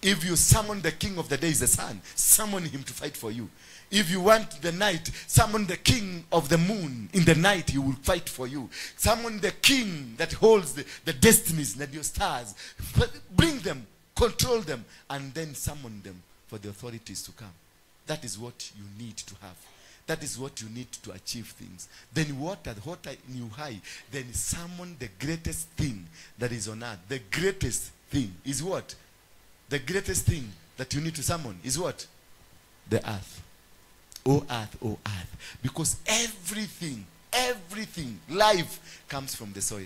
If you summon the king of the day is the sun, summon him to fight for you. If you want the night, summon the king of the moon. In the night he will fight for you. Summon the king that holds the destinies and your stars. Bring them, control them, and then summon them for the authorities to come. That is what you need to have. That is what you need to achieve things. Then water in you high. Then summon the greatest thing that is on earth. The greatest thing is what? The greatest thing that you need to summon is what? The earth. Oh earth, oh earth. Because everything, life comes from the soil.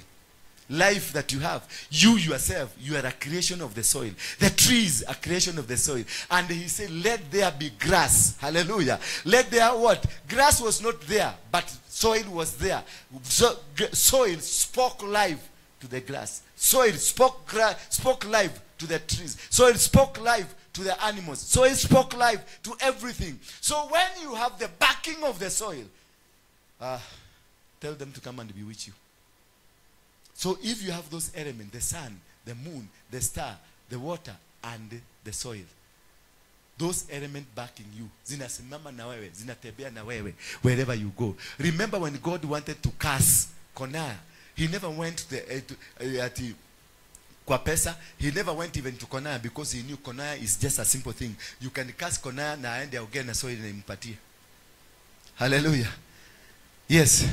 Life that you have, you yourself, you are a creation of the soil. The trees are creation of the soil. And he said, let there be grass. Hallelujah. Let there what? Grass was not there, but soil was there. So, soil spoke life to the grass. Soil spoke life to the trees. Soil spoke life to the animals. Soil spoke life to everything. So when you have the backing of the soil, tell them to come and be with you. So if you have those elements, the sun, the moon, the star, the water, and the soil, those elements backing you, zinasimama na wewe, zinatembea na wewe wherever you go. Remember when God wanted to curse Konaya, he never went to kwa pesa. He never went even to Konaya because he knew Konaya is just a simple thing. You can curse Konaya na aende aongee na soil na impatie. Hallelujah. Yes.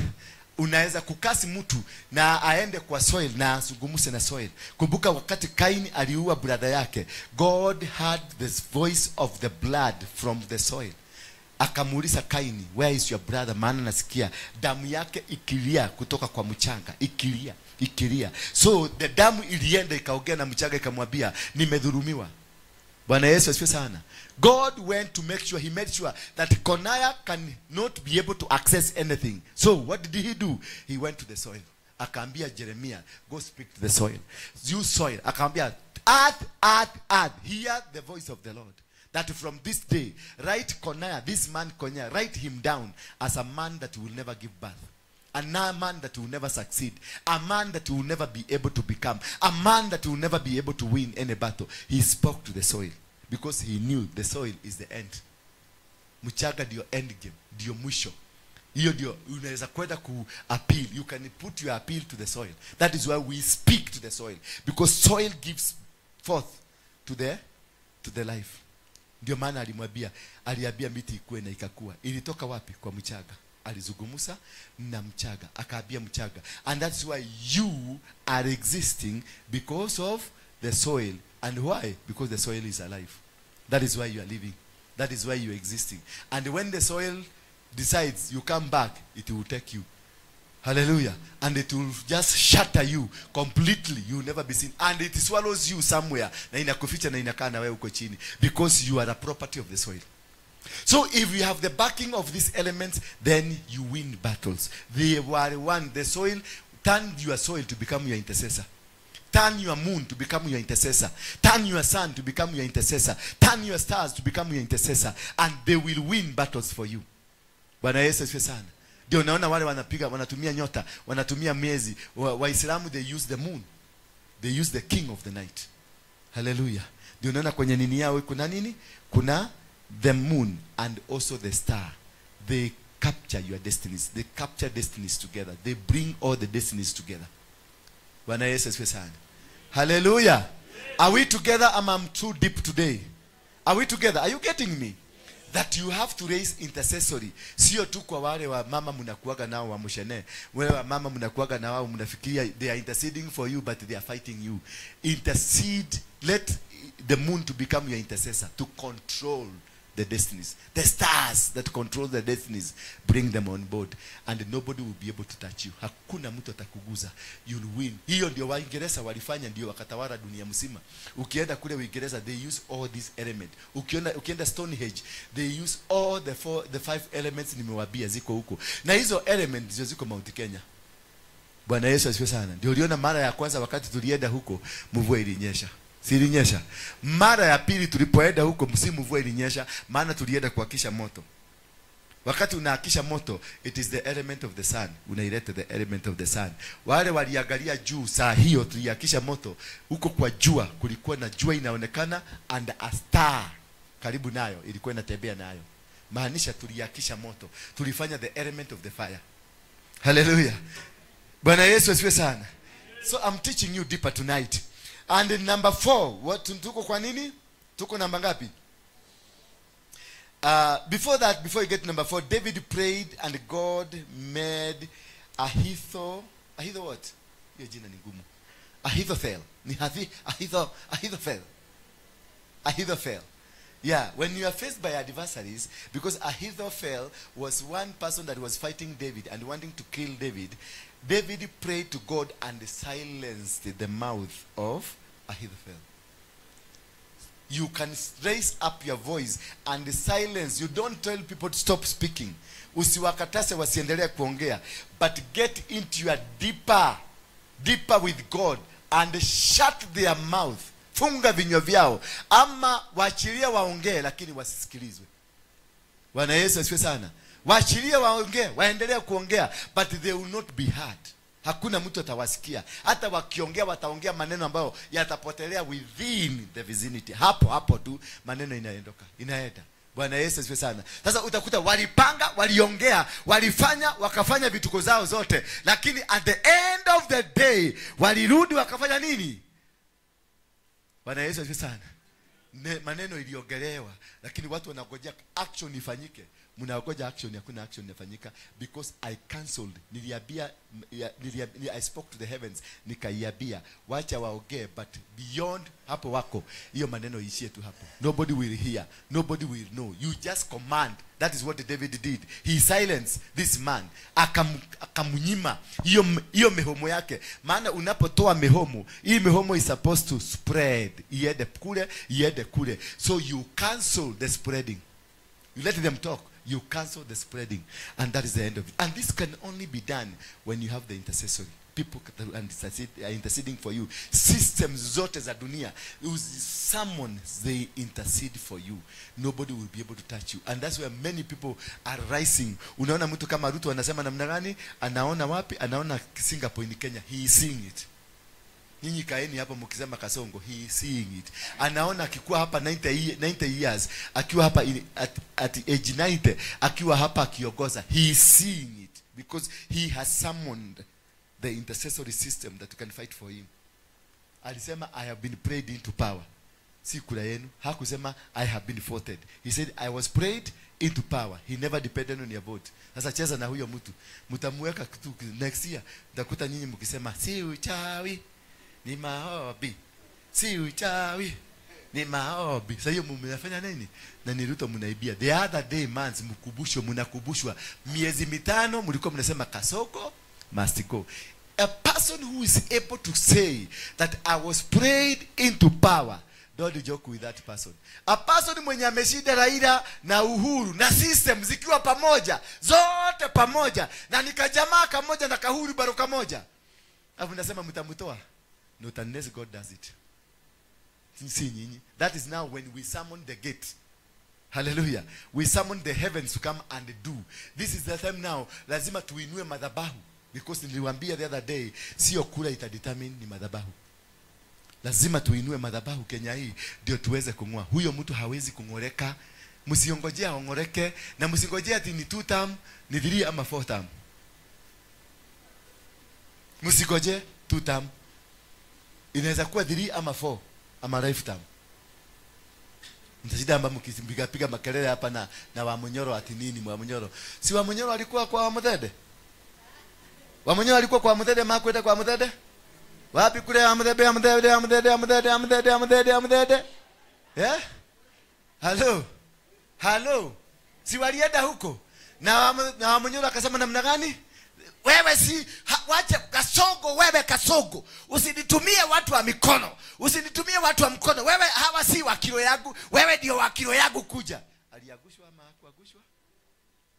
Unaweza kukasi mtu na aende kwa soil na asungumuse na soil. Kumbuka wakati Kaini aliua brother yake, God heard the voice of the blood from the soil. Akamuuliza Kaini, where is your brother? Maana nasikia damu yake ikilia kutoka kwa mchanga, ikilia. So the damu ilienda ikaongea na mchanga ikamwambia nimedhulumiwa. Bwana Yesu asifiwe sana. God went to make sure, he made sure that Konaya can not be able to access anything. So what did he do? He went to the soil. Akaambia Jeremiah, go speak to the soil. You soil. Akaambia, earth, hear the voice of the Lord. That from this day, write Konaya, this man Konaya, write him down as a man that will never give birth. A man that will never succeed. A man that will never be able to become. A man that will never be able to win any battle. He spoke to the soil because he knew the soil is the end. Mchanga ndio end game, ndio mwisho. Hiyo ndio unaweza kwenda ku appeal. You can put your appeal to the soil. That is why we speak to the soil, because soil gives forth to the life. Ndio maana aliambia miti ikue na ikakua. Ilitoka wapi? Kwa mchanga. Alizungumza na mchanga, akaambia mchanga. And that's why you are existing because of the soil. And why? Because the soil is alive. That is why you are living. That is why you are existing. And when the soil decides you come back, it will take you. Hallelujah. And it will just shatter you completely. You will never be seen. And it swallows you somewhere. Na inakuficha na inakaa na wewe uko chini. Because you are a property of the soil. So if you have the backing of these elements, then you win battles. They were one. The soil turned your soil to become your intercessor. Turn your moon to become your intercessor. Turn your sun to become your intercessor. Turn your stars to become your intercessor. And they will win battles for you. Bwana Yesu asifiwe sana. Ndio unaona wale wanatumia nyota, wanatumia miezi. Waislamu they use the moon. They use the king of the night. Hallelujah. Ndio unaona kwenye nini yao kuna nini? Kuna the moon and also the star. They capture your destinies. They capture destinies together. They bring all the destinies together. Bwana Yesu asifiwe sana. Hallelujah. Are we together? I'm too deep today. Are we together? Are you getting me? That you have to raise intercessory. Sio tu kwa wale wa mama mnakuaga nao wa mshene. Wale wa mama mnakuaga na wao mnafikiria they are interceding for you but they are fighting you. Intercede. Let the moon to become your intercessor to control the destinies. The stars that control the destinies, bring them on board and nobody will be able to touch you. Hakuna mtu atakuguza. You'll win. Hiyo ndio Waingereza walifanya, ndio wakatawala dunia mzima. Ukienda kule Uingereza they use all these elements. Ukienda Stonehenge they use all the five elements nimewambia ziko huko. Na hizo elements zio ziko Mount Kenya. Bwana Yesu asifiwe sana. Ndio uliona mara ya kwanza wakati tulienda huko mvua ilinyesha. Silinyesha. Mara ya pili tulipoenda huko msimu mvua ilinyesha, maana tulienda kuhakisha moto. Wakati unahakisha moto, it is the element of the sun. Unaileta the element of the sun. Wale waliangalia juu saa hiyo tulihakisha moto, huko kwa jua kulikuwa na jua inaonekana and a star karibu nayo ilikuwa inatembea nayo. Maanisha tulihakisha moto. Tulifanya the element of the fire. Hallelujah. Bwana Yesu asifiwe sana. So I'm teaching you deeper tonight. And in number 4, tuko kwa nini? Tuko namba ngapi? Before that, before you get to number 4, David prayed and God made Ahithophel what? Hiyo jina ni ngumu. Ahithophel. Ni Ahithophel. Yeah, when you are faced by adversaries, because Ahithophel was one person that was fighting David and wanting to kill David, David prayed to God and silenced the mouth of Ahithophel. You can raise up your voice and silence. You don't tell people to stop speaking. Usiwakatase wasiendelee kuongea. But get into your deeper with God and shut their mouth. Funga vinywa vyao. Ama waachilie waongee lakini wasisikilizwe. Bwana Yesu asifiwe sana. Waachilie waongee, waendelee kuongea, but they will not be heard. Hakuna mtu atawasikia. Hata wakiongea wataongea maneno ambayo yatapotelea within the vicinity. Hapo tu maneno inaenda. Bwana Yesu asifiwe sana. Sasa utakuta walipanga, waliongea, walifanya, wakafanya vituko zao zote, lakini at the end of the day walirudi wakafanya nini? Bwana Yesu asifiwe sana. Maneno iliongelewa, lakini watu wanangojea action ifanyike. Mnagoja action, hakuna action inafanyika, because I cancelled. I spoke to the heavens, nikaiambia wacha waongee, but beyond hapo wako, hiyo maneno ishie tu hapo. Nobody will hear, nobody will know. You just command. That is what David did. He silenced this man. Akamunyima hiyo mehomo yake. Maana unapotoa mehomo, hii mehomo is supposed to spread. Iende kule. So you cancel the spreading. You let them talk. You cancel the spreading. And that is the end of it. And this can only be done when you have the intercessory. People are interceding for you. Systems zote za dunia, someone, they intercede for you. Nobody will be able to touch you. And that's where many people are rising. Unaona mtu kama Ruto anasema namna gani? Anaona wapi? Anaona Singapore in Kenya. He is seeing it. Nyinyi kaeni hapa mkisema Kasongo, he is seeing it. Anaona akikuwa hapa 90 years, akiwa hapa at age 90, akiwa hapa akiongoza, he is seeing it, because he has summoned the intercessory system that can fight for him. Alisema I have been prayed into power. Si kula yenu. Hakusema I have been voted. He said I was prayed into power. He never depended on your vote. Sasa cheza na huyo mtu. Mtamuweka kitu next year. Mtakuta nyinyi mkisema si uchawi, ni maombi. Si uchawi, ni maombi. Sasa hiyo mnafanya nini? Na ni Ruto mnaibia. The other day months mnakubushwa. Miezi 5 mlikuwa mnasema Kasoko must go. A person who is able to say that I was prayed into power, don't joke with that person. A person mwenye ameshinda Raila na Uhuru na system zikiwa pamoja, zote pamoja, na nikajamaa kamoja na Kahuru Baroka moja, alafu nasema mtamtoa. Not unless God does it. That is now when we summon the gate. Hallelujah. We summon the heavens to come and do. This is the time now. Lazima tuinue madhabahu. Because niliwaambia the other day, sio kura itadetermine ni madhabahu. Lazima tuinue madhabahu Kenya hii ndio tuweze kung'oa. Huyo mtu hawezi kung'oreka. Msiongojea ongoreke, na msingojea ati ni 2 term, ni 3 ama 4 term. Msigoje 2 term. Inaweza kuwa 3 ama 4 ama lifetime. Mtashinda amba mkipiga makelele hapa na Wamunyoro ati nini Wamunyoro. Si Wamunyoro alikuwa kwa Wamuthede? Wamunyoro alikuwa kwa Wamuthede, makwenda kwa Wamuthede? Wapi kule Wamuthede? Eh? Hello. Si walienda huko. Na Wamunyoro akasema namna gani? Wewe wacha Kasongo, usinitumie watu wa mikono, usinitumie watu wa mkono. Wewe hawa si wa kilo yangu, wewe ndio wa kilo yangu, kuja. Aliagushwa ama hakuagushwa?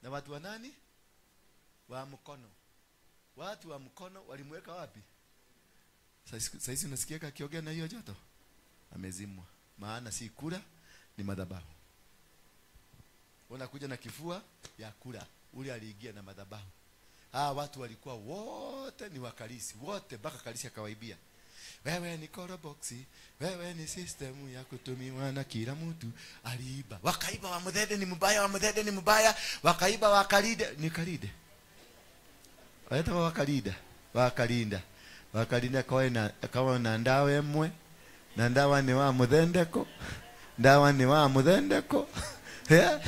Na watu wa nani? Wa mkono. Watu wa mkono walimweka wapi? Sasa hizi unasikia akiongea na hiyo joto? Amezimwa. Maana si kura, ni madhabahu. Unakuja na kifua ya kura. Ule aliingia na madhabahu. Watu walikuwa wote ni wakalisi, wote mpaka kalisi akawaibia. Wewe ni koroboksi, wewe ni system ya kutumiwa na kila mtu. Aliiba. Wakaiba Wamuthede ni mbaya, wakaiba Wakalide, ni Kalide. Waeta Wakalinda kawa na ndawe mwe, na ndawa ni wa Muthendeko. Yeah.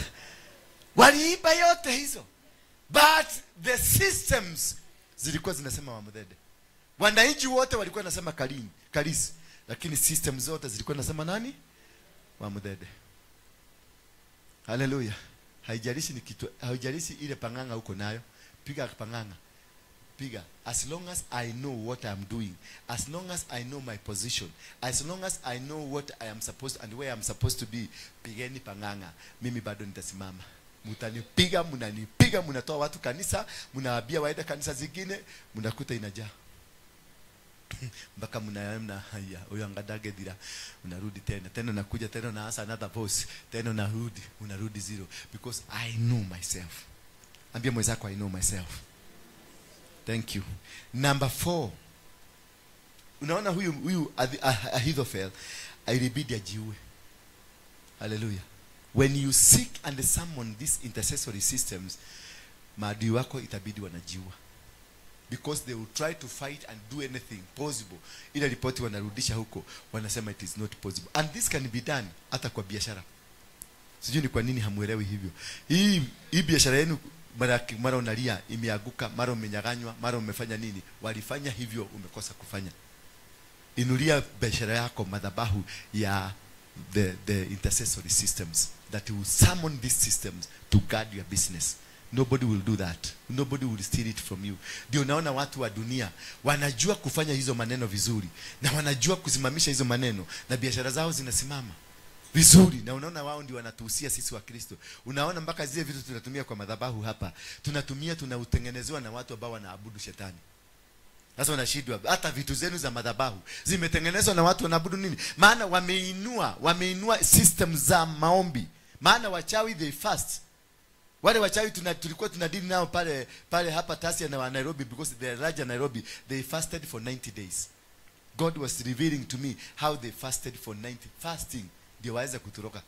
waliiba yote hizo, but the systems zilikuwa zinasema Wamudhede. Wananchi wote walikuwa nasema Kalisi, lakini system zote zilikuwa nasema nani? Wamudhede. Hallelujah. Haijalishi ni kitu, haijalishi ile panganga uko nayo, piga panganga. Piga. As long as I know what I am doing, as long as I know my position, as long as I know what I am supposed and where I am supposed to be, pigeni panganga. Mimi bado nitasimama. Mutanipiga, mnanipiga, mnatoa watu kanisa, mnawaambia waende kanisa zingine, mnakuta inajaa. Mpaka mnaona haya, huyo angadage dira, unarudi tena nakuja tena unaanza another voice, tena unarudi zero, because I know myself. Ambia mwenzako I know myself. Thank you. Number 4. Unaona huyu Ahithophel ilibidi ajiue. Hallelujah. When you seek and summon these intercessory systems, maadui wako itabidi wanajiua, because they will try to fight and do anything possible. Ile ripoti wanarudisha huko, wanasema it is not possible, and this can be done hata kwa biashara. Sijui ni kwa nini hamuelewi hivyo. Hii biashara yenu mara unalia imeanguka, mara umenyaganywa, mara umefanya nini, walifanya hivyo, umekosa kufanya. Inulia biashara yako madhabahu ya the intercessory systems that will summon these systems to guard your business. Nobody will do that. Nobody will steal it from you. Ndio unaona watu wa dunia wanajua kufanya hizo maneno vizuri, na wanajua kusimamisha hizo maneno, na biashara zao zinasimama vizuri, na unaona wao ndio wanatuhusia sisi wa Kristo. Unaona mpaka zile vitu tunatumia kwa madhabahu hapa, tunautengenezewa na watu ambao wanaabudu shetani. Sasa wanashindwa, hata vitu zenu za madhabahu zimetengenezwa na watu wanaabudu nini? Maana wameinua system za maombi. Maana wachawi they fast. Wale wachawi tulikuwa tunadili nao pale hapa Tasia na Nairobi, because they are larger Nairobi, they fasted for 90 days. God was revealing to me how they fasted for 90. Fasting ndio waweza kutoroka.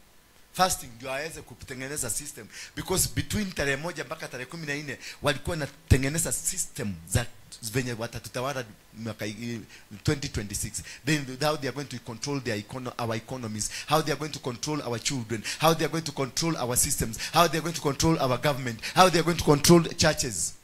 Fasting ndio waweza kutengeneza system, because between tarehe 1 mpaka tarehe 14 walikuwa natengeneza system za venye watatutawala mwaka 2026. Then how they are going to control our economies, how they are going to control our children, how they are going to control our systems, how they are going to control our government, how they are going to control churches.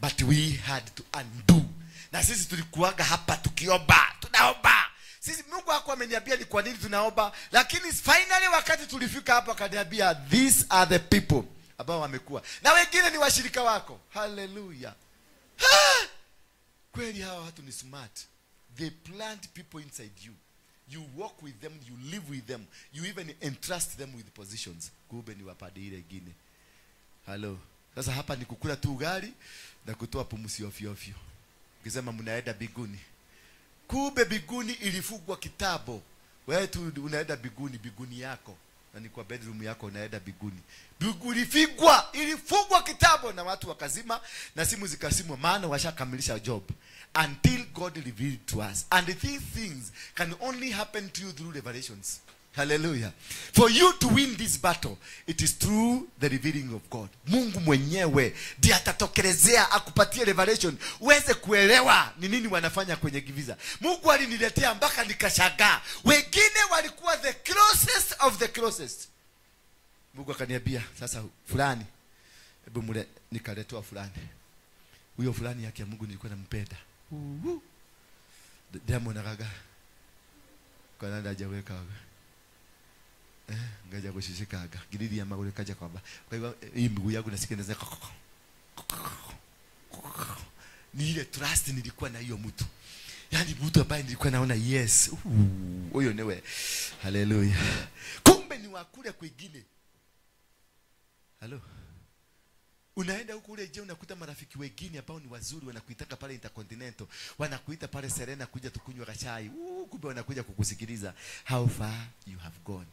But we had to undo. Na sisi tulikuaga hapa tukiomba, tunaomba. Sisi Mungu hakuwa ameniambia ni kwa nini tunaomba, lakini finally wakati tulifika hapa akaniambia these are the people ambao wamekuwa. Na wengine ni washirika wako. Hallelujah. Kweli hawa watu ni smart. They plant people inside you. You walk with them, you live with them, you even entrust them with positions. Kumbe ni wapade ile ingine. Hello. Sasa hapa ni kukula tu ugali na kutoa pumusi ofyo ofyo. Ukisema mnaenda biguni. Kumbe biguni ilifungwa kitabo. Wewe tu unaenda biguni yako. Na ni kwa bedroom yako unaenda biguni. Biguni ilifungwa kitabo, na watu wakazima na simu zikasimwa, maana washakamilisha job. Until God revealed to us. And these things can only happen to you through revelations. Hallelujah. For you to win this battle, it is through the revealing of God. Mungu mwenyewe ndiye atatokelezea akupatie revelation, uweze kuelewa ni nini wanafanya kwenye giza. Mungu aliniletea mpaka nikashangaa. Wengine walikuwa the closest of the closest. Mungu akaniambia, sasa fulani, hebu mule nikaletwa fulani. Huyo fulani yake ya Mungu nilikuwa nampenda. Diamond nakaga. Kwa nani hajaweka? Ngaja kushishikaga. Gilidi ya magole kaja kwamba. Kwa hivyo hii mguu yangu nasikia inaanza. Ni ile trust nilikuwa na hiyo mtu. Yaani mtu ambaye nilikuwa naona yes. Huyo newe. Hallelujah. Kumbe ni wakule kwingine. Hello. Unaenda huko ule je, unakuta marafiki wengine ambao ni wazuri, wanakuitaka pale Intercontinental, wanakuita pale Serena kuja tukunywa kachai. Kumbe wanakuja kukusikiliza. How far you have gone.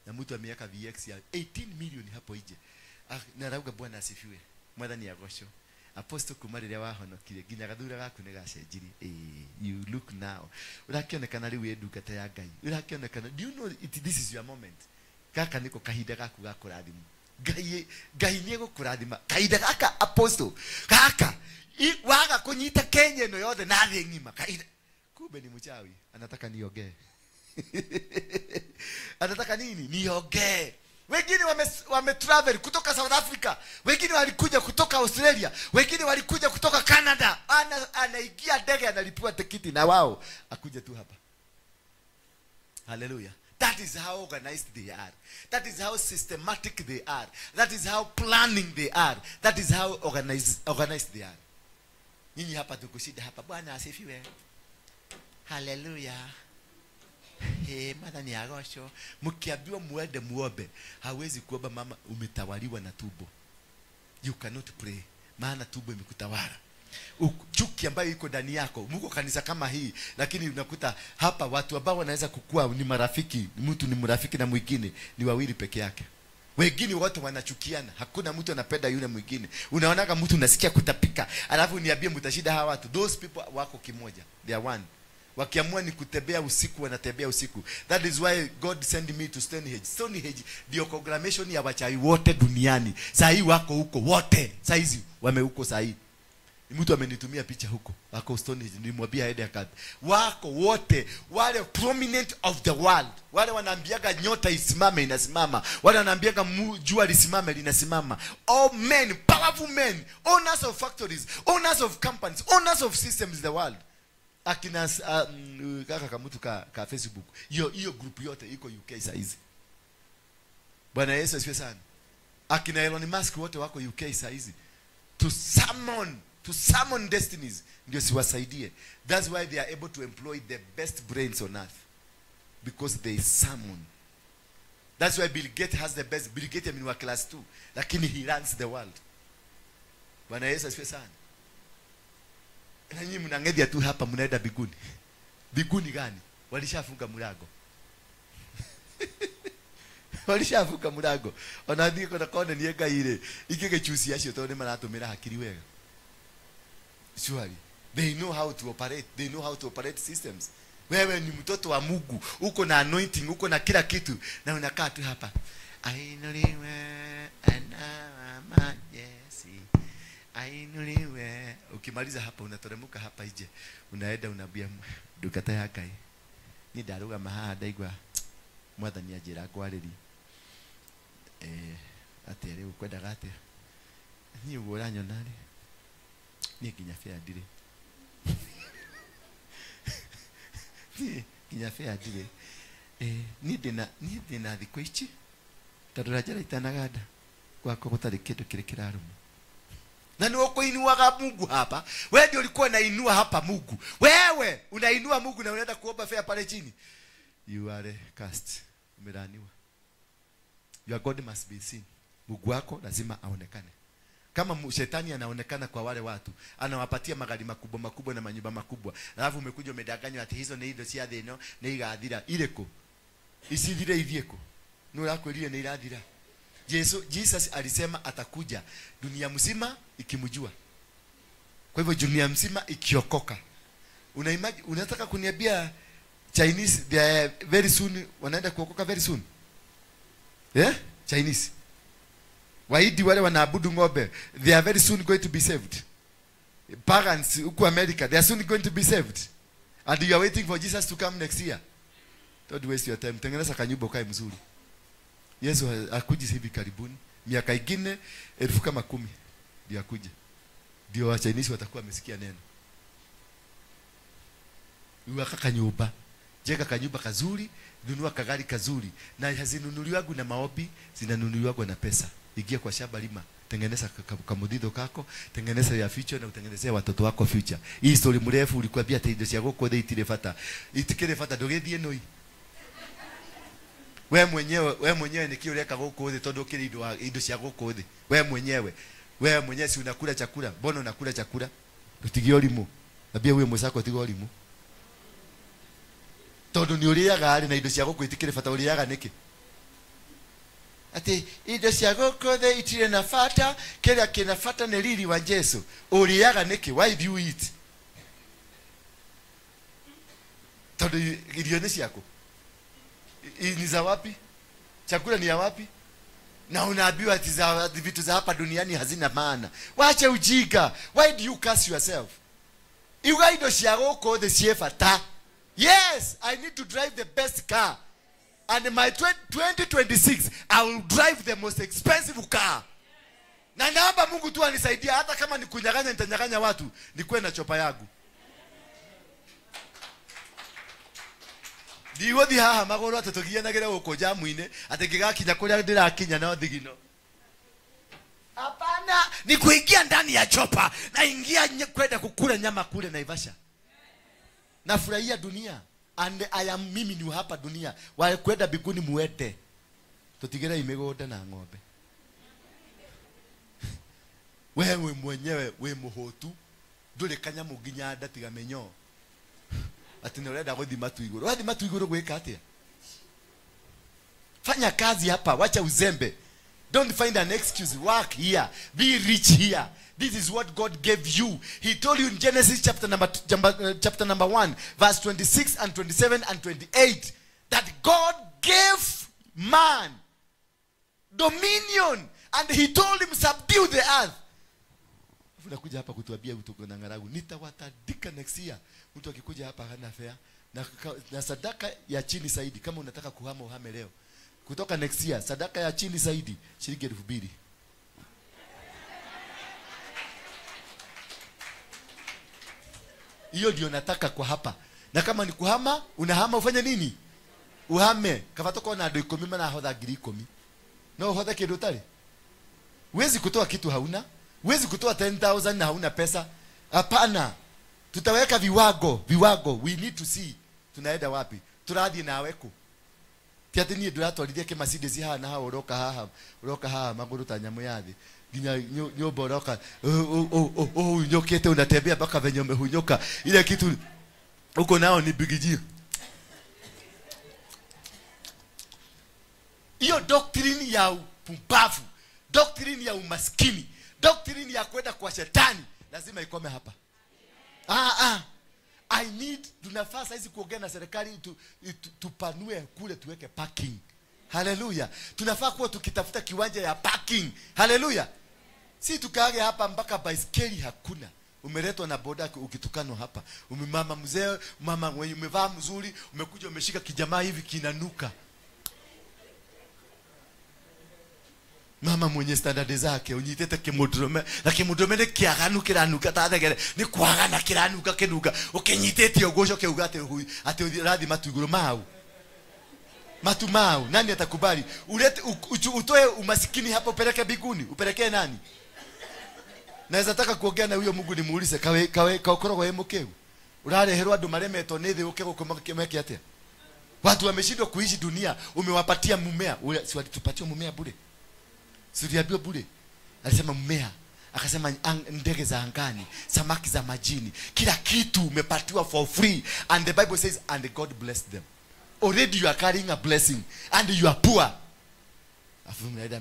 Na mtu ameweka VX ya 18 million hapo nje. Narauga Bwana asifiwe. Mwathani agocwo. Apostle kumarira wahono kire ginya gathura gaku ne gacenjiri. You look now. Urakionekana riu edukata ya Ngai. Urakionekana, do you know this is your moment. Kaka niko kahinda gaku gakurathima. Ngai ni gukurathima. Kahinda gaka apostle. Kaka waga kunyita Kenya no yothe na thĩ ng'ima. Kahinda. Kumbe ni mchawi. Anataka niongee. Anataka nini? Niongee. wengine wame travel kutoka South Africa, wengine walikuja kutoka Australia, wengine walikuja kutoka Canada. Anaingia ndege analipiwa tikiti na wao akuja tu hapa. Hallelujah. That is how organized they are. That is how systematic they are. That is how planning they are. That is how organized they are. Nyinyi hapa tukushida hapa, Bwana asifiwe. Hallelujah. Mada ni agosho. Mkiambiwa muende muombe, hawezi kuomba mama umetawaliwa na tumbo. You cannot pray. Maana tumbo imekutawala. Chuki ambayo iko ndani yako. Mungu kanisa kama hii, lakini unakuta hapa watu ambao wanaweza kukua ni marafiki, mtu ni marafiki na mwingine ni wawili peke yake. Wengine watu wanachukiana, hakuna mtu anapenda yule mwingine. Unaonaga mtu unasikia kutapika, alafu niambie mtashida hawa watu. Those people wako kimoja. They are one. Wakiamua ni kutembea usiku wanatembea usiku. That is why God sent me to Stonehenge. Stonehenge ndio congregation ya wachawi wote duniani. Saa hii wako huko wote. Saa hizi wameuko saa hii. Mtu amenitumia picha huko. Wako Stonehenge, nilimwambia aende akati. Wako wote wale prominent of the world. Wale wanaambiaga nyota isimame inasimama. Wale wanaambiaga jua lisimame linasimama. All men, powerful men, owners of factories, owners of companies, owners of systems in the world. Akina kaka kamutu ka Facebook. Hiyo group yote iko UK saa hizi. Bwana Yesu asifiwe sana. Akina Elon Musk wote wako UK saa hizi. To summon destinies ndio siwasaidie. That's why they are able to employ the best brains on earth, because they summon. That's why Bill Gates has the best. Bill Gates ni wa class 2 lakini he runs the world. Bwana Yesu asifiwe sana. Na nyinyi mnangedia tu hapa mnaenda biguni. Biguni gani? Walishafunga mlango. Walishafunga mlango. Onathiko na kone niega ile. Ikige chusi yacio tonde maratumira hakiri wega. Surely they know how to operate. They know how to operate systems. Wewe ni mtoto wa Mungu, uko na anointing, uko na kila kitu, na unakaa tu hapa. Ainuliwe ana majesty. Ainuliwe. Ukimaliza hapa unatoremuka hapa nje. Unaenda unabia dukata ya Kai. Ni daruga maha ndaigwa. Mwathani ajira kwariri. Atere ukwenda gate. Ni ugoranyo nani? Ni kinyafia ndire. Ni kinyafia ndire. Ni dina thiko ichi. Tadurajara itanagada. Kwako gutari kindu kiri kirarumu. Na ni wako inuaga Mungu hapa. Wewe ndio ulikuwa unainua hapa Mungu. Wewe unainua Mungu na unaenda kuomba fare pale chini. You are cast. Umelaniwa. Your God must be seen. Mungu wako lazima aonekane. Kama shetani anaonekana kwa wale watu, anawapatia magari makubwa na manyumba makubwa. Alafu umekuja umedanganywa ati hizo ni hizo cia thino, ni igathira ireko. Isithire ithieko. Nura kwelile ni irathira. Jesus alisema atakuja dunia mzima ikimjua. Kwa hivyo dunia mzima ikiokoka. Unataka kuniambia Chinese they are very soon wanaenda kuokoka very soon? Yeah? Chinese. Waidi wale wanaabudu ng'ombe, they are very soon going to be saved. Pagans huko America, they are soon going to be saved. And you are waiting for Jesus to come next year. Don't waste your time. Tengeneza kanyumba kae mzuri. Yesu akuji hivi karibuni. Miaka ingine 10,000 ndio akuje. Ndio wa Chinese watakuwa wamesikia neno. Uwaka kanyumba. Jenga kanyumba kazuri, nunua kagari kazuri. Na hazinunuliwagu na maombi, zinanunuliwagu na pesa. Ingia kwa shamba lima, tengeneza kamudhido kako, tengeneza ya future na utengenezea watoto wako future. Hii story mrefu ulikuwa pia taido cia goko the itire fata. Itikire fata ndogethie noi. Wewe mwenyewe ni kiureka goko the todo kiri indo cia goko the. Wewe mwenyewe si unakula chakula. Mbona unakula chakula? Utigio limu. Nabia wewe mwenzako utigio limu. Todo ni uriaga ari na indo cia goko itikire fata uriaga niki? Ati indo cia goko the itire na fata, kila kinafata ni lili wa Yesu. Uriaga niki? Why do you eat? Todo irio ni ciako. Ni za wapi? Chakula ni ya wapi? Na unaambiwa ati za vitu za hapa duniani hazina maana. Wacha ujinga. Why do you curse yourself? Iwaido cia goko the ciefata. Yes, I need to drive the best car. And in my 2026 I will drive the most expensive car. Na naomba Mungu tu anisaidia, hata kama ni kunyang'anya nitanyang'anya watu, nikuwe na chopa yangu. Diwo di haha magoro atatogia nagera uko jamuine ategigakinya kuria ndirakinya no thigino. Hapana, ni kuingia ndani ya chopa na ingia kwenda kukula nyama kule Naivasha. Nafurahia dunia, and I am mimi ni hapa dunia. Wale kwenda biguni muete. Tutigera imegoda na ng'ombe. Wewe mwenyewe we muhotu ndure kanyamu ginya ndatiga menyo. Ati nurenda guthima tu iguru. Wathima tu iguru gwika atia? Fanya kazi hapa, wacha uzembe. Don't find an excuse. Work here. Be rich here. This is what God gave you. He told you in Genesis chapter number 1, verse 26 and 27 and 28, that God gave man dominion, and he told him, subdue the earth. Unakuja hapa kutuambia utuko na ngaragu, nitawatandika next year. Mtu akikuja hapa hana fare na sadaka ya chini zaidi, kama unataka kuhama uhame leo. Kutoka next year sadaka ya chini zaidi shilingi 2,000. Hiyo ndio nataka kwa hapa. Na kama ni kuhama, unahama ufanye nini? Uhame. Kavatoka na ndo 10 mana hodha 10,000. No hodha kido tale. Huwezi kutoa kitu hauna. Huwezi kutoa 10,000 na hauna pesa. Hapana. Tutaweka viwago. We need to see tunaenda wapi. Turadhi na weko. Tiati ni duratwarithia ke Mercedes haha na haha uroka haha maguru ta nyamu yathi. Ginya nyoba uroka unyokete unatembea mpaka venye umehunyoka. Ile kitu uko nao ni bigiji. Hiyo doctrine ya upumbavu, doctrine ya umaskini, doctrine ya kwenda kwa shetani lazima ikome hapa. I need, tunafaa saizi kuongea na serikali tupanue kule tuweke parking. Hallelujah. Tunafaa kuwa tukitafuta kiwanja ya parking. Hallelujah. Si tukage hapa mpaka baiskeli hakuna. Umeletwa na boda ukitukanwa hapa. Umemama mzee, mama mwenye umevaa mzuri, umekuja umeshika kijamaa hivi kinanuka. Mama mwenye standard zake unyitete kimudrome, na kimudrome ne kiaganu kiranuka tathegere ni kwagana kiranuka kinuka ukinyitete ogosho keugate hui ati radhi matu mau. Nani atakubali? Ulete utoe umasikini hapo upeleke biguni, upelekee nani? Naweza taka kuongea na huyo Mungu nimuulize kawe kaokoro emukeu. Urareherwa andu maremetwo ni thi uke gukomeke atia? Watu wameshindwa kuishi dunia, umewapatia mumea. Si walitupatia mumea bure? Suriabio bure. Alisema mmea. Akasema ndege za angani, samaki za majini, kila kitu umepatiwa for free. And the Bible says, and God blessed them. Already you are carrying a blessing and you are poor. Afu mnaenda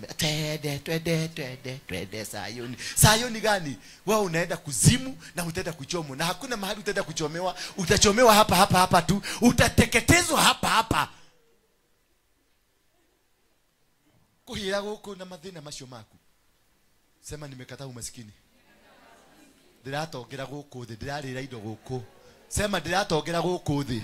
twende Sayuni. Sayuni gani? Wewe unaenda kuzimu na utaenda kuchomwa. Na hakuna mahali utaenda kuchomewa. Utachomewa hapa tu. Utateketezwa hapa. Kuhira goko na mathina macio maku. Sema nimekataa umaskini. Ndiratongera goko thi, ndirarira indo goko. Sema ndiratongera goko thi.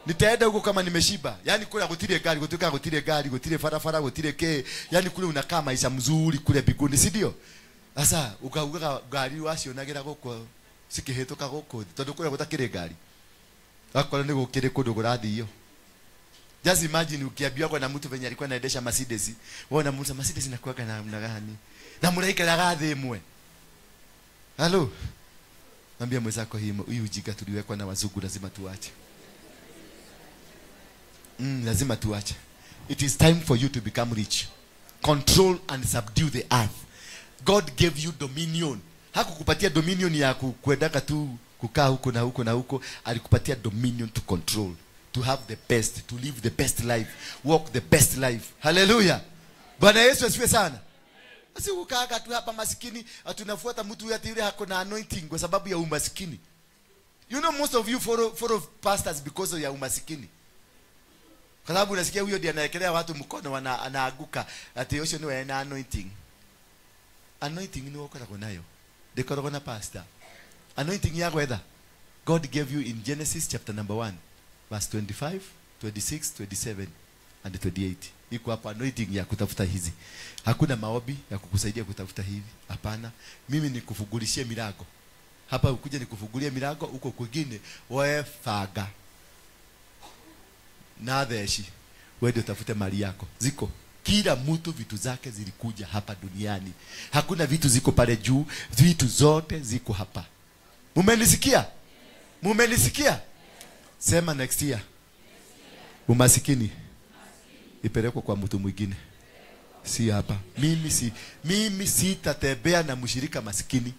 Nitaenda huko kama nimeshiba. Yaani kule gutire gari, gutire farafara, gutire ke. Yaani kule unakaa maisha mzuri kule biguni, si ndio? Sasa ukauga gari wacio nagira goko sikihetoka goko. Tondu kule gutakire gari. Akora ni gukire kundu gurathi hiyo. Just imagine ukiambiwa kwa na mtu venye alikuwa anaendesha Mercedes. Wewe unamuuliza Mercedes inakuwa na namna gani? Na muraika la gathi imwe. Hello. Naambia mwenzako hii ujinga tuliwekwa na wazungu lazima tuache. Lazima tuache. It is time for you to become rich. Control and subdue the earth. God gave you dominion. Hakukupatia dominion ya kuendaka tu kukaa huko na huko. Alikupatia dominion to control. To have the best, to live the best life, walk the best life. Hallelujah. Bwana Yesu asifiwe sana. Asi ukaaga tu hapa maskini, tunafuata mtu yule yule hako na anointing kwa sababu ya umaskini. You know most of you follow pastors because of ya umaskini. Kwa sababu unasikia huyo ndiye anaekelea watu mkono anaaguka ati yosho ni wewe na anointing. Anointing ni wako na nayo. Dekoro na pastor. Anointing yako either. God gave you in Genesis chapter number 1. Verse 25, 26, 27. and 28. Iko hapa anointing ya kutafuta hizi. Hakuna maombi ya kukusaidia kutafuta hivi. Hapana. Mimi nikufungulishie milango. Hapa ukuje nikufungulie milango, huko kwingine wewe faga. Na theshi. Wewe ndio utafute mali yako. Ziko. Kila mtu vitu zake zilikuja hapa duniani. Hakuna vitu ziko pale juu, vitu zote ziko hapa. Mumenisikia? Mumenisikia? Sema next year. Umasikini ipelekwe kwa mtu mwingine. Si hapa. Mimi sitatembea na mshirika maskini.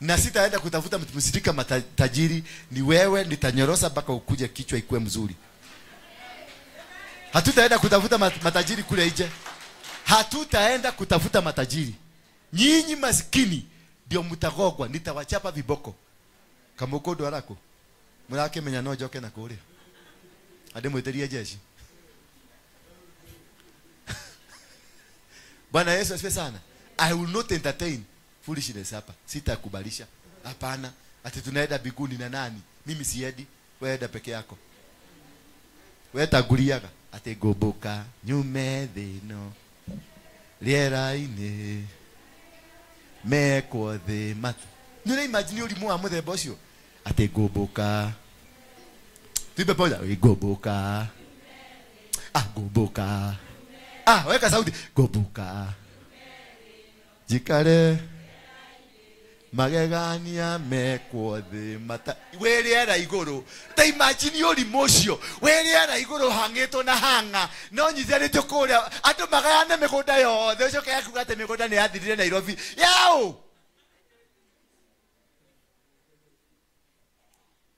Na sitaenda kutafuta mshirika matajiri. Ni wewe nitanyorosa mpaka ukuje kichwa ikuwe mzuri. Hatutaenda kutafuta matajiri kule nje. Hatutaenda kutafuta matajiri. Nyinyi maskini ndio mtagogwa, nitawachapa viboko. Kama uko ndo arako. Murake menya no joke na kule. Ade mweteria jeshi. Bwana Yesu asifiwe sana. I will not entertain foolishness hapa. Sitakubalisha. Hapana. Ati tunaenda biguni na nani? Mimi siedi. Wewe enda peke yako. Wewe taguriaga ati goboka nyume thino. Liera-ini mekwo thi matu. Nuna imagine uri mwa muthemba ucio ati goboka. Tipe poja goboka. Goboka. Weka sauti goboka. Jikare magegania mekwo thi mata. Weriera iguru. Ta imagine uri mocio. Weriera iguru hangito na hanga. No nyithanitio kuria andu magayane migunda yothe. Ucio kaya kugate migunda ni yathirire Nairobi. Yao.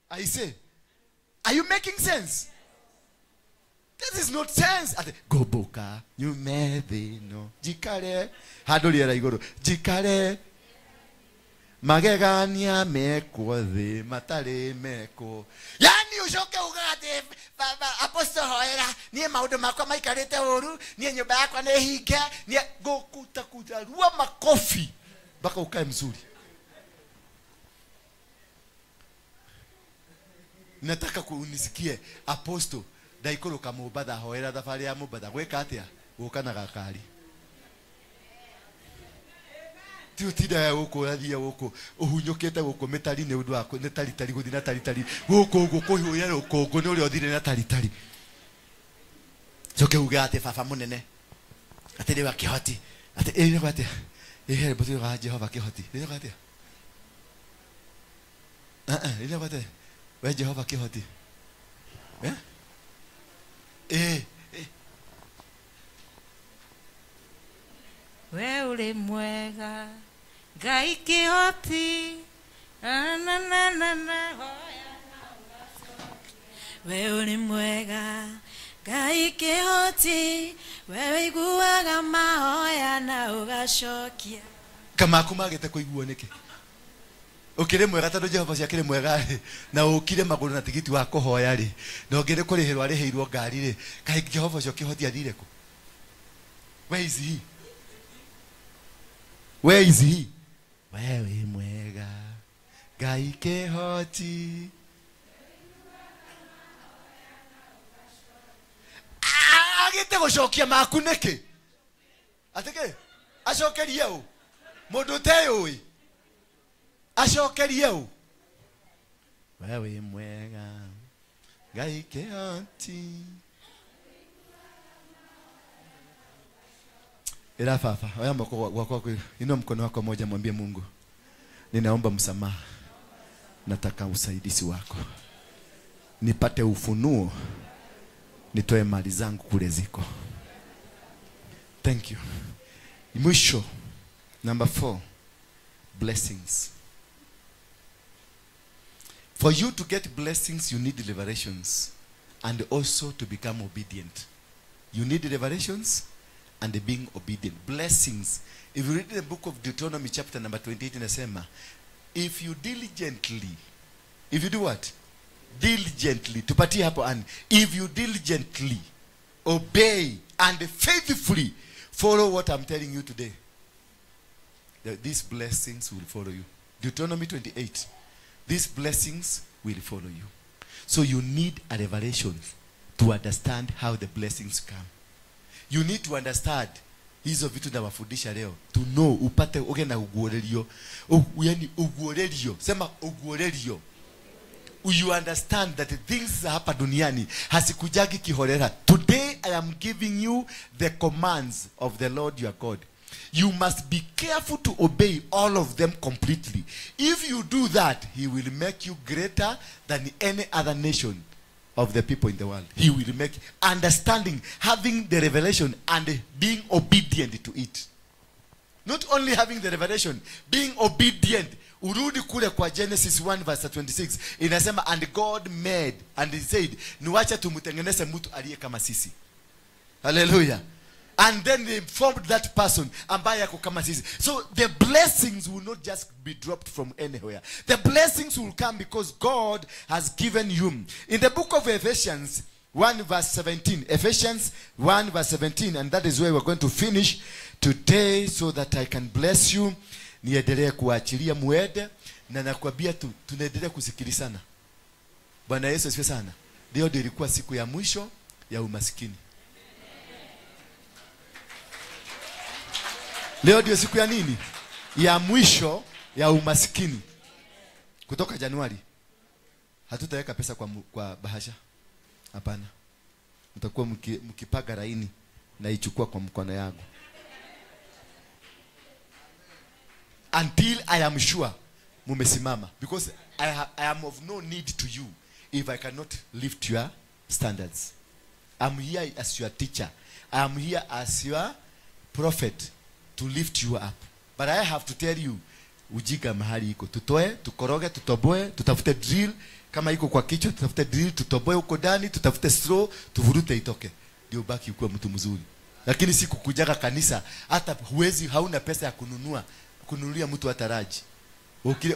I say, are you making sense? This is not sense. Goboka nyumethi no. Jikare hadoliera iguru. Jikare magegania mekwo thi matari meko. Yani ucoke ugate baba apostle hoera nie maundu makwa maikarite uru nie nyumba yakwa ne hinge nie gukuta ruwa makofi baka ukae mzuri. Nataka kunisikie apostle daikoro kama ubada hoera dafari ya mubada gweka atia gukana gakari. Tio tida ya uko athia uko uhunyukete uko metali ne undu wako ne tali guthina tali uko kuhiuya uko ne uri othire na tali soke ugate fafa munene ati dewa kihoti ati ene kwate ehe botu ga Jehova kihoti ene kwate ene kwate we Jehova kihoti we uri mwega Ngai kihoti we uri mwega Ngai kihoti we iguaga mahoya na ugacokia kama kumagete kuigua niki ukire mwega tondu Jehova cia kire mwega na ukire maguru na tigiti wa kuhoya ri na ungire kurihirwa riheirwo ngari ri kai Jehova cio kihoti athire ku. Where is he? Where is he? Wewe mwega Ngai kihoti agite gucokia maku niki atike acokerie u mundu teyui acokerie u wewe mwega Ngai kihoti ila fafa oya mko wako inua mkono wako moja mwambie Mungu ninaomba msamaha nataka usaidizi wako nipate ufunuo nitoe mali zangu kule ziko. Thank you. Mwisho number 4 blessings. For you to get blessings you need liberations and also to become obedient. You need revelations and being obedient. Blessings. If you read the book of Deuteronomy chapter number 28 inasema if you do what? Diligently. Tupatie hapo and if you diligently obey and faithfully follow what I'm telling you today, these blessings will follow you. Deuteronomy 28. These blessings will follow you. So you need a revelation to understand how the blessings come. You need to understand hizo vitu na wafundisha leo, to know, upate uge na uguorerio. Yani uguorerio, sema uguorerio. You understand that the things hapa duniani hasikujagi kiholela. Today I am giving you the commands of the Lord your God. You must be careful to obey all of them completely. If you do that, he will make you greater than any other nation of the people in the world. He will make understanding, having the revelation and being obedient to it. Not only having the revelation, being obedient. Urudi kule kwa Genesis 1 verse 26 inasema, and God made, and he said, niwacha tumutengeneze mtu aliye kama sisi. Hallelujah. And then they formed that person ambaye yako kama sisi. So the blessings will not just be dropped from anywhere. The blessings will come because God has given you. In the book of Ephesians 1 verse 17, Ephesians 1 verse 17, and that is where we're going to finish today so that I can bless you. Niendelee kuachilia muende na nakwambia tunaendelea kusikilizana. Bwana Yesu asifiwe sana. Leo ndio ilikuwa siku ya mwisho ya umaskini. Leo ndio siku ya nini? Ya mwisho ya umaskini. Kutoka Januari hatutaweka pesa kwa bahasha. Hapana. Mtakuwa mkipaga laini na ichukua kwa mkono yangu. Until I am sure mumesimama, because I am of no need to you if I cannot lift your standards. I'm here as your teacher. I am here as your prophet to lift you up. But I have to tell you, ujika mahali iko. Tutoe, tukoroge, tutoboe, tutafute drill. Kama iko kwa kichwa, tutafute drill, tutoboe uko ndani, tutafute straw, tuvurute itoke. Ndio baki ukuwa mtu mzuri. Lakini si kukujaga kanisa, hata huwezi, hauna pesa ya kununulia mtu hata raji.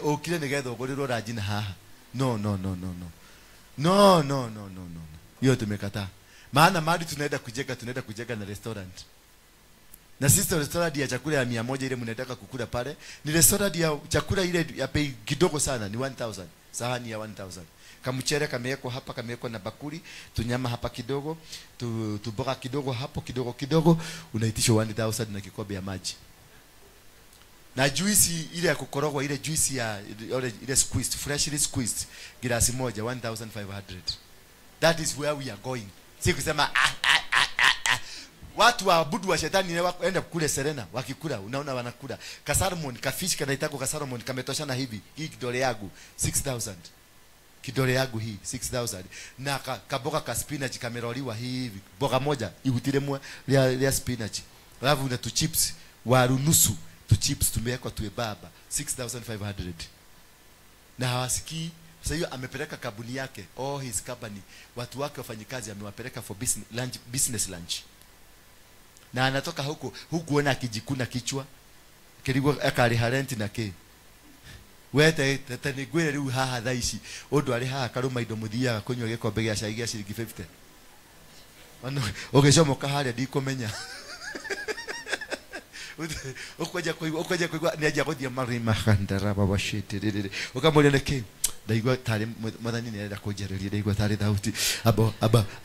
Okile negetho ogorero raji na haha. No. Hiyo tumekataa. Maana mahali tunaenda kujenga na restaurant. Na sisi restaurant ya chakula ya 100 ile mnataka kukula pale, ni restaurant ya chakula ile ya bei kidogo sana, ni 1000. Sahani ya 1000. Kamuchere kamewekwa hapa, kamewekwa na bakuli, tunyama hapa kidogo, tuboga kidogo hapo kidogo, unaitishwa 1000 na kikombe ya maji. Na juisi ile ya kukorogwa, ile juisi ya ile squeezed, freshly squeezed, glasi moja 1500. That is where we are going. Si kusema watu waabudu wa shetani waenda kule Serena wakikula, unaona wanakula kasalmon, kafish kanaitako kasalmon kametoshana hivi, hii kidole yangu 6000, kidole yangu hii 6000, na kaboga ka spinach kameroliwa hivi, boga moja ihutilemwa ya spinach, alafu na tu chips waru nusu, tu chips tumewekwa tuwe baba 6500. Na hawasikii. Sasa hiyo amepeleka kabuni yake, his company, watu wake wafanyikazi amewapeleka for business lunch. Na anatoka huku ona akijikuna kichwa kirigo akari harenti na ke wete tatanigwere riu haha thaici undu ari haha karuma indo muthia kunywa gikombe gia cai gia ciringi 50 ano ugicomoka haria ndikumenya ukwaja kuigwa ni aja guthia marima khandara baba shit ukamuria neke ndaigwa tari mwathani ni arenda kunjariria, ndaigwa tari thauti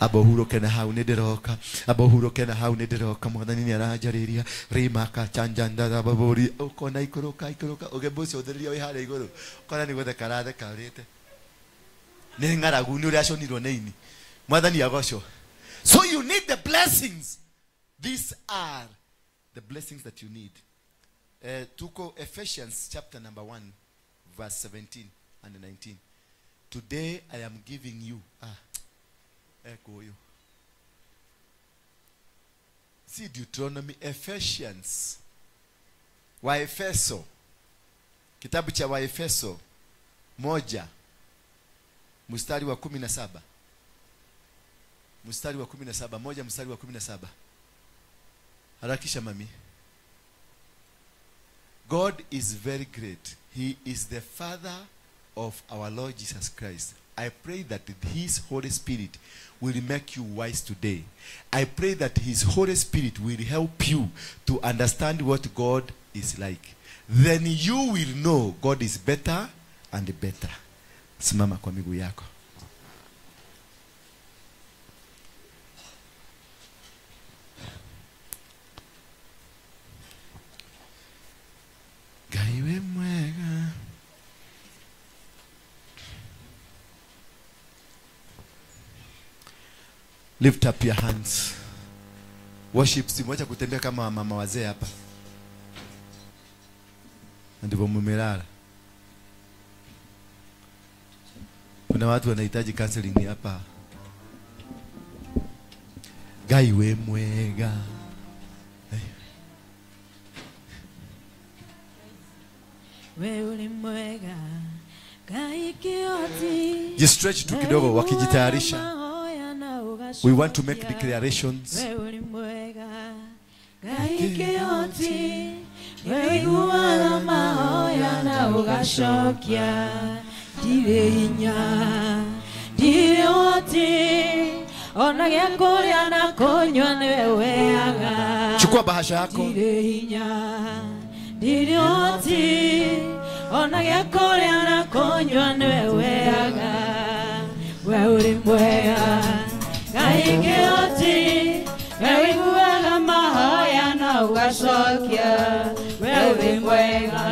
abo huroke na hau ni ndiroka, abo huroke na hau ni ndiroka, mwathani ni aranjariria rima ka chanjanda babori ukona ikoroka ugebuci uthiriria wi haria iguru ukona ni guthe karathe karite ni ngaragu ni uria aconirwo ni ini, mwathani agoco. So you need the blessings. These are the blessings that you need. Tuko Ephesians chapter number 1 verse 17 and 19. Today I am giving you see Deuteronomy, Ephesians, Waefeso, kitabu cha Waefeso 1 mstari wa 17, mstari wa 17, 1 mstari wa 17. Harakisha mami. God is very great. He is the Father of our Lord Jesus Christ. I pray that His Holy Spirit will make you wise today. I pray that His Holy Spirit will help you to understand what God is like. Then you will know God is better and better. Simama kwa miguu yako. Lift up your hands. Worship, simwacha kutembea kama mama wazee hapa. Ndivyo mumelala. Kuna watu wanahitaji counseling hapa. Gai we mwega. Wewe ulimwega Gai kioti. Just stretch tu kidogo wakijitayarisha. We want to make declarations. Wewe ulimwega Gai kioti. Wewe guaga mahoya na ugashokia. Dire hinya dire oti. Ona gĩakũrĩa na kũnyua nĩwe weaga. Chukua bahasha yako. Dire hinya dire oti. Ona gĩakũrĩa na kũnyua nĩwe weaga. We uri mwega Ngai kĩoti. We iguaga mahoya na ugacokia. We uri mwega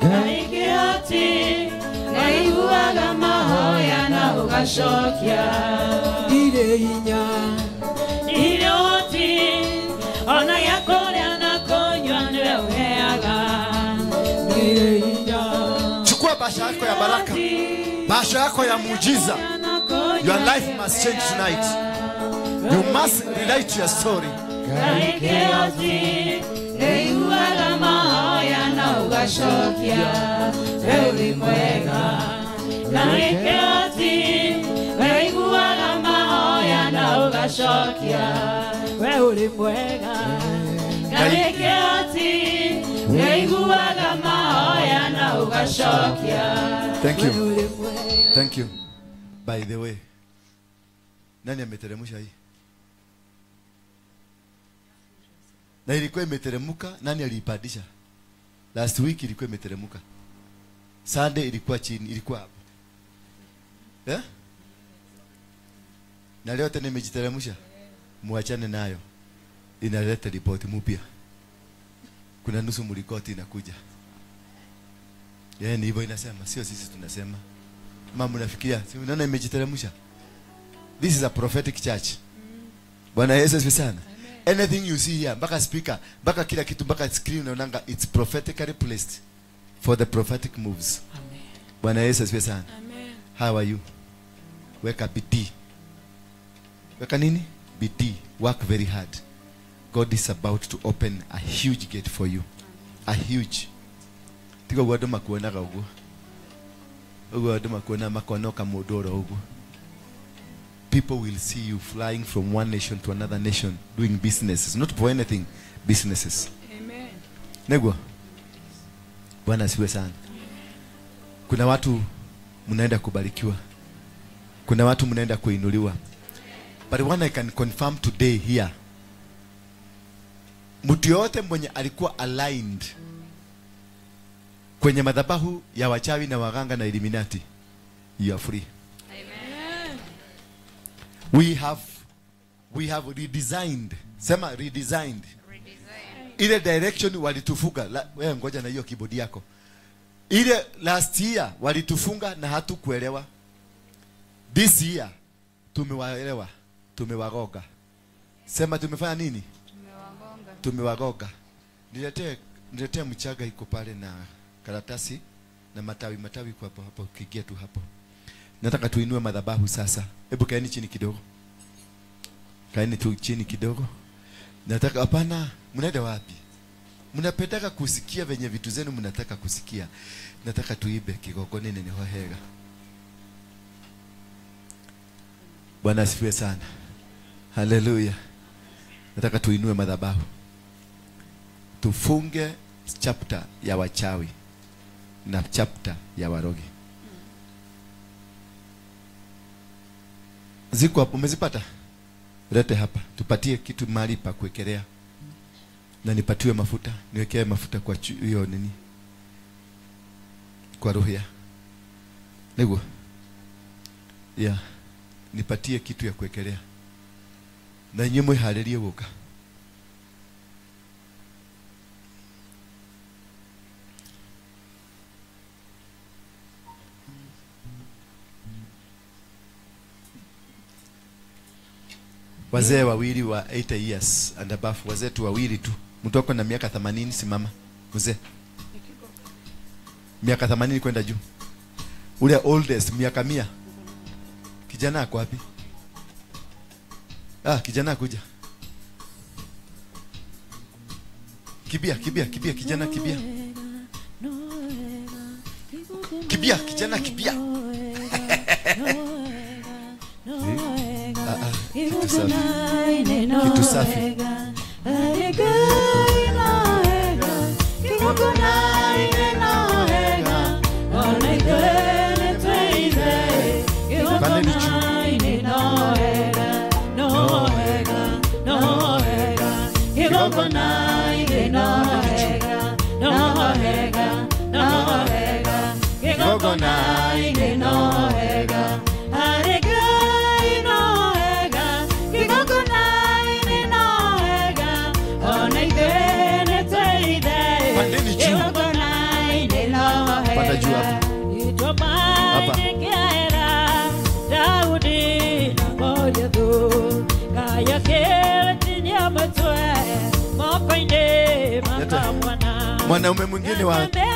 Ngai kĩoti. We iguaga mahoya na ugacokia. Dire hinya dire oti. Ona gĩakũrĩa na kũnyua nĩwe weaga. Dire hinya. Chukua bahasha yako ya baraka. Bahasha yako ya muujiza. Your life must change tonight. You must relate your story. Ngai kĩoti. We iguaga mahoya na ugacokia. We uri mwega Ngai kĩoti. We iguaga mahoya na ugacokia. We uri mwega Ngai kĩoti. We iguaga mahoya na ugacokia. Thank you. Thank you. By the way, nani ameteremsha hii? Na ilikuwa imeteremka, nani aliipandisha? Last week ilikuwa imeteremka. Sunday ilikuwa chini, ilikuwa hapo. Yeah? Na leo tena imejiteremsha. Muachane nayo. Inaleta ripoti mpya. Kuna nusu mlikoti inakuja. Ni hivyo inasema, sio sisi tunasema. Mama mnafikiria, si unaona imejiteremsha? This is a prophetic church. Bwana Yesu asifiwe sana. Anything you see here, mpaka speaker, mpaka kila kitu, mpaka screen unaonanga, it's prophetically placed for the prophetic moves. Amen. Bwana Yesu asifiwe sana. Amen. How are you? Weka bidii. Weka nini? Bidii. Work very hard. God is about to open a huge gate for you. A huge. Tiga wadu makuonaga ugu. Ugu wadu makuona makonoka modoro ugu. People will see you flying from one nation to another nation, doing businesses, not for anything, businesses. Amen. Negwa. Bwana asifiwe sana. Kuna watu mnaenda kubarikiwa. Kuna watu mnaenda kuinuliwa. But one I can confirm today here. Mtu yote mwenye alikuwa aligned kwenye madhabahu ya wachawi na waganga na Illuminati, you are free. Amen. We have redesigned. Sema redesigned. Ile direction walitufunga. Wewe ngoja na hiyo keyboard yako. Ile last year walitufunga na hatukuelewa. This year tumewaelewa, tumewagoga. Sema tumefanya nini? Tumewagoga. Niletee mchaga iko pale na karatasi na matawi kwa hapo ukigia tu hapo. Nataka tuinue madhabahu sasa. Hebu kaeni chini kidogo. Kaeni tu chini kidogo. Nataka hapana, mnaenda wapi? Mnapendaka kusikia venye vitu zenu mnataka kusikia. Nataka tuibe kigogone nene hohega. Bwana asifiwe sana. Haleluya. Nataka tuinue madhabahu. Tufunge chapter ya wachawi na chapter ya warogi. Ziko hapo, umezipata? Lete hapa. Tupatie kitu mahali pa kuwekelea. Na nipatiwe mafuta, niwekee mafuta kwa hiyo nini? Kwa roho ya. Nego. Yeah. Nipatie kitu ya kuwekelea. Na nyimwe haleluya woka. Wazee wawili wa 80 years and above, wazee tu wawili tu. Mtu wako na miaka 80 simama. Mzee. Miaka 80 kwenda juu. Ule oldest miaka 100. Kijana ako wapi? Kijana kuja. Kibia kijana kibia. Kibia kijana kibia. Kitu safi. Mwanaume mwingine wa 80.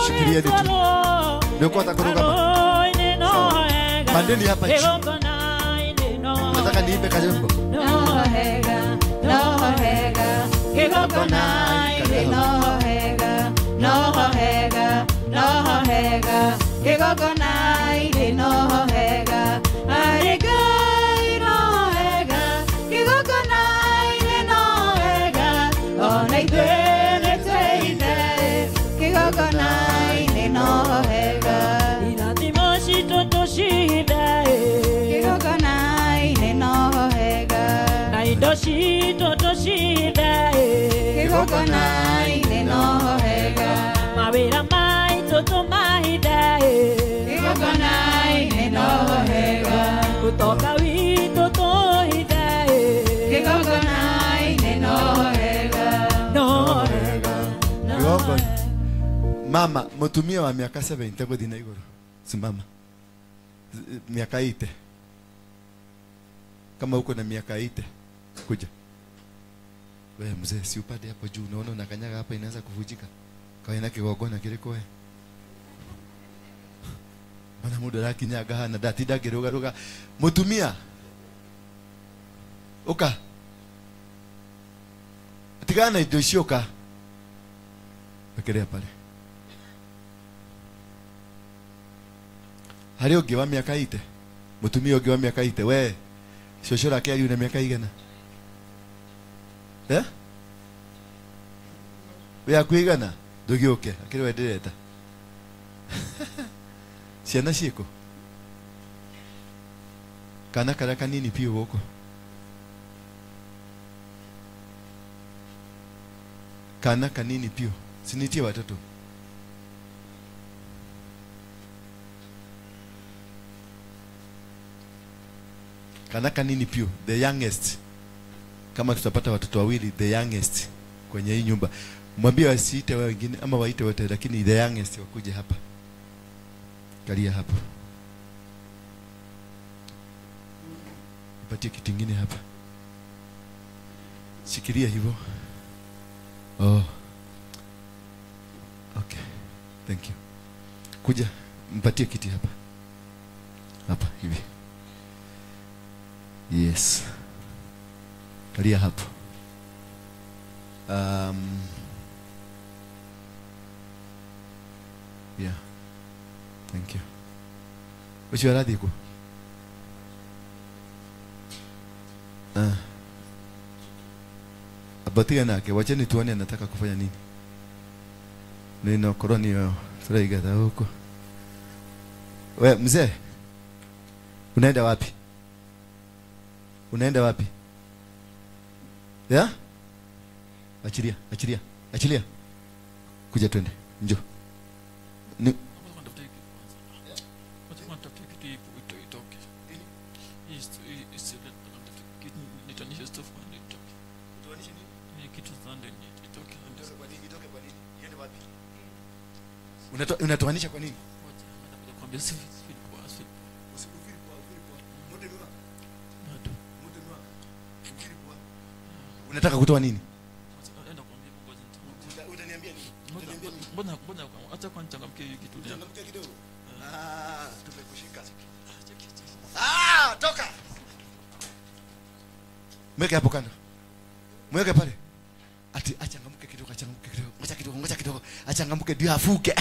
Shikilia tu. Ndio kwa atakuruka hapa. Pandeni hapa hichi. Nataka niipe kajembo. Mawira mai toto mahida kutoka wito tohida Mama, mutumia wa miaka 70 kwa dina igoro. Simama. Miaka 80. Kama uko na miaka 80, kuja. Wewe mzee, si upande hapo juu, unaona unakanyaga hapa inaanza kuvujika. Kaina kigogona kiliko wewe. Bana muda laki nyaga hana datida kiruga. Mutumia. Oka. Tigana idoshoka. Wekelea pale. Hali ogewa miaka 80. Mutumia ogewa miaka 80. We. Shoshora kali una miaka igana. We akwigana. Dogioke. Akiri wedeleta. Siana shiko. Kana karaka nini pio huko. Kana kanini pio. Sinitie watoto. Kana kanini pio. The youngest. Kama tutapata watoto wawili, the youngest kwenye hii nyumba. Mwambie wasiite wao wengine ama waite wote, lakini the youngest wakuje hapa. Kalia hapo. Nipatie kitu kingine hapa. Shikilia hivyo. Oh. Okay. Thank you. Kuja, mpatie kiti hapa. Hapa hivi. Yes. Kalia hapo. Yeah. Thank you. Uchi waradi iko? Abatia nake, wacheni tuone anataka kufanya nini. Nino koroni yo, furahiga da huko. We, mzee. Unaenda wapi? Unaenda wapi? Ya? Achilia. Kuja twende. Njoo. Ni unatoanisha kwa nini? Unataka kutoa nini? Enda kuambia ngoja. Utaniambia nini? Mbona acha kwa nichangamke hiki kitu. Changamke kidogo. Tumekushika. Toka. Mweke hapo kando. Mweke pale. Ati achangamke kidogo, achangamke kidogo. Ngoja kidogo. Achangamke ndio afuke.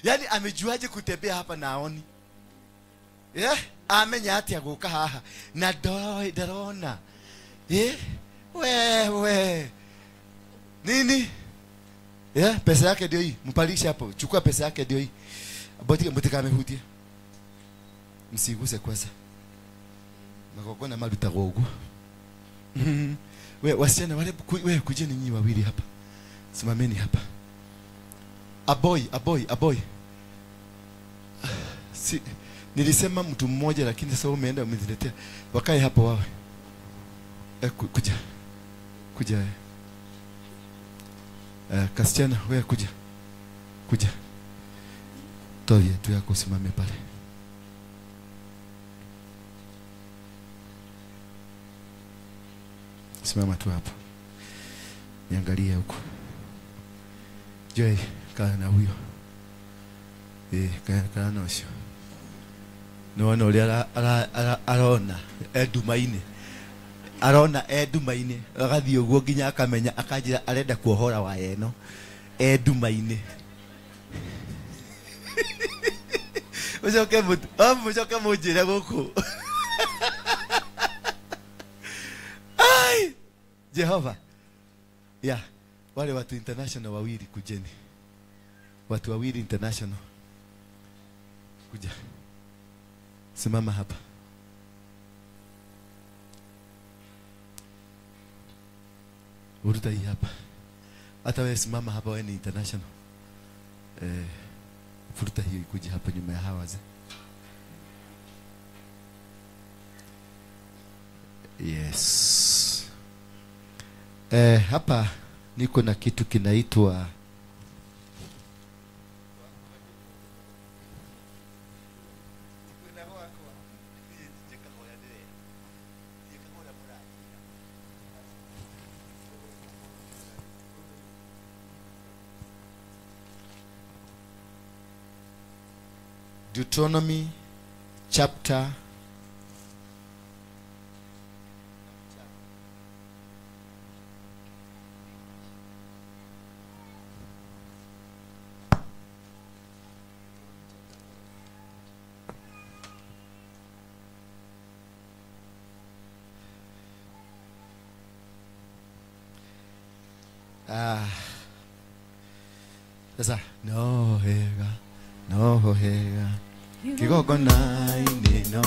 Yaani amejuaje kutembea hapa na aoni? Amenya ati aguka haha. Na darona. Wewe. Nini? Pesa yake ndio hii. Mpalishe hapo. Chukua pesa yake ndio hii. Mbotika amehutia. Msiguse kwanza. Makokona maluta gogo. Wewe wasichana wale kujeni nyinyi wawili hapa. Simameni hapa. A boy. Si nilisema mtu mmoja lakini sasa umeenda umeniletea. Wakae hapo wawe. Kuja. Kasichana wewe kuja. Toa tu yako simame pale. Simama tu hapo. Niangalie huko. Joy, kaa na huyo. Kaa na usho. No ule arona edumaine. Arona edumaine. Agathi uguo nginya akamenya akanjira arenda kuohora wa yeno. Edumaine. Ucoke munjire guku. Ai! Jehova. Wale watu international wawili kujeni. Watu wawili international. Kuja. Simama hapa. Uruta hii hapa. Hata wewe simama hapa, wewe ni international. Furuta hiyo kuja hapa nyuma ya hawa wazee. Yes. Hapa niko na kitu kinaitwa Deuteronomy chapter sasa no hega kigogona ini no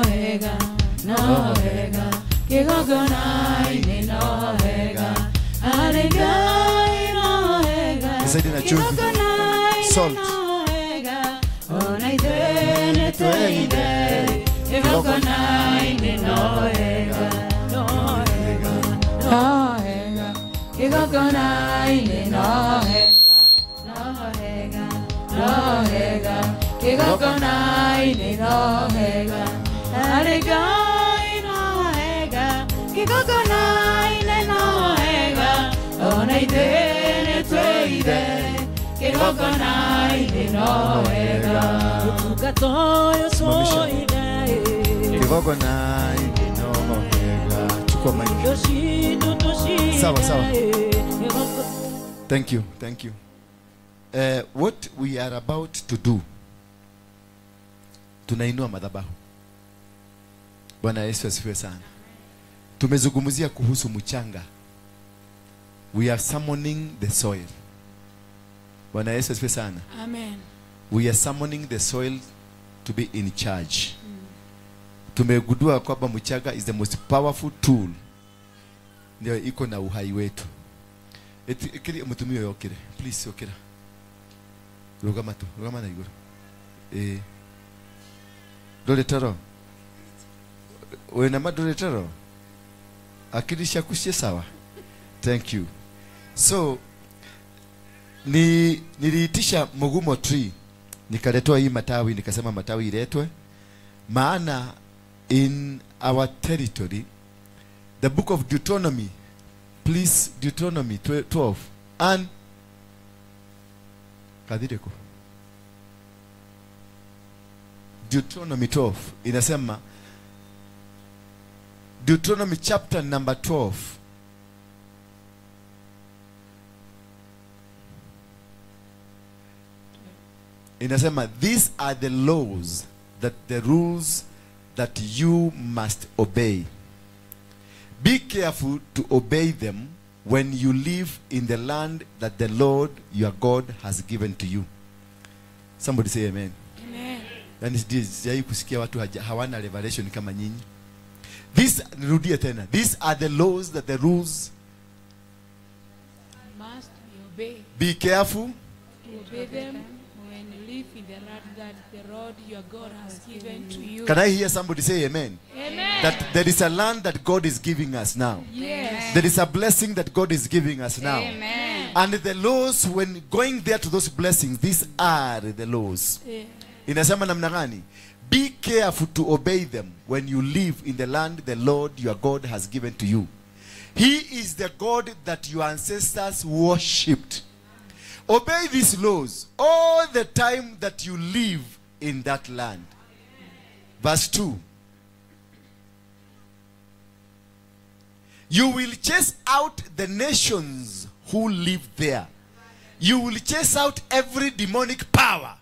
hega kigogona ini no hega aregai no hega isaidi na chumvi salt ona idene tuide kigogona ini no hega kigogona ini no hega kigogona ini no hega aregai no hega kigogona ini no hega ona idene tuide kigogona ini no hega tukatoyo soide kigogona ini no hega chukua maji sawa thank you what we are about to do, tunainua madhabahu. Bwana Yesu asifiwe sana. Tumezungumzia kuhusu mchanga. We are summoning the soil. Bwana Yesu asifiwe sana. Amen. We are summoning the soil to be in charge. Tumegundua kwamba mchanga is the most powerful tool. Ndio iko na uhai wetu. Kile mtumio yokire. Please yokira. Rugama na iguru. Dole taro. Wewe na dole taro. Akilisha kushie sawa. Thank you. So niliitisha mugumo tree, nikaletwa hii matawi, nikasema matawi iletwe, maana in our territory, the book of Deuteronomy, please, Deuteronomy 12, and Kadireko. Deuteronomy 12 inasema, Deuteronomy chapter number 12, inasema, these are the laws, that the rules that you must obey. Be careful to obey them when you live in the land that the Lord your God has given to you. Somebody say amen. Amen. Yani sijai kusikia watu hawana revelation kama nyinyi. Nirudie tena. These are the laws, that the rules. Must obey. Be careful. Obey them when you live in the land that the Lord your God has given to you. Can I hear somebody say amen? Amen. That there is a land that God is giving us now. Yes. There is a blessing that God is giving us now. Amen. And the laws, when going there to those blessings, these are the laws. Yeah. Inasema namna gani? Be careful to obey them when you live in the land the Lord your God has given to you. He is the God that your ancestors worshipped. Obey these laws all the time that you live in that land. Verse 2. You will chase out the nations who live there. You will chase out every demonic power,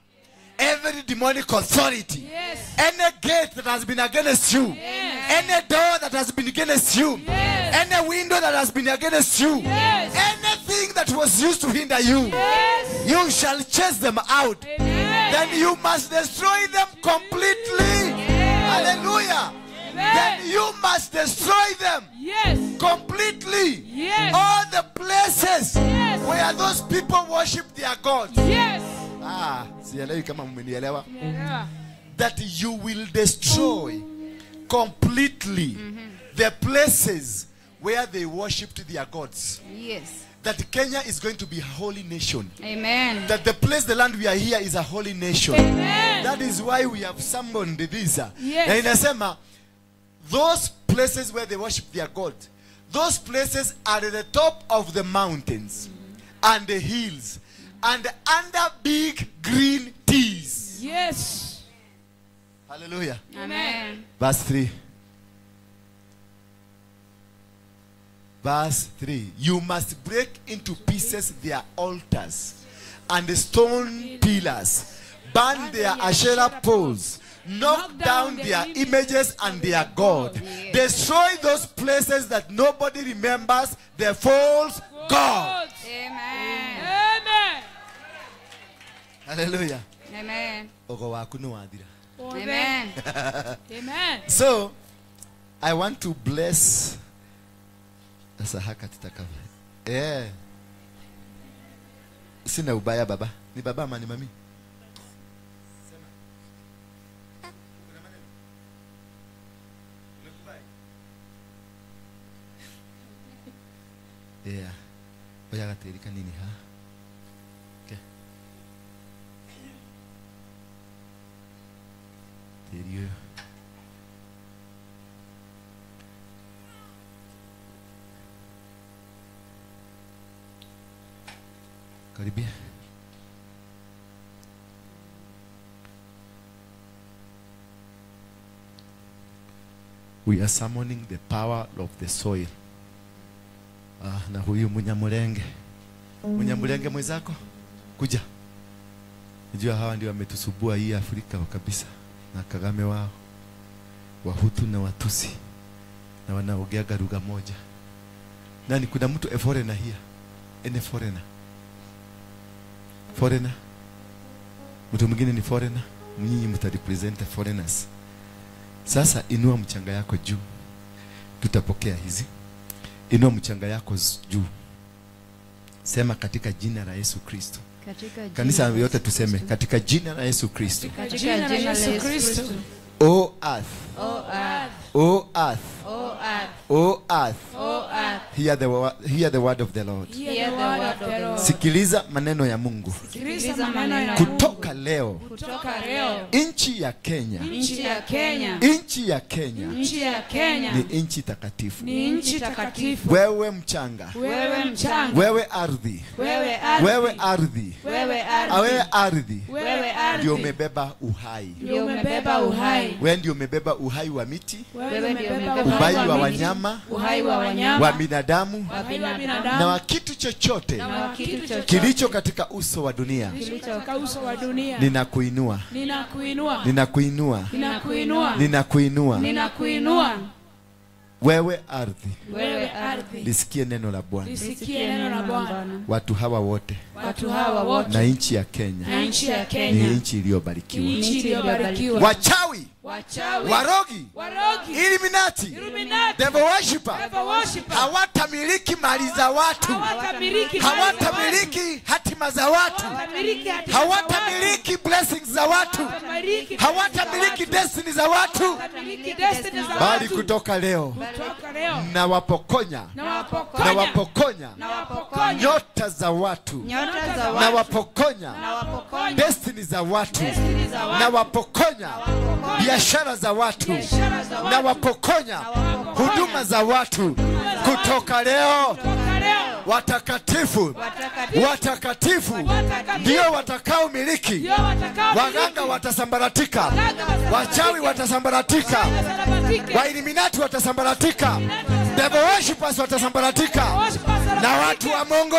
every demonic authority, Yes. any gate that has been against you, any door that has been against you, any window that has been against you, anything that was used to hinder you, you shall chase them out. Then you must destroy them completely. Hallelujah. Then you must destroy them completely. All the places where those people worship their gods. Sielewi kama mmenielewa. That you will destroy completely the places where they worshipped their gods. Yes. That Kenya is going to be a holy nation. Amen. That the place, the land we are here is a holy nation. Amen. That is why we have summoned this. Yes. Na inasema, those places where they worship their God, those places are at the top of the mountains and the hills and under big green trees. Yes. Hallelujah. Amen. Verse 3. Verse 3. You must break into pieces their altars and the stone pillars, burn their Asherah poles, knock down their images and their God. Destroy those places that nobody remembers, the false gods. Amen. Amen. Hallelujah. Amen. Ogo waku ni wadira. Amen. Amen. So, I want to bless. Sasa haka tutakava. Sina ubaya baba. Ni baba ama ni mami? Yeah. Oya gaterika nini ha? Okay. Terio. Karibia. We are summoning the power of the soil. Na huyu Munyamulenge. Munyamulenge mwenzako kuja. Najua hawa ndio wametusubua hii Afrika kabisa. Na Kagame wao. Wahutu na Watusi. Na wanaongea lugha moja. Nani kuna mtu a foreigner here? Any foreigner? Foreigner? Mtu mwingine ni foreigner? Mnyinyi mtarepresent foreigners. Sasa inua mchanga yako juu. Tutapokea hizi. Inua mchanga yako juu. Sema katika jina la Yesu Kristo. Kanisa yote tuseme katika jina la Yesu Kristo. Katika jina la Yesu Kristo. O earth. O earth. O earth. O earth. O earth. O earth. Hear the word of the Lord. Hear the word of the Lord. Sikiliza maneno ya Mungu. Sikiliza maneno ya Kutoka leo, kutoka leo, nchi ya Kenya, nchi ya Kenya, nchi ya Kenya, nchi ya Kenya ni nchi takatifu. ni nchi takatifu. Wewe mchanga, Wewe mchanga, wewe ardhi, wewe ardhi, wewe ardhi, wewe wewe ardhi, wewe ardhi, ndio umebeba uhai. ndio umebeba uhai. Wewe ndio umebeba uhai wa miti, Wewe ndio umebeba uhai wa miti, wanyama, uhai wa wanyama, wa binadamu uhai wa na binadamu, wa kitu chochote na wa kitu chochote kilicho katika uso wa dunia. kilicho katika uso wa dunia. Ninakuinua, Ninakuinua, ninakuinua, ninakuinua, ninakuinua. ninakuinua. Wewe ardhi, Wewe ardhi, lisikie neno la Bwana. lisikie neno la Bwana. Watu hawa wote Watu hawa wote na nchi ya Kenya na nchi ya ni Kenya nchi iliyobarikiwa. nchi iliyobarikiwa. Wachawi, Wachawi, warogi, warogi, Illuminati, Illuminati, devil worshipper devil worshipper, hawatamiliki mali za watu, hawatamiliki mali za watu, hawatamiliki hatima za watu, hawatamiliki hatima za watu, hawatamiliki blessings za watu, hawatamiliki destiny za watu, hawatamiliki destiny za bali watu. kutoka leo Kutoka leo na wapokonya, na na wapokonya, wapokonya na wapokonya nyota za watu, Nyota za na watu. wapokonya na wapokonya destiny za watu, destiny za watu, na wapokonya biashara za watu, biashara za watu, na wapokonya huduma za watu. Kutoka leo kutoka leo watakatifu, watakatifu ndio watakao miliki. ndio watakao Waganga watasambaratika, wachawi watasambaratika, wa Illuminati watasambaratika, devil worshipers watasambaratika, na watu wa Mungu,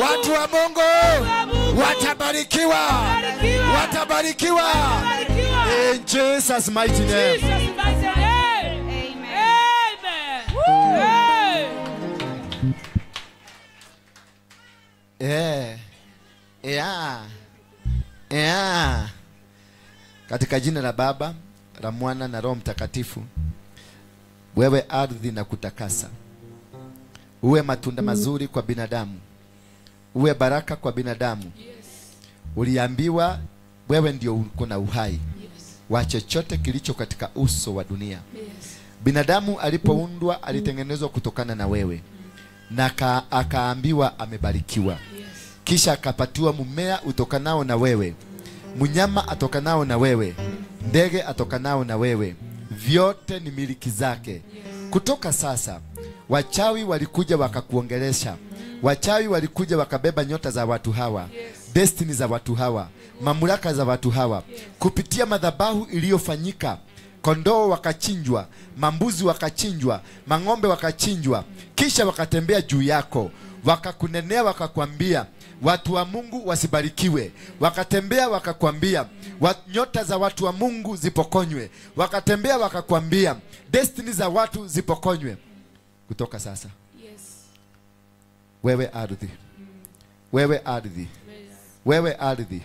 watu wa Mungu watabarikiwa, watabarikiwa in Jesus mighty name. Jesus mighty name. Amen. Katika jina la Baba, la Mwana na Roho Mtakatifu, wewe ardhi na kutakasa, uwe matunda mazuri kwa binadamu, uwe baraka kwa binadamu. Uliambiwa wewe ndio uko na uhai wa chochote kilicho katika uso wa dunia. Binadamu alipoundwa alitengenezwa kutokana na wewe, na akaambiwa amebarikiwa. Kisha akapatiwa mmea utokanao na wewe, mnyama atokanao na wewe, ndege atokanao na wewe, vyote ni miliki zake. Kutoka sasa wachawi walikuja wakakuongelesha, wachawi walikuja wakabeba nyota za watu hawa, destiny za watu hawa, mamlaka za watu hawa, kupitia madhabahu iliyofanyika. Kondoo wakachinjwa, mambuzi wakachinjwa, mang'ombe wakachinjwa, kisha wakatembea juu yako, wakakunenea, wakakwambia watu wa Mungu wasibarikiwe. Wakatembea wakakwambia nyota za watu wa Mungu zipokonywe. Wakatembea wakakwambia destiny za watu zipokonywe. Kutoka sasa, wewe ardhi, wewe ardhi, wewe ardhi,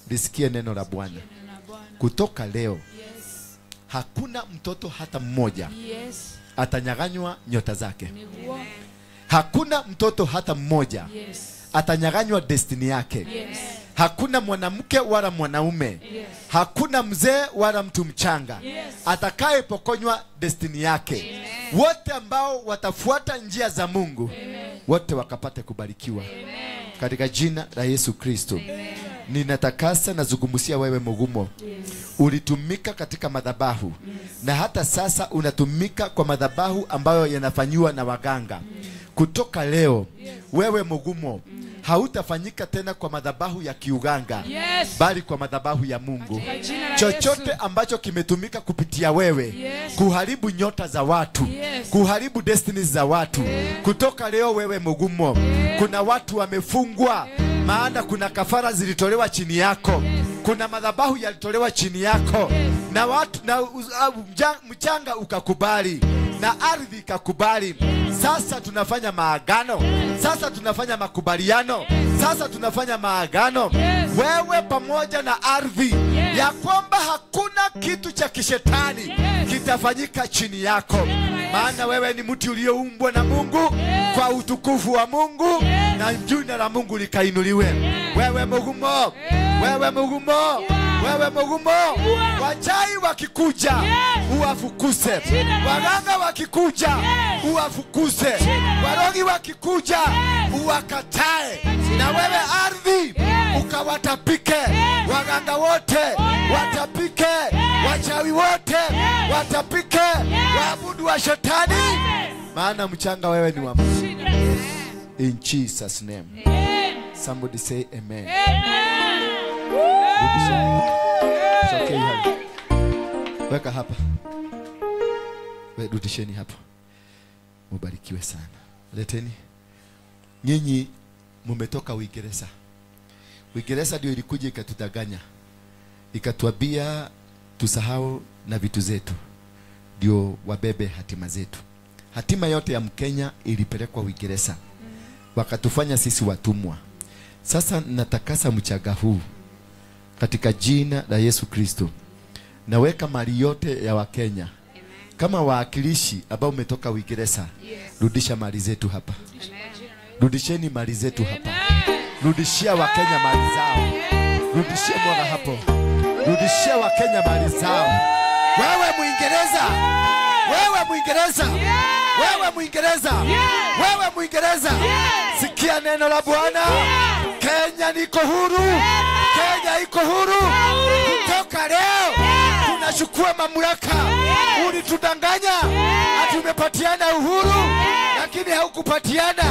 lisikie neno la Bwana. Kutoka leo hakuna mtoto hata mmoja atanyaganywa nyota zake. Hakuna mtoto hata mmoja atanyaganywa destiny yake. Hakuna mwanamke wala mwanaume, hakuna mzee wala mtu mchanga atakayepokonywa destiny yake. Wote ambao watafuata njia za Mungu, wote wakapate kubarikiwa katika jina la Yesu Kristo. Ninatakasa na zungumzia wewe Mugumo. Ulitumika katika madhabahu, na hata sasa unatumika kwa madhabahu ambayo yanafanywa na waganga. Kutoka leo wewe Mugumo hautafanyika tena kwa madhabahu ya kiuganga, bali kwa madhabahu ya Mungu. Chochote ambacho kimetumika kupitia wewe kuharibu nyota za watu, kuharibu destinies za watu, kutoka leo wewe Mugumo, kuna watu wamefungwa, maana kuna kafara zilitolewa chini yako, kuna madhabahu yalitolewa chini yako, na watu na mchanga ukakubali na ardhi ikakubali. Sasa tunafanya maagano, sasa tunafanya makubaliano, sasa tunafanya maagano, wewe pamoja na ardhi, ya kwamba hakuna kitu cha kishetani kitafanyika chini yako, maana wewe ni mtu ulioumbwa na Mungu kwa utukufu wa Mungu, na jina la Mungu likainuliwe. Wewe Mugumo, wewe Mugumo, wewe mugumo, wachai wakikuja uwafukuse, waganga wakikuja uwafukuse, warogi wakikuja uwakatae, na wewe ardhi ukawatapike, waganga wote watapike, wachawi wote watapike, waabudu wa shetani, maana mchanga wewe ni wa Mungu. In Jesus name. Somebody say amen. It's okay, weka hapa. Rudisheni hapa. Mubarikiwe sana. Leteni. Nyinyi mumetoka Uingereza. Uingereza ndio ilikuja ikatudanganya. Ikatuambia tusahau na vitu zetu. Ndio wabebe hatima zetu. Hatima yote ya Mkenya ilipelekwa Uingereza. Wakatufanya sisi watumwa. Sasa natakasa mchaga huu katika jina la Yesu Kristo. Naweka mali yote ya Wakenya. Kama waakilishi ambao umetoka Uingereza, rudisha mali zetu hapa. Rudisheni mali zetu hapa. Rudishia Wakenya mali zao. Rudishia mwana hapo. Rudishia Wakenya mali zao. Wewe Muingereza. Wewe Muingereza. Wewe Muingereza. Wewe Muingereza. Sikia neno la Bwana. Kenya niko huru. Kenya iko huru. Kutoka leo tunachukua mamlaka. Ulitudanganya ati umepatiana uhuru, lakini haukupatiana.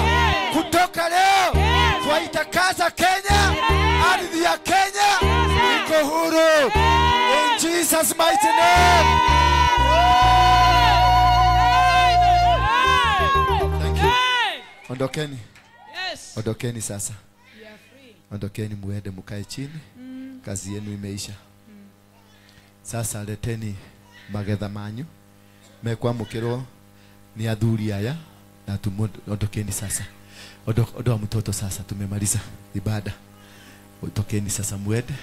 Kutoka leo twaitakasa Kenya. Ardhi ya Kenya iko huru. In Jesus mighty name. Thank you. Ondokeni. Ondokeni sasa. Ondokeni muende mkae chini. Kazi yenu imeisha. Sasa leteni magetha manyu. Mekwa mukiro ni athuri aya na ondokeni sasa. Odoa mtoto sasa, tumemaliza ibada. Ondokeni sasa muende.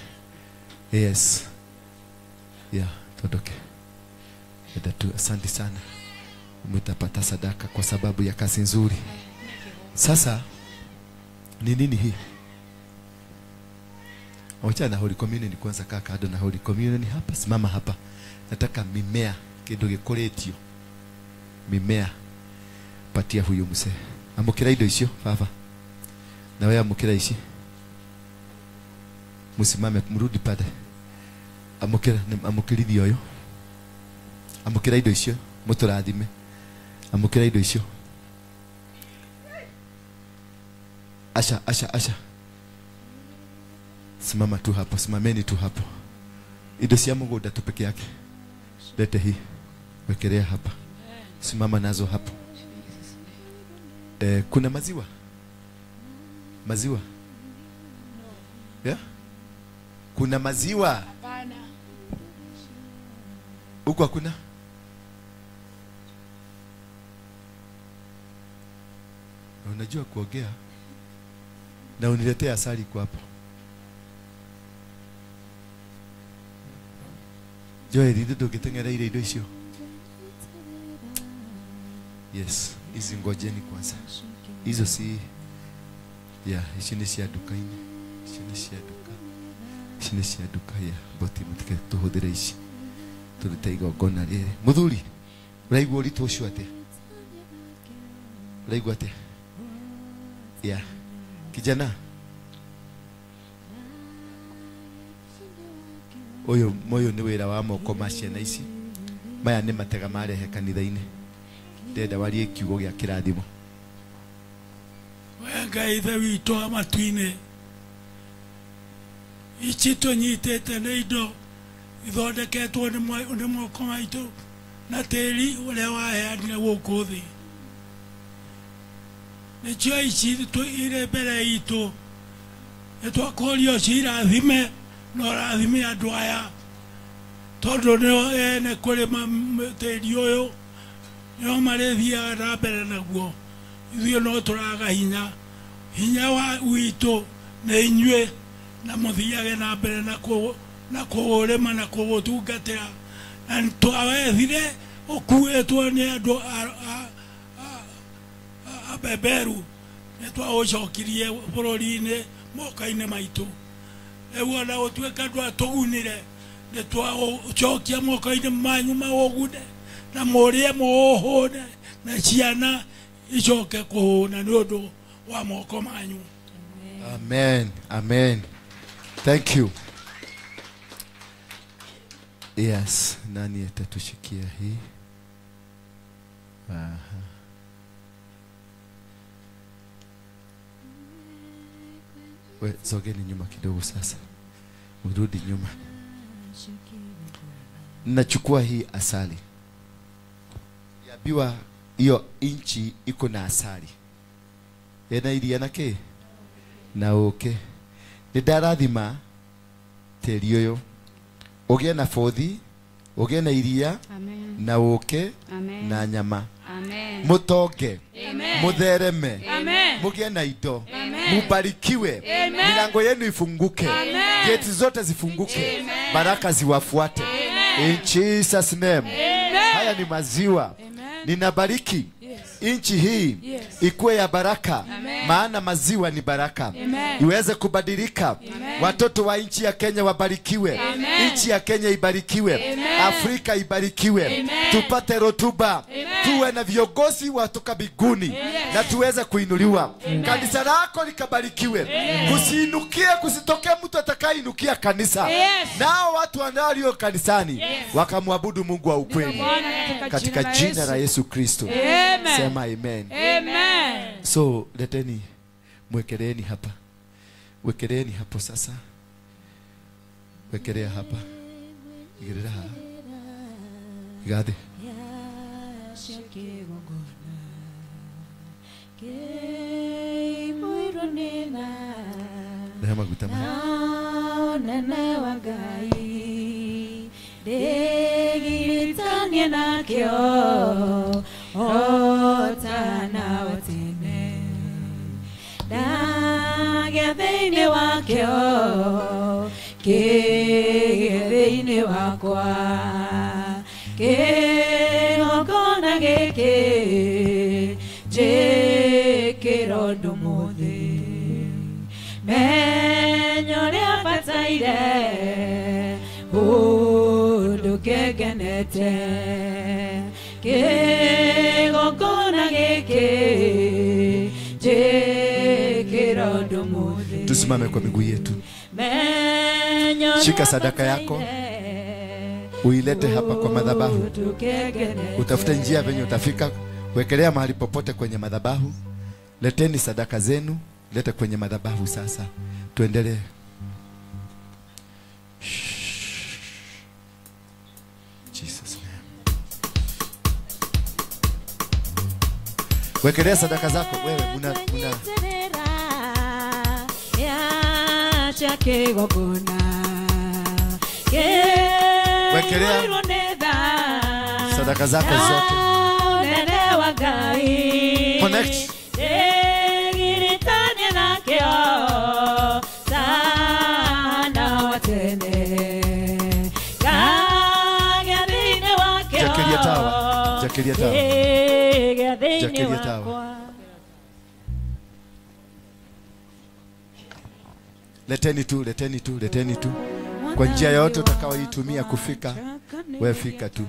Yes. Yeah, tuondoke. Asante sana. Mtapata sadaka kwa sababu ya kazi nzuri. Sasa ni nini hii? Wacha na Holy Communion kwanza, kaka ado na Holy Communion hapa, simama hapa. Nataka mimea kidogo gikoretio. Mimea patia huyu mzee. Amukira indo icio baba. Na wewe amukira ici. Musimame mrudi pale. Amukirithio uyu. Amukira indo icio muturathime. Amukira indo icio. Asha. Simama tu hapo, simameni tu hapo. Indo cia mugunda tu peke yake. Lete hii. Wekelea hapa. Simama nazo hapo. Kuna maziwa? Maziwa? Yeah? Kuna maziwa? Hapana. Huko hakuna? Unajua kuogea? Na uniletee asali kwa hapo. Joel, ndio ukitengera ile indo icio. Yes, hizi ngojeni kwanza. Hizo si hizi ni cia duka-ini. Hizi ni cia duka ya boti mutike tuhudire ici. Turite igongona riri. Muthuri, uraigua uritu ucio ate? Uraigua ate? Kijana. Oyo moyo ni wira wa moko maciana ici. Maya ni matega marehe kanitha-ini. Ndenda warie kiugo gya kirathimo. Ngai ithe witũ amatu-inĩ, ici tũnyitĩte nĩ indo ithondeketwo nĩ moko maitũ na tĩri ũrĩa waheanire gũkũ thĩ. Nĩcio ici irĩ mbere itũ, nĩtwakorio cirathime na ũrathime andũ aya, tondũ nĩo ene kũrĩma tĩri ũyũ, nĩo marĩthiaga na mbere naguo. Ithuĩ no tũraga hinya wa witũ nĩ inyuĩ, na mũthiage na mbere na kũũrĩma na kũũtungatĩra, na twawethire ũkuĩtwo nĩ andũ abeberu, nĩtwaũcokirie bũrũri-inĩ moka-inĩ maitũ. ewona otweka twa tugunire ne twa chokia moko-ini manyu maogude na morie mohone na ciana icoke kuhuna ni undu wa moko manyu. Amen. Amen. Thank you. Yes, nani atatushikia hii? Aha. We, sogeni nyuma kidogo sasa. Urudi nyuma. Nachukua hii asali. Yabiwa hiyo inchi iko na asali. Yena iria nake? Na oke. Nidarathima teri uyu. Ogie na fothi, ogie na iria, na oke, na nyama. Amen. Mutoge, Amen. muthereme, Amen. mugie na indo, Amen. mubarikiwe, Amen. milango yenu ifunguke, Amen. geti zote zifunguke, Amen. baraka ziwafuate. Amen. In Jesus name. Amen. Haya ni maziwa. Ninabariki inchi hii Yes. ikuwe ya baraka. Amen. Maana maziwa ni baraka. Amen. Iweze kubadilika. Amen. Watoto wa inchi ya Kenya wabarikiwe. Amen. Inchi ya Kenya ibarikiwe. Amen. Afrika ibarikiwe. Amen. Tupate rotuba. Amen. Tuwe na viongozi watoka biguni. Yes. Na tuweze kuinuliwa. Amen. Kanisa lako likabarikiwe. Yes. Kusiinukie, kusitokee mtu atakayeinukia kanisa. Yes. Nao watu wanalio kanisani Yes. wakamwabudu Mungu wa ukweli. Bwana, Katika jina la Yesu Kristo. Amen. Sema amen. Amen. So leteni mwekeleeni hapa. Wekeleeni hapo sasa. Wekelea hapa. Igelea. Igade. Rehema gutama. Nene wagai degiritania nakyo otana watene dagetheine wakyo kegetheine wakwa kegokona geke jekero ndumuthi menyoria bataire undu kegenete kegokona geke jekero ndumuthi. Tusimame kwa miguu yetu. Shika sadaka yako, uilete hapa kwa madhabahu. Utafute njia venye utafika. Wekelea mahali popote kwenye madhabahu. Leteni sadaka zenu, lete kwenye madhabahu sasa. Tuendelee. Jesus name. Wekelea sadaka zako wewe una wekelea sadaka zako zote. Connect. Jakeria tawa. Jakeria tawa. Jakeria tawa. Leteni tu, leteni tu, leteni tu. Kwa njia yote utakayoitumia kufika, wewe fika tu.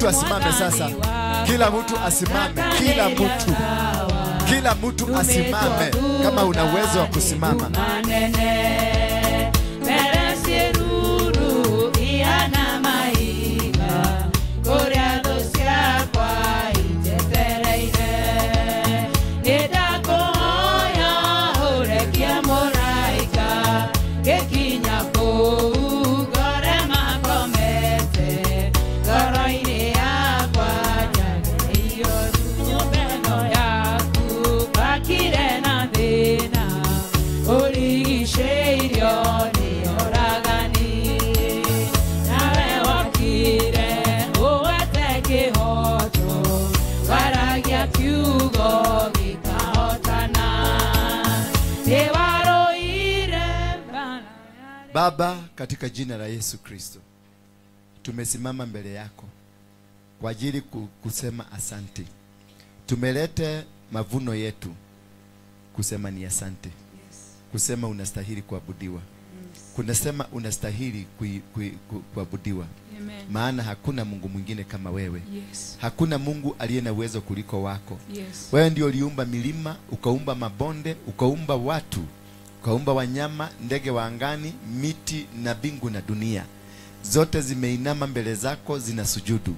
Asimame sasa. Kila mtu asimame. Kila mtu asimame kama una uwezo wa kusimama. Origisheirio Baba, katika jina la Yesu Kristo, tumesimama mbele yako kwa ajili kusema asante. Tumelete mavuno yetu kusema ni asante. Kusema unastahili kuabudiwa. Kunasema unastahili kuabudiwa. Maana hakuna Mungu mwingine kama wewe. Hakuna Mungu aliye na uwezo kuliko wako. Wewe ndio uliumba milima, ukaumba mabonde, ukaumba watu, ukaumba wanyama, ndege wa angani, miti na mbingu na dunia. Zote zimeinama mbele zako, zinasujudu.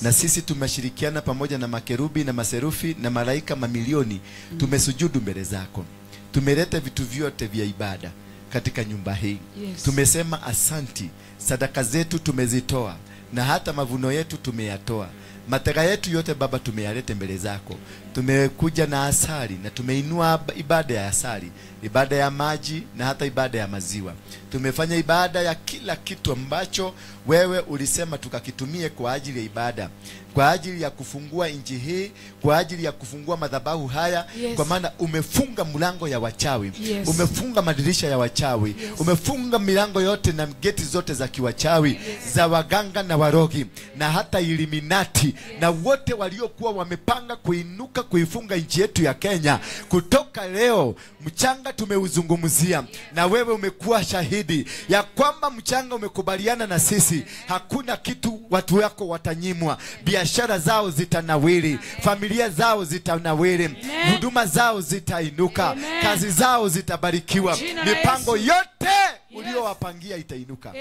Na sisi tumeshirikiana pamoja na makerubi na maserufi na malaika mamilioni, tumesujudu mbele zako. Tumeleta vitu vyote vya ibada katika nyumba hii. Tumesema asanti. Sadaka zetu tumezitoa na hata mavuno yetu tumeyatoa. Matega yetu yote Baba tumeyaleta mbele zako. Tumekuja na asali na tumeinua ibada ya asali, ibada ya maji na hata ibada ya maziwa. Tumefanya ibada ya kila kitu ambacho wewe ulisema tukakitumie kwa ajili ya ibada, kwa ajili ya kufungua nchi hii, kwa ajili ya kufungua madhabahu haya. Kwa maana umefunga mlango ya wachawi, umefunga madirisha ya wachawi, umefunga milango yote na geti zote za kiwachawi, za waganga na warogi na hata Illuminati na wote waliokuwa wamepanga kuinuka kuifunga nchi yetu ya Kenya. Kutoka leo mchanga tumeuzungumzia, na wewe umekuwa shahidi ya kwamba mchanga umekubaliana na sisi. Hakuna kitu watu wako watanyimwa. Biashara zao zitanawiri, familia zao zitanawiri, huduma zao zitainuka, kazi zao zitabarikiwa, mipango yote uliowapangia itainuka.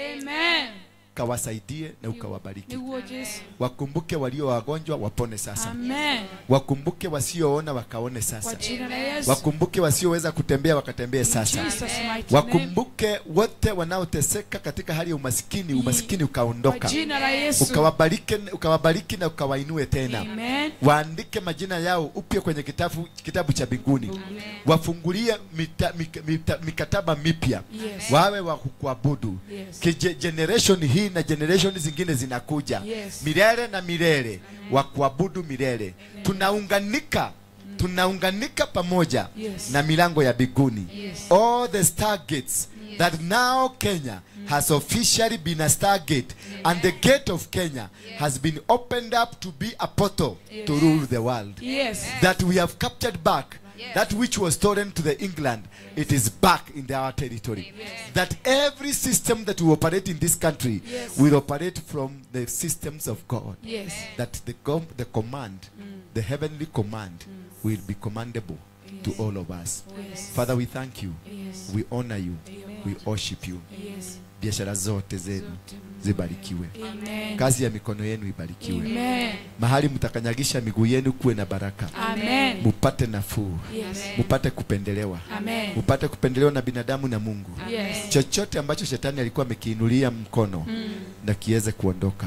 Kawasaidie na ukawabariki. Wakumbuke walio wagonjwa wapone sasa. Wakumbuke wasioona wakaone sasa. Wakumbuke wasioweza kutembea wakatembee sasa. Wakumbuke wote wanaoteseka katika hali ya umaskini, umaskini ukaondoka. Ukawabariki na ukawainue tena. Waandike majina yao upya kwenye kitabu cha mbinguni. Wafungulie mikataba mipya. Wawe wa kuabudu. Generation hii na generation zingine zinakuja. Milele na milele wa kuabudu milele. Tunaunganika pamoja na milango ya mbinguni. All the star gates that now Kenya has officially been a star gate, and the gate of Kenya has been opened up to be a portal to rule the world. That we have captured back. That which was stolen to the England, it is back in our territory. That every system that we operate in this country will operate from the systems of God. That the command, the heavenly command, will be commandable to all of us. Father, we thank you. We honor you. We worship you. Biashara zote zenu zibarikiwe. Kazi ya mikono yenu ibarikiwe. Mahali mtakanyagisha miguu yenu kuwe na baraka. Mupate nafuu. Mupate kupendelewa. Mupate kupendelewa na binadamu na Mungu. Chochote ambacho shetani alikuwa amekiinulia mkono na kiweze kuondoka.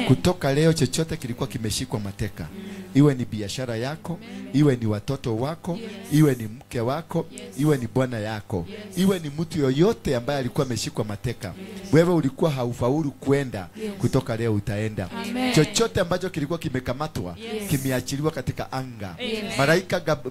Kutoka leo chochote kilikuwa kimeshikwa mateka. Iwe ni biashara yako, iwe ni watoto wako, iwe ni mke wako, iwe ni bwana yako, iwe ni mtu yoyote ambaye alikuwa ameshikwa mateka. Wewe ulikuwa haufaulu kwenda, kutoka leo utaenda. Chochote ambacho kilikuwa kimekamatwa, kimeachiliwa katika anga.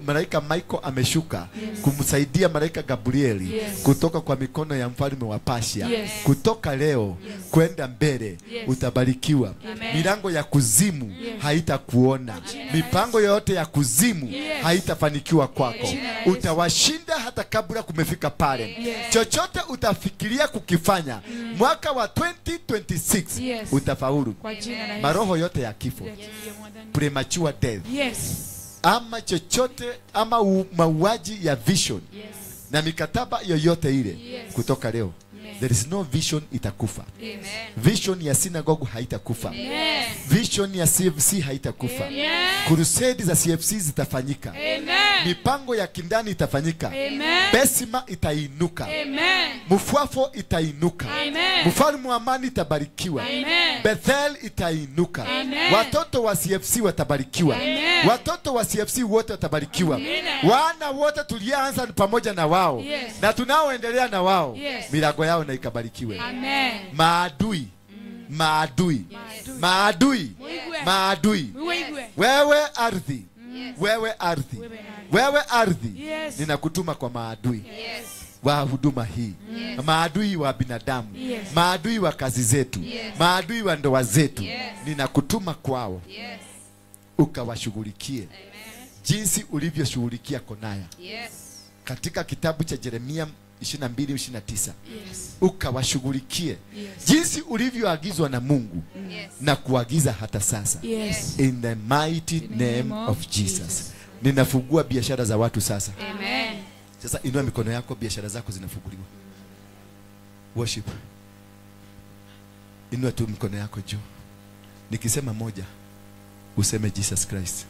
Malaika Michael ameshuka kumsaidia malaika Gabrieli kutoka kwa mikono ya mfalme wa Persia. Kutoka leo kwenda mbele utabarikiwa. Milango ya kuzimu haitakuona. Mipango yote ya kuzimu haitafanikiwa kwako. Utawashinda hata kabla kumefika pale. Chochote utafikiria kukifanya mwaka wa 2026 utafaulu. Maroho yote ya kifo, premature death, ama chochote ama mauaji ya vision na mikataba yoyote ile, kutoka leo there is no vision itakufa. Vision ya synagogue haitakufa. Vision ya CFC haitakufa. Crusade za CFC zitafanyika. Mipango ya kindani itafanyika. Besima itainuka. Mufwafo itainuka. Mfalme wa amani itabarikiwa. Bethel itainuka. Watoto wa CFC watabarikiwa. Watoto wa CFC wote watabarikiwa. Wana wote tulianza pamoja na wao na tunaoendelea na wao, milango yao na ikabarikiwe. Maadui, wewe ardhi, wewe ardhi, ninakutuma kwa maadui wa huduma hii. maadui wa binadamu, maadui wa kazi zetu, maadui wa ndoa zetu, ninakutuma kwao, ukawashughulikie jinsi ulivyoshughulikia Konaya. Katika kitabu cha Yeremia 22:29 ukawashughulikie jinsi ulivyoagizwa na Mungu na kuagiza hata sasa. In the mighty name of Jesus. Ninafungua biashara za watu sasa. Sasa inua mikono yako, biashara zako zinafunguliwa. Worship. Inua tu mikono yako juu. Nikisema moja, useme Jesus Christ.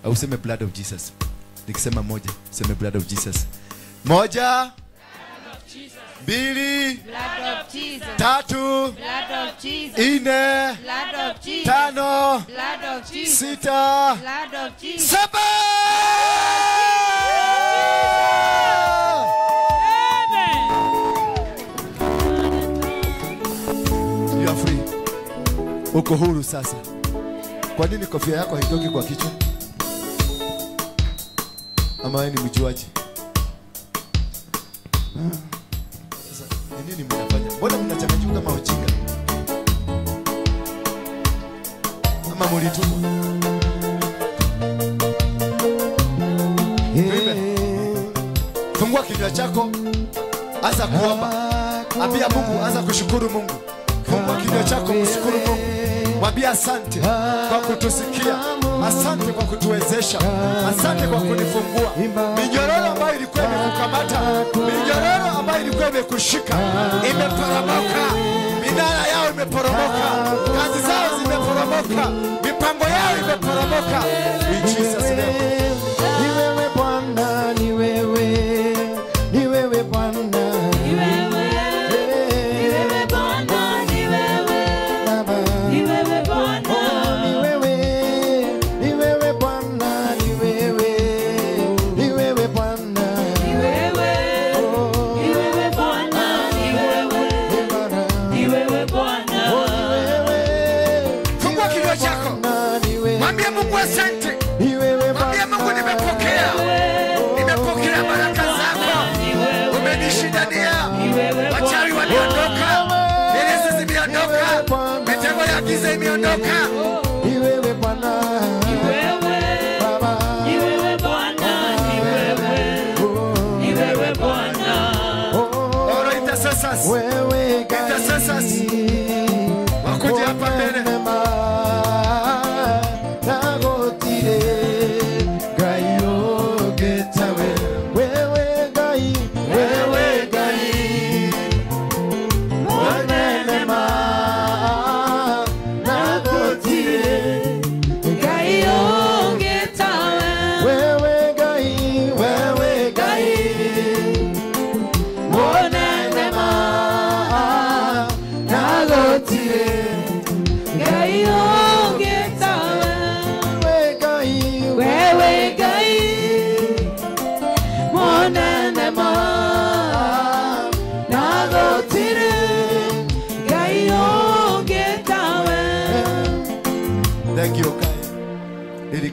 Au useme blood of Jesus. Nikisema moja, useme blood of Jesus. Moja, mbili, tatu, ine, tano, sita, saba. You are free. Uko huru sasa. Kwa nini kofia yako haitoki kwa kichwa? Ama wewe ni mjuaji? Sasa nini mnafanya? Mbona mnachanganyika kama ujinga? Ama mlitumwa? Fungua kinywa chako, anza kuomba. Ambia Mungu, anza kushukuru Mungu. Fungua kinywa chako, mshukuru Mungu. Mwambie asante kwa kutusikia, asante kwa kutuwezesha, asante kwa kunifungua. Minyororo ambayo ilikuwa imekukamata, minyororo ambayo ilikuwa imekushika, imeporomoka. Minara yao imeporomoka, kazi zao zimeporomoka, mipango yao imeporomoka. In Jesus name. Ni wewe Bwana, ni wewe, ni wewe Bwana, ni wewe, ni wewe Bwana, ni wewe Baba, ni wewe Bwana, ni wewe, ni wewe Bwana, ni wewe, ni wewe Bwana, ni wewe, ni wewe Bwana, ni wewe, ni wewe Bwana, Fungua kinywa chako, mwambie Mungu asante. Mwambie Mungu nimepokea, nimepokea baraka zako, umenishindania. Wachawi waliondoka, gereza zimeondoka, mitego ya giza imeondoka. ni wewe Bwana, ni wewe Baba, ni wewe Bwana, ni wewe, ni wewe Bwana. Oro intercessors, intercessors, wakuje hapa mbele.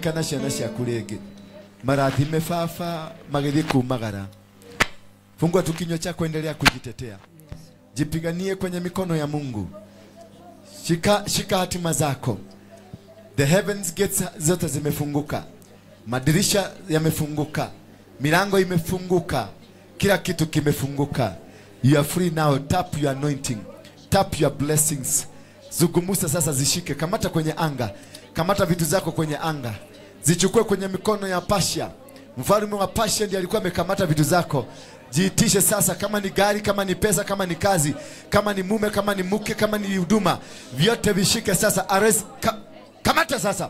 Kana shana shakurege marathi mefafa magedhi kumagara. Fungua tu kinywa chako, endelea kujitetea, jipiganie kwenye mikono ya Mungu. Shika hatima zako. The heavens gates zote zimefunguka, madirisha yamefunguka, milango imefunguka, kila kitu kimefunguka. You are free now. Tap your anointing, tap your blessings. Zungumusa sasa, zishike, kamata kwenye anga, kamata vitu zako kwenye anga, zichukue kwenye mikono ya Pasha. Mfalme wa Pasha ndiye alikuwa amekamata vitu zako. Jiitishe sasa, kama ni gari, kama ni pesa, kama ni kazi, kama ni mume, kama ni mke, kama ni huduma, vyote vishike sasa. Kamata sasa,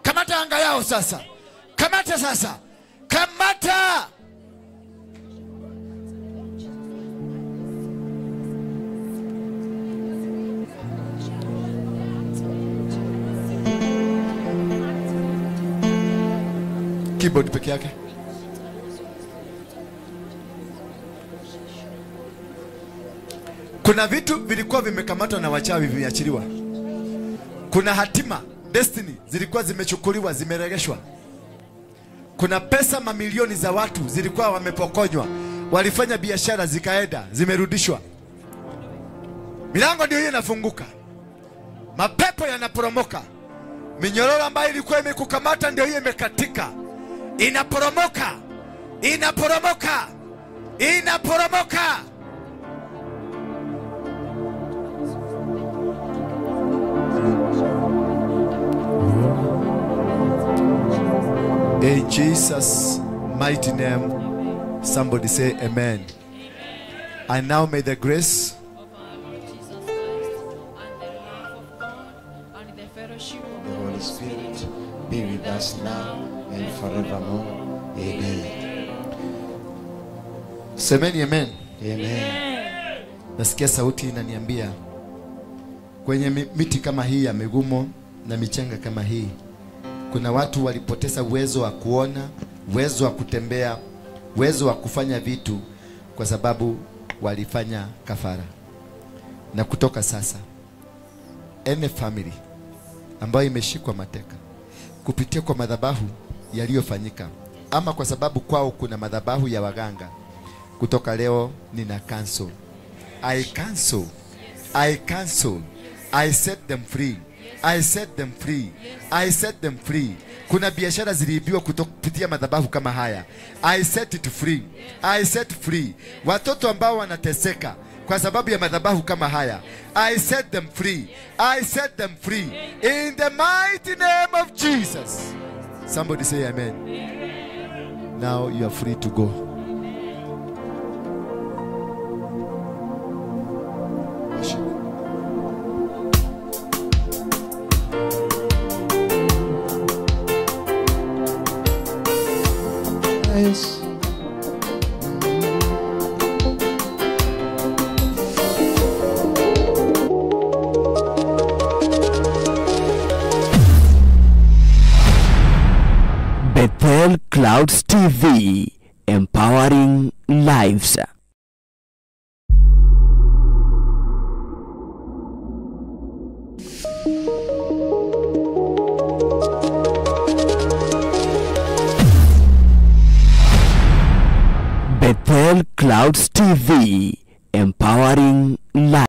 kamata anga yao sasa, kamata sasa, kamata. Keyboard peke yake. Kuna vitu vilikuwa vimekamatwa na wachawi, vimeachiliwa. Kuna hatima, destiny zilikuwa zimechukuliwa, zimeregeshwa. Kuna pesa mamilioni za watu zilikuwa wamepokonywa, walifanya biashara zikaenda, zimerudishwa. Milango ndio hiyo inafunguka, mapepo yanaporomoka, minyororo ambayo ilikuwa imekukamata ndio hiyo imekatika, inaporomoka, inaporomoka, inaporomoka. In Jesus' mighty name, somebody say amen. And now may the grace the Holy Spirit be with us now and forevermore. Amen. Semeni amen. Amen. Nasikia sauti inaniambia kwenye miti kama hii ya migumo na michanga kama hii, kuna watu walipoteza uwezo wa kuona, uwezo wa kutembea, uwezo wa kufanya vitu kwa sababu walifanya kafara. Na kutoka sasa, any family ambayo imeshikwa mateka kupitia kwa madhabahu yaliyofanyika, ama kwa sababu kwao kuna madhabahu ya waganga, kutoka leo nina cancel. I cancel. I cancel. I set them free. I set them free. I set them free. Kuna biashara ziliibiwa kupitia madhabahu kama haya. I set it free. I set free. Watoto ambao wanateseka kwa sababu ya madhabahu kama haya, I set them free. I set them free. In the mighty name of Jesus. Somebody say amen. Now you are free to go. Yes. Bethel Clouds TV, empowering lives. Bethel Clouds TV, empowering lives.